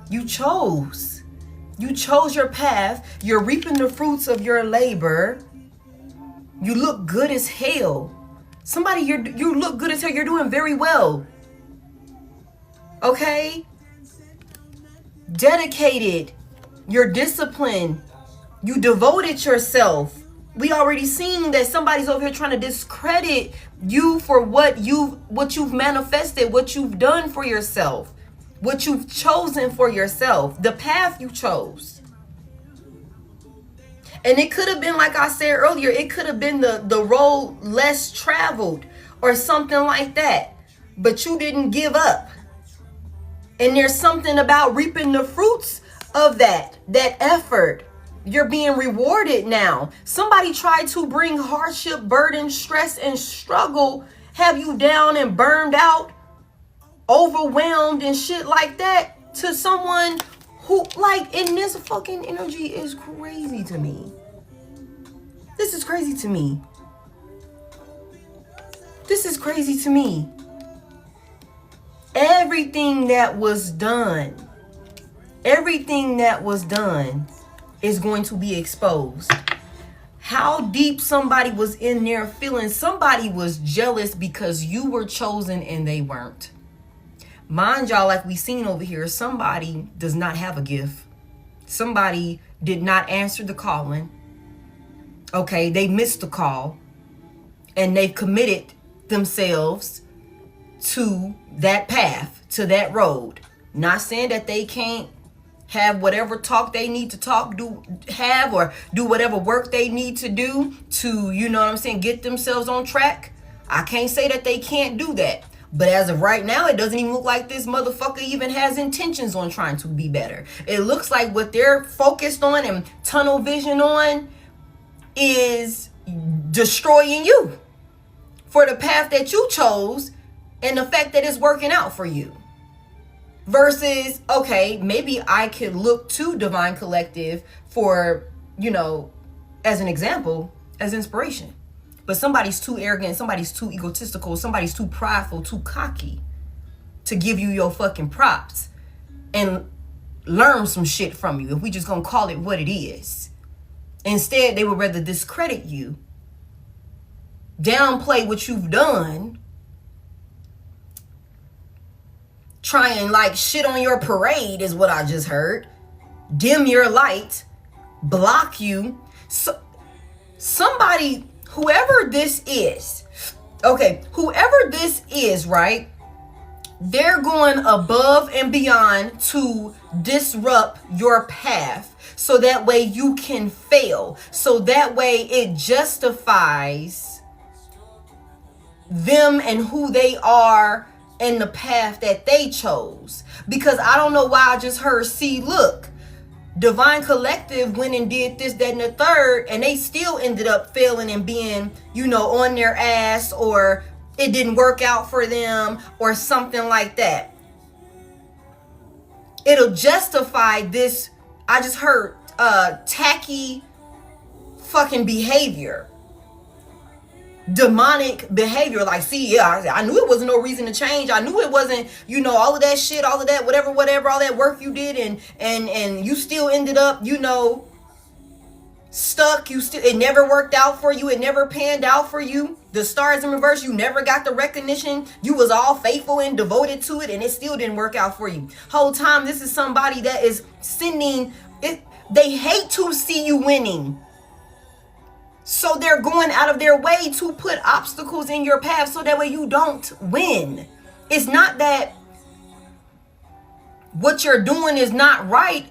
You chose your path. You're reaping the fruits of your labor. You look good as hell. Somebody, you look good as hell. You're doing very well. Okay? Dedicated. You're disciplined. You devoted yourself. We already seen that somebody's over here trying to discredit you for what you've manifested, what you've done for yourself, what you've chosen for yourself, the path you chose. And it could have been, like I said earlier, it could have been the road less traveled or something like that. But you didn't give up. And there's something about reaping the fruits of that effort. You're being rewarded now. Somebody tried to bring hardship, burden, stress, and struggle, have you down and burned out, overwhelmed and shit like that, to someone who, like, in this fucking energy is crazy to me. This is crazy to me. This is crazy to me. Everything that was done is going to be exposed. How deep somebody was in their feelings. Somebody was jealous because you were chosen and they weren't. Mind y'all, like we seen over here, somebody does not have a gift. Somebody did not answer the calling. Okay, they missed the call. And they've committed themselves to that path, to that road. Not saying that they can't have whatever talk they need to talk, do whatever work they need to do to, you know what I'm saying, get themselves on track. I can't say that they can't do that. But as of right now, it doesn't even look like this motherfucker even has intentions on trying to be better. It looks like what they're focused on and tunnel vision on is destroying you for the path that you chose and the fact that it's working out for you. Versus, okay, maybe I could look to Divine Collective for, you know, as an example, as inspiration. But somebody's too arrogant, somebody's too egotistical, somebody's too prideful, too cocky to give you your fucking props and learn some shit from you, if we just gonna call it what it is. Instead, they would rather discredit you, downplay what you've done, try and like shit on your parade is what I just heard, dim your light, block you. So somebody, whoever this is, Okay, whoever this is, right? They're going above and beyond to disrupt your path so that way you can fail. So that way it justifies them and who they are and the path that they chose. Because I don't know why I just heard, see, look, Divine Collective went and did this, that, and the third, and they still ended up failing and being, you know, on their ass, or it didn't work out for them, or something like that. It'll justify this, I just heard, tacky fucking behavior. Demonic behavior. Like, see, yeah, I knew it wasn't no reason to change. I knew it wasn't, you know, all of that shit, all of that, whatever, all that work you did, and you still ended up, you know, stuck. It never worked out for you. It never panned out for you. The stars in reverse, you never got the recognition. You was all faithful and devoted to it, and it still didn't work out for you. Whole time, this is somebody that is sending it. They hate to see you winning. So they're going out of their way to put obstacles in your path so that way you don't win. It's not that what you're doing is not right.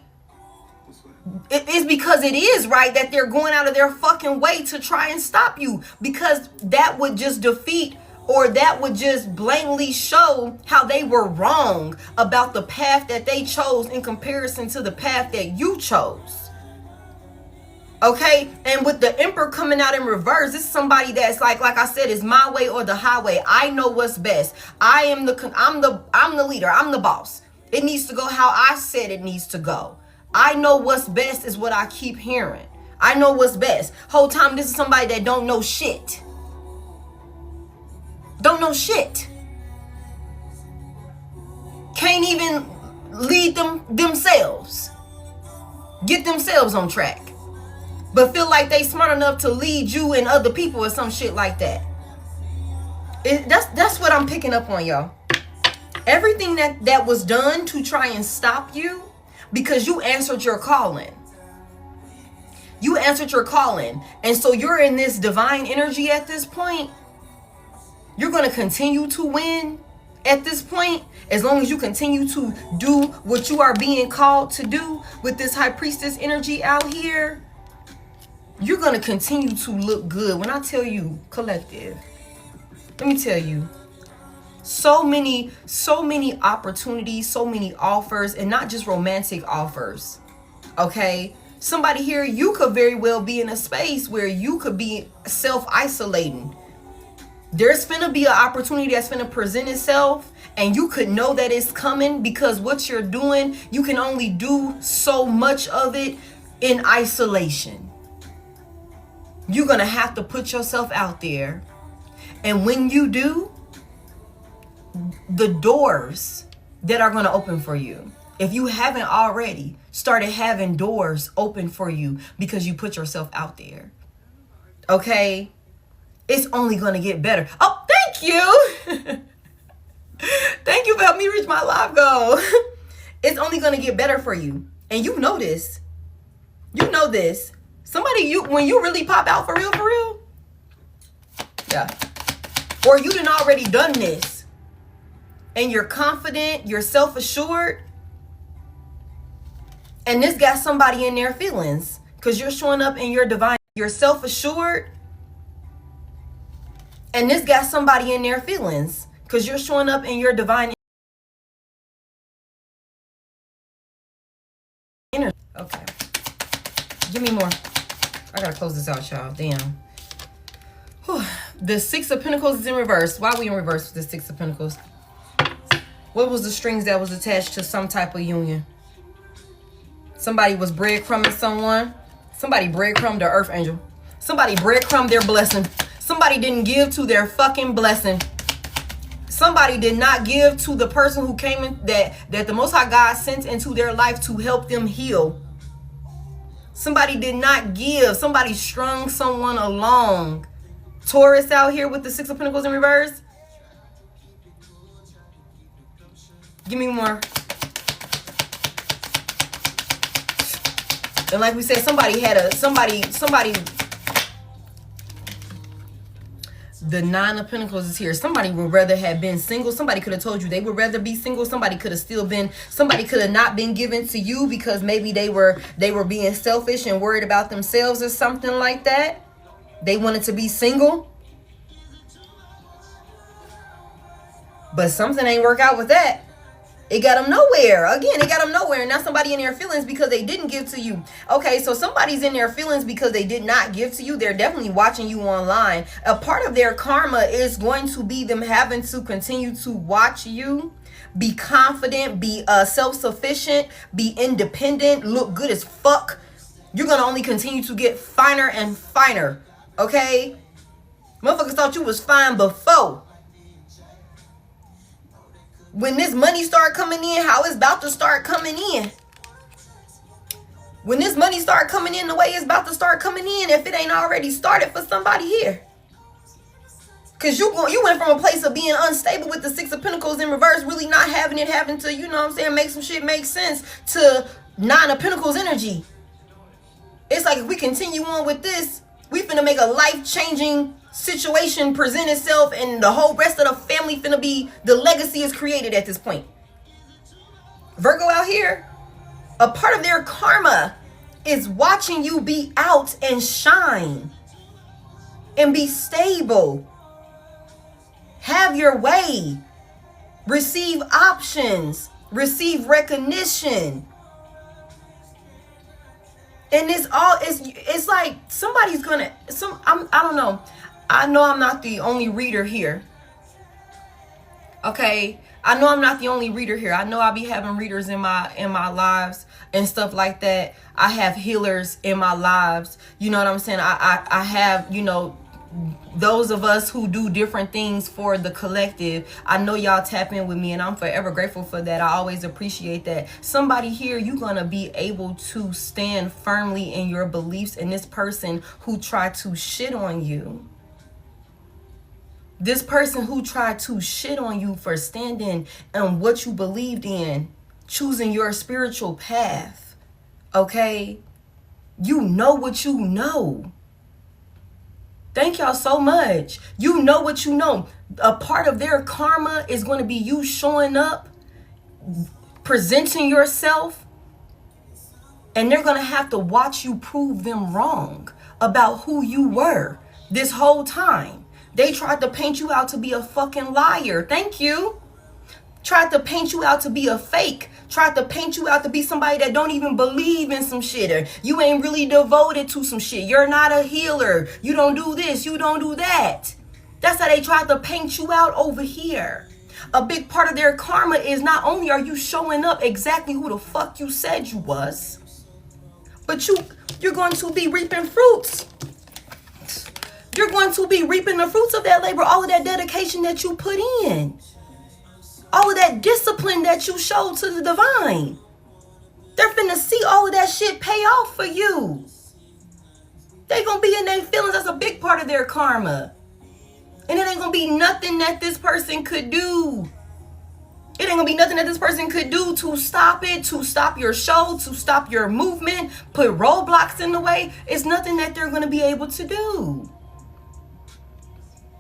It is because it is right that they're going out of their fucking way to try and stop you, because that would just defeat, or that would just blatantly show how they were wrong about the path that they chose in comparison to the path that you chose. Okay, and with the Emperor coming out in reverse, this is somebody that's like I said, is my way or the highway. I know what's best. I'm the leader. I'm the boss. It needs to go how I said it needs to go. I know what's best is what I keep hearing. I know what's best. Whole time, this is somebody that don't know shit. Don't know shit. Can't even lead themselves. Get themselves on track. But feel like they smart enough to lead you and other people or some shit like that. That's what I'm picking up on, y'all. Everything that was done to try and stop you, because you answered your calling. You answered your calling. And so you're in this divine energy at this point. You're going to continue to win at this point, as long as you continue to do what you are being called to do with this high priestess energy out here. You're going to continue to look good. When I tell you, collective, let me tell you, so many opportunities, so many offers, and not just romantic offers. Okay, somebody here, you could very well be in a space where you could be self-isolating. There's finna be an opportunity that's finna present itself, and you could know that it's coming, because what you're doing, you can only do so much of it in isolation. You're gonna have to put yourself out there, and when you do, the doors that are going to open for you, if you haven't already started having doors open for you because you put yourself out there, okay, it's only going to get better. Oh, thank you. Thank you for helping me reach my life goal. It's only going to get better for you, and you know this. You know this. When you really pop out for real, yeah, or you done already done this, and you're confident, you're self-assured, and this got somebody in their feelings, because you're showing up in your divine, you're self-assured, and this got somebody in their feelings, because you're showing up in your divine energy. Okay, give me more. I gotta close this out, y'all. Damn. Whew. The Six of Pentacles is in reverse. Why are we in reverse with the Six of Pentacles? What was the strings that was attached to some type of union? Somebody was breadcrumbing someone. Somebody breadcrumbed their earth angel. Somebody breadcrumbed their blessing. Somebody didn't give to their fucking blessing. Somebody did not give to the person who came in, that the Most High God sent into their life to help them heal. Somebody did not give. Somebody strung someone along. Taurus out here with the Six of Pentacles in reverse. Give me more. And like we said, somebody The Nine of Pentacles is here. Somebody would rather have been single. Somebody could have told you they would rather be single. Somebody could have still been, somebody could have not been given to you because maybe they were being selfish and worried about themselves or something like that. They wanted to be single. But something ain't work out with that. It got them nowhere. Again, it got them nowhere. And now somebody in their feelings because they didn't give to you. Okay, so somebody's in their feelings because they did not give to you. They're definitely watching you online. A part of their karma is going to be them having to continue to watch you. Be confident. Be self-sufficient. Be independent. Look good as fuck. You're going to only continue to get finer and finer. Okay? Motherfuckers thought you was fine before. When this money start coming in, how it's about to start coming in. When this money start coming in the way it's about to start coming in, if it ain't already started for somebody here. Because you went from a place of being unstable with the Six of Pentacles in reverse, really not having to, you know what I'm saying, make some shit make sense, to Nine of Pentacles energy. It's like if we continue on with this, we finna make a life-changing situation present itself, and the whole rest of the family finna be, the legacy is created at this point. Virgo out here, a part of their karma is watching you be out and shine and be stable, have your way, receive options, receive recognition. And it's like somebody's gonna, I don't know. I know I'm not the only reader here. Okay, I know I'm not the only reader here. I know I'll be having readers in my lives and stuff like that. I have healers in my lives. You know what I'm saying? I have, you know, those of us who do different things for the collective. I know y'all tap in with me, and I'm forever grateful for that. I always appreciate that. Somebody here, you're gonna be able to stand firmly in your beliefs, and this person who tried to shit on you, this person who tried to shit on you for standing on what you believed in, choosing your spiritual path, okay? You know what you know. Thank y'all so much. You know what you know. A part of their karma is going to be you showing up, presenting yourself, and they're going to have to watch you prove them wrong about who you were this whole time. They tried to paint you out to be a fucking liar. Thank you. Tried to paint you out to be a fake. Tried to paint you out to be somebody that don't even believe in some shit. Or you ain't really devoted to some shit. You're not a healer. You don't do this. You don't do that. That's how they tried to paint you out over here. A big part of their karma is not only are you showing up exactly who the fuck you said you was, but you're going to be reaping fruits. You're going to be reaping the fruits of that labor, all of that dedication that you put in. All of that discipline that you showed to the divine. They're finna see all of that shit pay off for you. They gonna be in their feelings. That's a big part of their karma. And it ain't gonna be nothing that this person could do. It ain't gonna be nothing that this person could do to stop it, to stop your show, to stop your movement, put roadblocks in the way. It's nothing that they're gonna be able to do.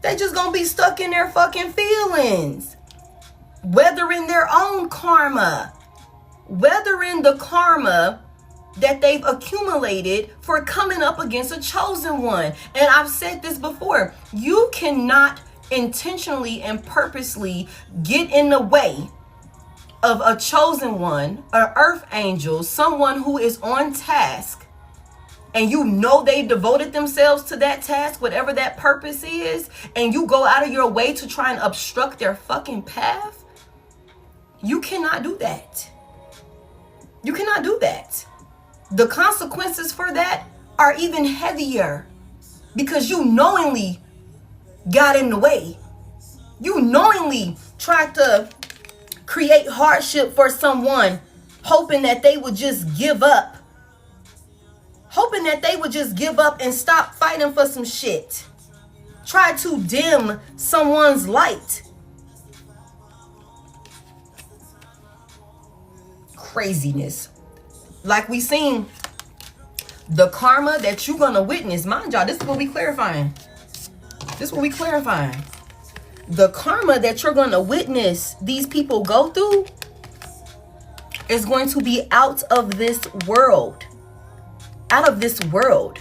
They just gonna be stuck in their fucking feelings. Weathering their own karma, weathering the karma that they've accumulated for coming up against a chosen one. And I've said this before, you cannot intentionally and purposely get in the way of a chosen one, an earth angel, someone who is on task, and you know they devoted themselves to that task, whatever that purpose is, and you go out of your way to try and obstruct their fucking path. You cannot do that. You cannot do that. The consequences for that are even heavier because you knowingly got in the way. You knowingly tried to create hardship for someone, hoping that they would just give up. Hoping that they would just give up and stop fighting for some shit. Try to dim someone's light. Craziness. Like we seen, the karma that you're gonna witness, mind y'all, this is what we clarifying. This is what we clarifying. The karma that you're going to witness these people go through is going to be out of this world. Out of this world.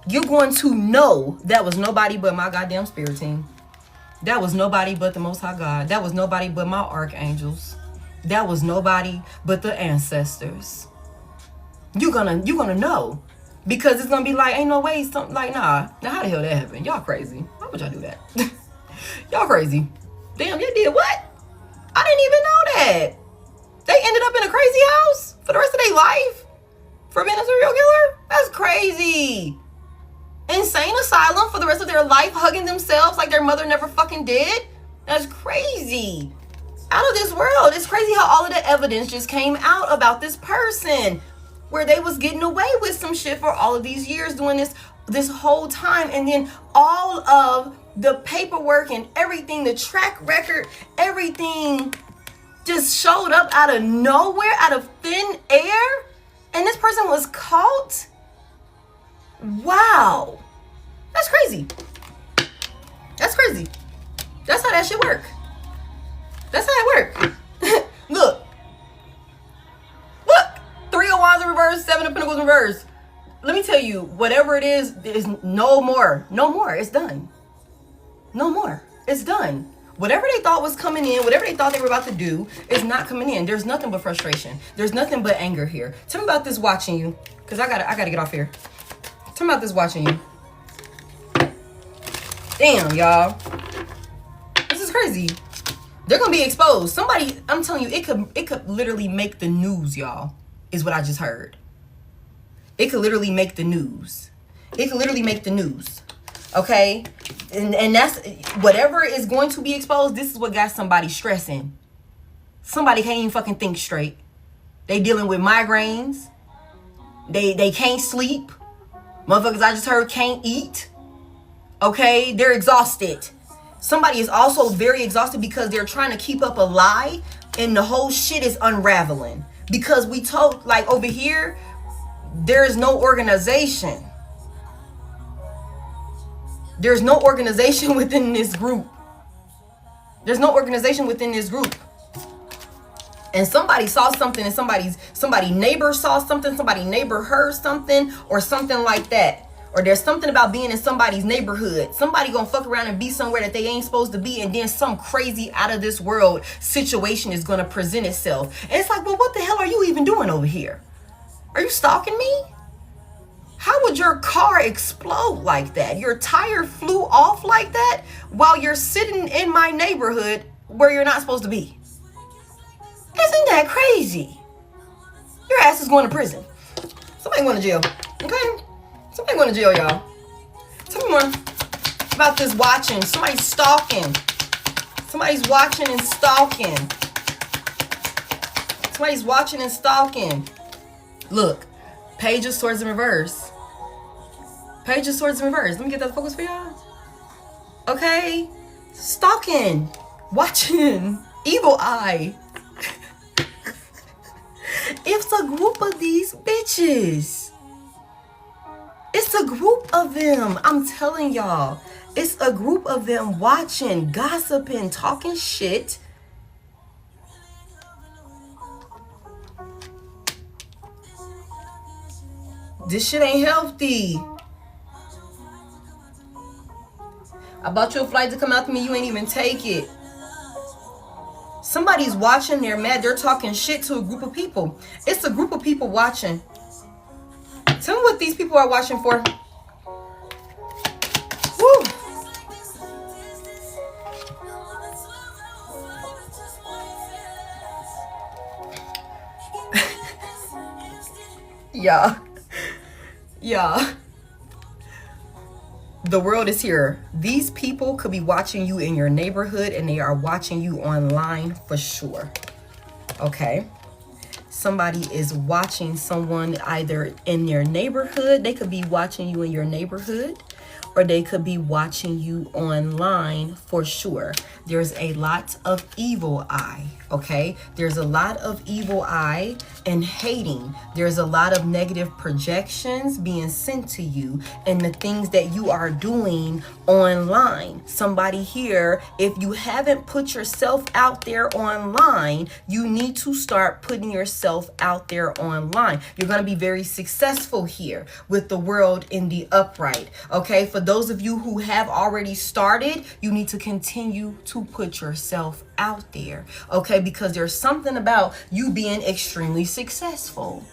You're going to know that was nobody but my goddamn spirit team. That was nobody but the Most High God. That was nobody but my archangels. That was nobody but the ancestors. You're gonna know. Because it's gonna be like, ain't no way, something like, nah. Now how the hell that happened? Y'all crazy. Why would y'all do that? Y'all crazy. Damn, you did what? I didn't even know that. They ended up in a crazy house for the rest of their life? For being a serial killer? That's crazy. Insane asylum for the rest of their life, hugging themselves like their mother never fucking did? That's crazy. Out of this world. It's crazy how all of the evidence just came out about this person, where they was getting away with some shit for all of these years, doing this whole time, and then all of the paperwork and everything, the track record, everything just showed up out of nowhere, out of thin air, and this person was caught. Wow. That's crazy. That's crazy. That's how that shit work. That's how it work. Look. 3 of Wands in reverse, 7 of Pentacles in reverse. Let me tell you, whatever it is no more. No more. It's done. No more. It's done. Whatever they thought was coming in, whatever they thought they were about to do, is not coming in. There's nothing but frustration. There's nothing but anger here. Tell me about this watching you, because I gotta get off here. Tell me about this watching you. Damn, y'all. This is crazy. They're gonna be exposed. Somebody, I'm telling you, it could literally make the news, y'all. Is what I just heard. It could literally make the news. It could literally make the news. Okay? And that's whatever is going to be exposed. This is what got somebody stressing. Somebody can't even fucking think straight. They dealing with migraines. They can't sleep. Motherfuckers I just heard can't eat. Okay? They're exhausted. Somebody is also very exhausted because they're trying to keep up a lie and the whole shit is unraveling. Because we told, like over here, there's no organization. There's no organization within this group. There's no organization within this group. And somebody saw something, and somebody neighbor saw something, somebody neighbor heard something, or something like that. Or there's something about being in somebody's neighborhood. Somebody gonna fuck around and be somewhere that they ain't supposed to be, and then some crazy out of this world situation is gonna present itself. And it's like, well, what the hell are you even doing over here? Are you stalking me? How would your car explode like that? Your tire flew off like that while you're sitting in my neighborhood where you're not supposed to be. Isn't that crazy? Your ass is going to prison. Somebody going to jail, okay? Somebody going to jail, y'all. Tell me more about this watching. Somebody's stalking. Somebody's watching and stalking. Somebody's watching and stalking. Look, Page of Swords in reverse. Page of Swords in reverse. Let me get that focus for y'all. Okay? Stalking. Watching. Evil eye. It's a group of these bitches. It's a group of them. I'm telling y'all. It's a group of them watching, gossiping, talking shit. This shit ain't healthy. I bought you a flight to come out to me. You ain't even take it. Somebody's watching. They're mad. They're talking shit to a group of people. It's a group of people watching. Tell me what these people are watching for. Woo. Yeah. Yeah. The world is here. These people could be watching you in your neighborhood, and they are watching you online for sure. Okay. Somebody is watching someone either in their neighborhood. They could be watching you in your neighborhood, or they could be watching you online for sure. there's a lot of evil eye. Okay, there's a lot of evil eye and hating. There's a lot of negative projections being sent to you and the things that you are doing online. Somebody here, if you haven't put yourself out there online, you need to start putting yourself out there online. You're going to be very successful here with the world in the upright. Okay, for those of you who have already started, you need to continue to put yourself out there. Okay, because there's something about you being extremely successful.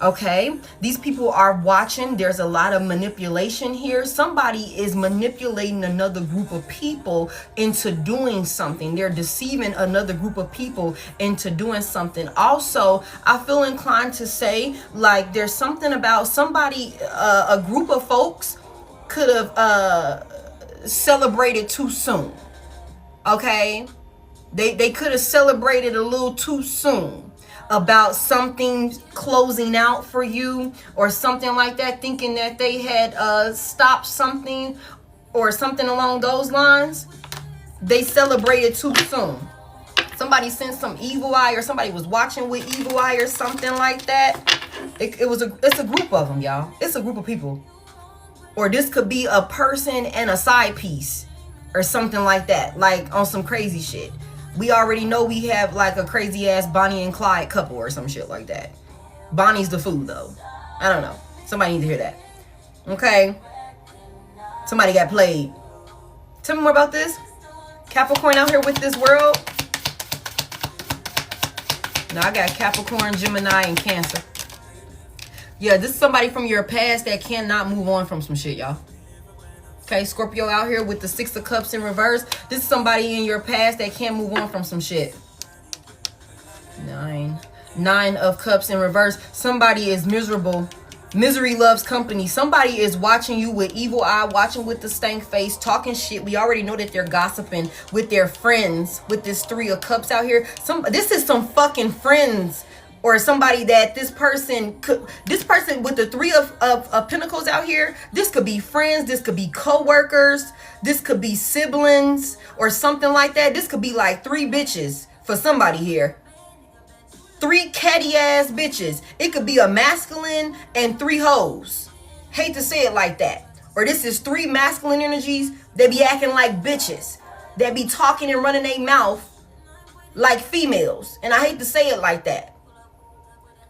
Okay, these people are watching. There's a lot of manipulation here. Somebody is manipulating another group of people into doing something. They're deceiving another group of people into doing something. Also, I feel inclined to say, like, there's something about somebody, a group of folks could have celebrated too soon. Okay, they could have celebrated a little too soon about something closing out for you or something like that, thinking that they had stopped something or something along those lines. They celebrated too soon. Somebody sent some evil eye, or somebody was watching with evil eye or something like that. It's a group of them, y'all. It's a group of people. Or this could be a person and a side piece or something like that, like on some crazy shit. We already know we have like a crazy ass Bonnie and Clyde couple or some shit like that. Bonnie's the food though. I don't know. Somebody need to hear that. Okay. Somebody got played. Tell me more about this. Capricorn out here with this world. Now I got Capricorn, Gemini, and Cancer. Yeah, this is somebody from your past that cannot move on from some shit, y'all. Okay, Scorpio out here with the 6 of Cups in reverse. This is somebody in your past that can't move on from some shit. 9 of Cups in reverse. Somebody is miserable. Misery loves company. Somebody is watching you with evil eye, watching with the stank face, talking shit. We already know that they're gossiping with their friends with this 3 of Cups out here. This is some fucking friends. Or somebody that this person with the 3 of Pentacles out here, this could be friends, this could be co-workers, this could be siblings or something like that. This could be like 3 bitches for somebody here. 3 catty ass bitches. It could be a masculine and 3 hoes. Hate to say it like that. Or this is 3 masculine energies that be acting like bitches. That be talking and running their mouth like females. And I hate to say it like that.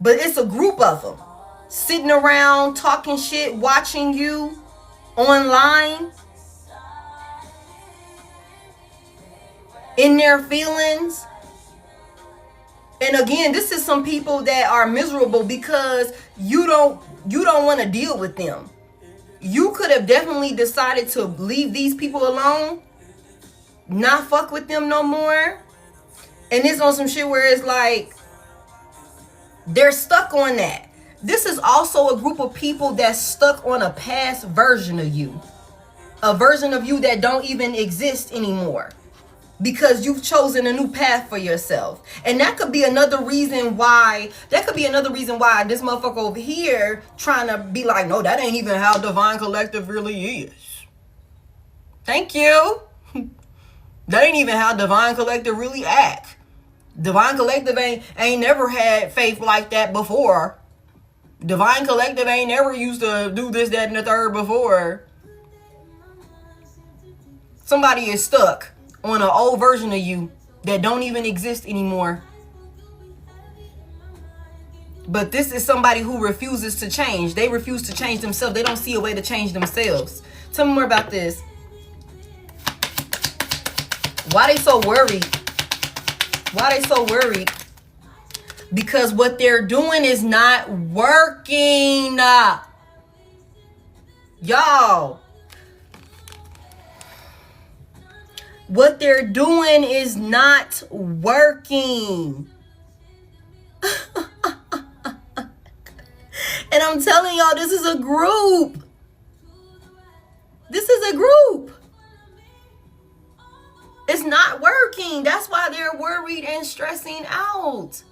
But it's a group of them sitting around talking shit, watching you online, in their feelings. And again, this is some people that are miserable because you don't want to deal with them. You could have definitely decided to leave these people alone, not fuck with them no more. And it's on some shit where it's like, they're stuck on that. This is also a group of people that's stuck on a past version of you. A version of you that don't even exist anymore. Because you've chosen a new path for yourself. And that could be another reason why. this motherfucker over here trying to be like, no, that ain't even how Divine Collective really is. Thank you. That ain't even how Divine Collective really act. Divine Collective ain't never had faith like that before. Divine Collective ain't never used to do this, that, and the third before. Somebody is stuck on an old version of you that don't even exist anymore. But this is somebody who refuses to change. They refuse to change themselves. They don't see a way to change themselves. Tell me more about this. Why they so worried? Why they so worried? Because what they're doing is not working. Y'all. What they're doing is not working. And I'm telling y'all, this is a group. This is a group. It's not working. That's why they're worried and stressing out.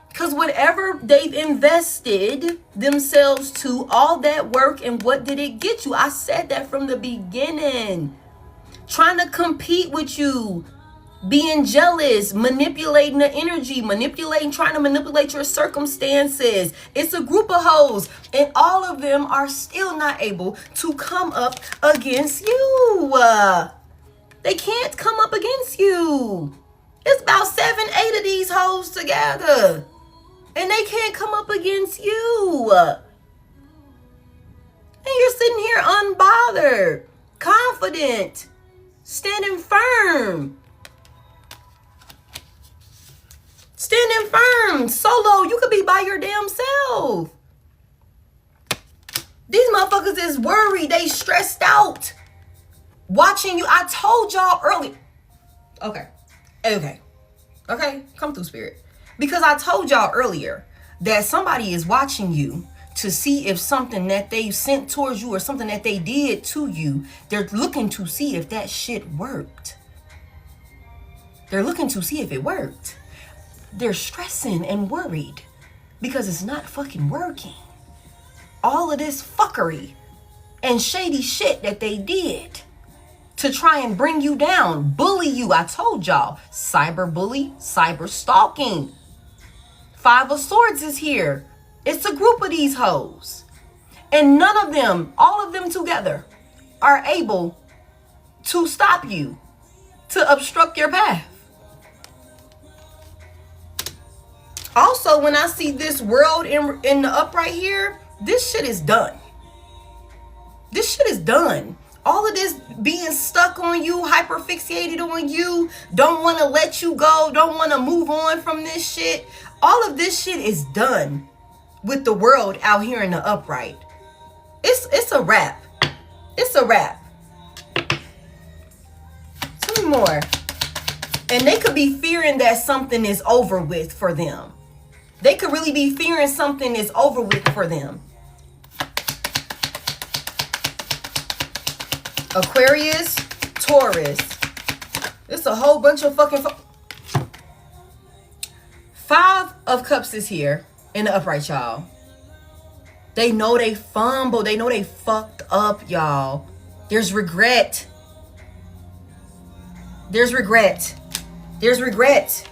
Because whatever they've invested themselves to, all that work, and what did it get you? I said that from the beginning. trying to compete with you, being jealous, manipulating the energy, trying to manipulate your circumstances. It's a group of hoes, and all of them are still not able to come up against you. They can't come up against you. It's about 7, 8 of these hoes together, and they can't come up against you. And you're sitting here unbothered, confident, standing firm. Standing firm, solo. You could be by your damn self. These motherfuckers is worried. They stressed out. Watching you. I told y'all earlier. Okay. Come through, spirit. Because I told y'all earlier that somebody is watching you to see if something that they sent towards you or something that they did to you, they're looking to see if that shit worked. They're looking to see if it worked. They're stressing and worried because it's not fucking working. All of this fuckery and shady shit that they did to try and bring you down, bully you. I told y'all, cyber bully, cyber stalking. 5 of Swords is here. It's a group of these hoes. And none of them, all of them together, are able to stop you, to obstruct your path. Also, when I see this world in the upright here, this shit is done. This shit is done. All of this being stuck on you, hyperfixated on you, don't want to let you go, don't want to move on from this shit. All of this shit is done with the world out here in the upright. It's a wrap. It's a wrap. Tell me more. And they could be fearing that something is over with for them. They could really be fearing something is over with for them. Aquarius, Taurus. It's a whole bunch of fucking... 5 of Cups is here in the upright, y'all. They know they fumbled. They know they fucked up, y'all. There's regret. There's regret. There's regret.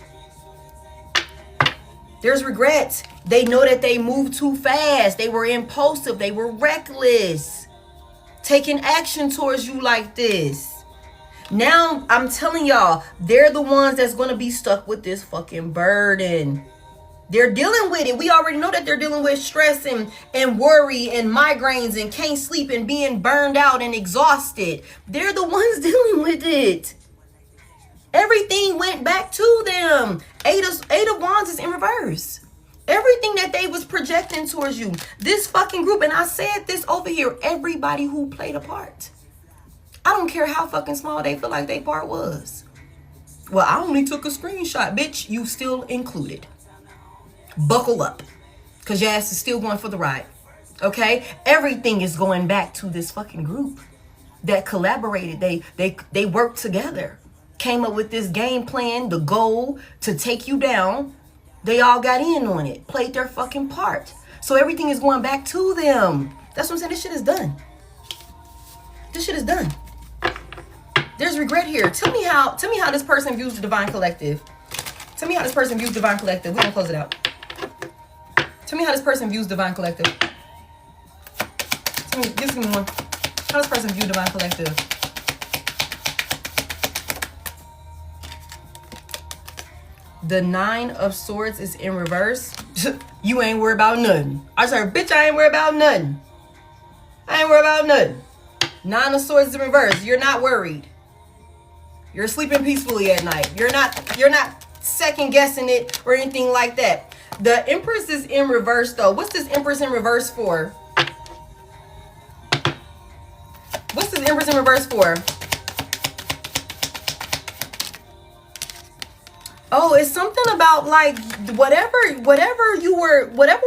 There's regret. They know that they moved too fast. They were impulsive. They were reckless. Taking action towards you like this. Now, I'm telling y'all, they're the ones that's going to be stuck with this fucking burden. They're dealing with it. We already know that they're dealing with stress and worry and migraines and can't sleep and being burned out and exhausted. They're the ones dealing with it. Everything went back to them. 8 of Wands is in reverse. Everything that they was projecting towards you. This fucking group, and I said this over here, everybody who played a part. I don't care how fucking small they feel like their part was. Well, I only took a screenshot. Bitch, you still included. Buckle up. Because your ass is still going for the ride. Okay? Everything is going back to this fucking group that collaborated. They worked together. Came up with this game plan, the goal to take you down. They all got in on it. Played their fucking part. So everything is going back to them. That's what I'm saying. This shit is done. This shit is done. There's regret here. Tell me how this person views the Divine Collective. Tell me how this person views Divine Collective. We're gonna close it out. Tell me how this person views Divine Collective. Give me one. How does this person view Divine Collective? The 9 of Swords is in reverse. You ain't worried about nothing. I said, bitch, I ain't worried about nothing. I ain't worried about nothing. 9 of Swords is in reverse. You're not worried. You're sleeping peacefully at night. You're not second guessing it or anything like that. The Empress is in reverse though. What's this Empress in reverse for? What's this Empress in reverse for? Oh, it's something about like whatever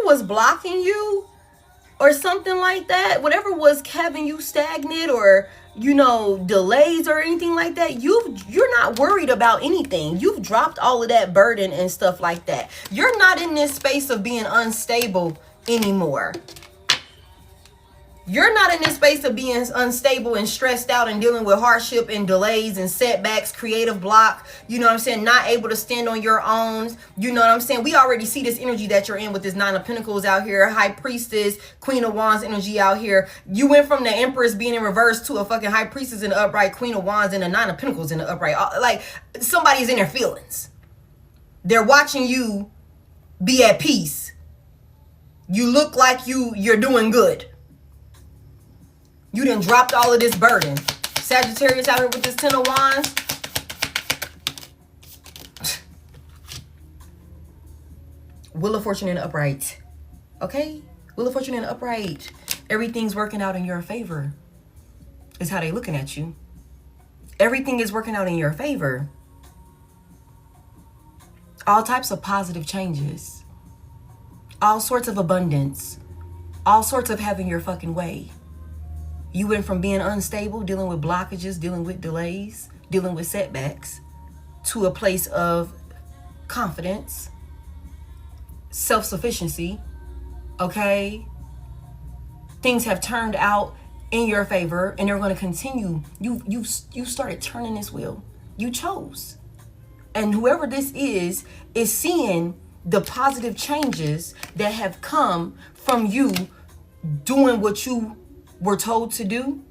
was blocking you or something like that. Whatever was having you stagnant or, you know, delays or anything like that. You're not worried about anything. You've dropped all of that burden and stuff like that. You're not in this space of being unstable anymore. You're not in this space of being unstable and stressed out and dealing with hardship and delays and setbacks, creative block, you know what I'm saying, not able to stand on your own, you know what I'm saying. We already see this energy that you're in with this Nine of Pentacles out here, High Priestess, Queen of Wands energy out here. You went from the Empress being in reverse to a fucking High Priestess in the upright, Queen of Wands and a Nine of Pentacles in the upright. Like, somebody's in their feelings. They're watching you be at peace. You look like you're doing good. You done dropped all of this burden. Sagittarius out here with this Ten of Wands. Wheel of Fortune in the upright. Okay? Wheel of Fortune in the upright. Everything's working out in your favor. Is how they looking at you. Everything is working out in your favor. All types of positive changes. All sorts of abundance. All sorts of having your fucking way. You went from being unstable, dealing with blockages, dealing with delays, dealing with setbacks, to a place of confidence, self-sufficiency, okay? Things have turned out in your favor and they're going to continue. You started turning this wheel. You chose. And whoever this is seeing the positive changes that have come from you doing what you were told to do.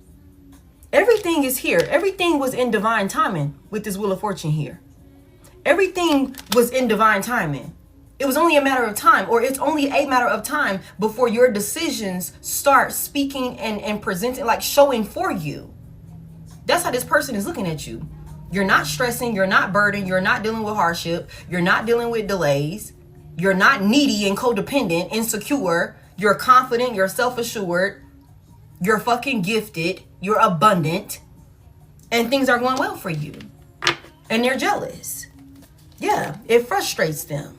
Everything is here. Everything was in divine timing with this Wheel of Fortune here. Everything was in divine timing. It was only a matter of time, or it's only a matter of time before your decisions start speaking and presenting, like showing for you. That's how this person is looking at you. You're not stressing. You're not burdened. You're not dealing with hardship. You're not dealing with delays. You're not needy and codependent, insecure. You're confident. You're self-assured. You're fucking gifted. You're abundant. And things are going well for you. And they're jealous. Yeah, it frustrates them.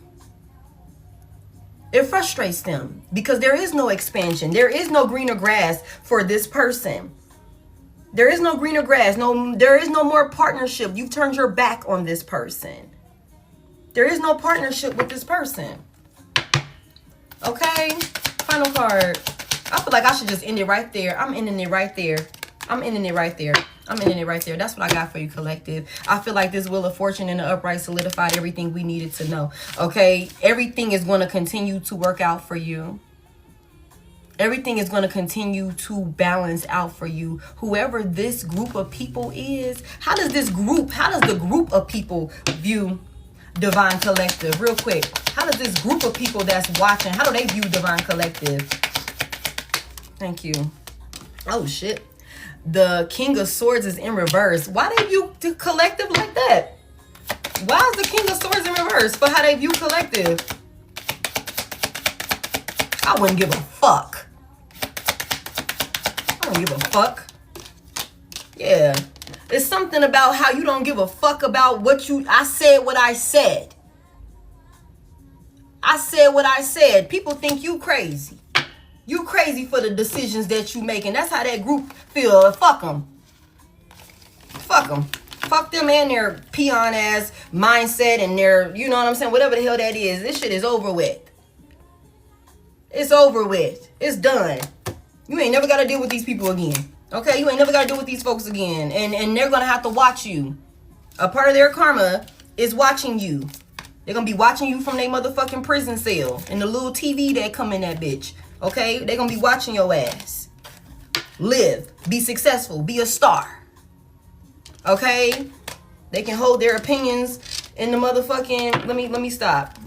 It frustrates them because there is no expansion. There is no greener grass for this person. There is no greener grass. There is no more partnership. You've turned your back on this person. There is no partnership with this person. Okay, final card. I feel like I should just end it right there. I'm ending it right there. I'm ending it right there. I'm ending it right there. That's what I got for you, collective. I feel like this Wheel of Fortune in the upright solidified everything we needed to know. Okay, everything is going to continue to work out for you. Everything is going to continue to balance out for you. Whoever this group of people is, how does the group of people view Divine Collective? Real quick, how does this group of people that's watching, how do they view Divine Collective? Thank you. Oh, shit. The King of Swords is in reverse. Why they view the collective like that? Why is the King of Swords in reverse for how they view collective? I wouldn't give a fuck. I don't give a fuck. Yeah. It's something about how you don't give a fuck about what I said what I said. I said what I said. People think you crazy. You crazy for the decisions that you make. And that's how that group feel. Fuck them. Fuck them. Fuck them and their peon ass mindset and their, you know what I'm saying? Whatever the hell that is. This shit is over with. It's over with. It's done. You ain't never got to deal with these people again. Okay? You ain't never got to deal with these folks again. And they're going to have to watch you. A part of their karma is watching you. They're going to be watching you from their motherfucking prison cell. And the little TV that come in that bitch. Okay? They're going to be watching your ass. Live. Be successful. Be a star. Okay? They can hold their opinions in the motherfucking... Let me stop.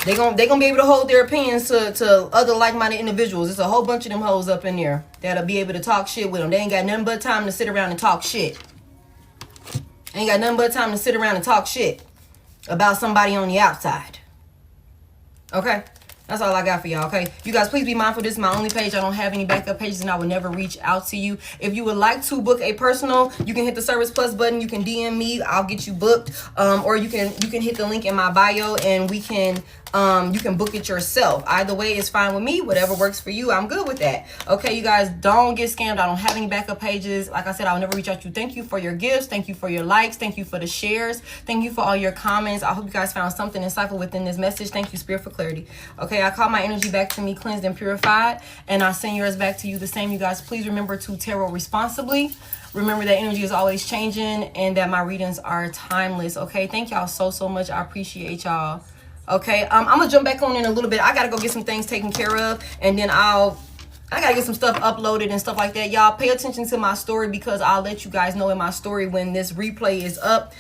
They're gonna be able to hold their opinions to other like-minded individuals. There's a whole bunch of them hoes up in there that'll be able to talk shit with them. They ain't got nothing but time to sit around and talk shit. Ain't got nothing but time to sit around and talk shit about somebody on the outside. Okay? That's all I got for y'all, okay? You guys, please be mindful. This is my only page. I don't have any backup pages, and I will never reach out to you. If you would like to book a personal, you can hit the Service Plus button. You can DM me. I'll get you booked. Or you can hit the link in my bio, and you can book it yourself. Either way is fine with me. Whatever works for you, I'm good with that. Okay, you guys, don't get scammed. I don't have any backup pages. Like I said, I'll never reach out to you. Thank you for your gifts. Thank you for your likes. Thank you for the shares. Thank you for all your comments. I hope you guys found something insightful within this message. Thank you, Spirit, for clarity. Okay. Okay, I call my energy back to me, cleansed and purified, and I send yours back to you the same. You guys, please remember to tarot responsibly. Remember that energy is always changing and that my readings are timeless. Okay, thank y'all so much. I appreciate y'all. Okay, I'm gonna jump back on in a little bit. I gotta go get some things taken care of, and then I gotta get some stuff uploaded and stuff like that. Y'all pay attention to my story, because I'll let you guys know in my story when this replay is up.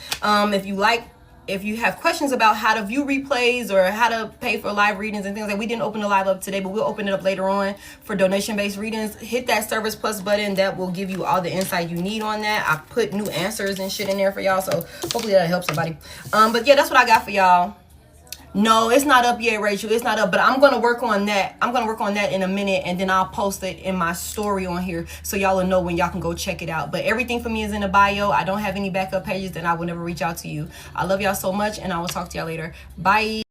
If you have questions about how to view replays or how to pay for live readings and things like, we didn't open the live up today, but we'll open it up later on for donation-based readings. Hit that Service Plus button. That will give you all the insight you need on that. I put new answers and shit in there for y'all, so hopefully that'll help somebody. But yeah, that's what I got for y'all. No, it's not up yet, Rachel. It's not up, but I'm going to work on that. I'm going to work on that in a minute, and then I'll post it in my story on here so y'all will know when y'all can go check it out. But everything for me is in the bio. I don't have any backup pages, and I will never reach out to you. I love y'all so much, and I will talk to y'all later. Bye.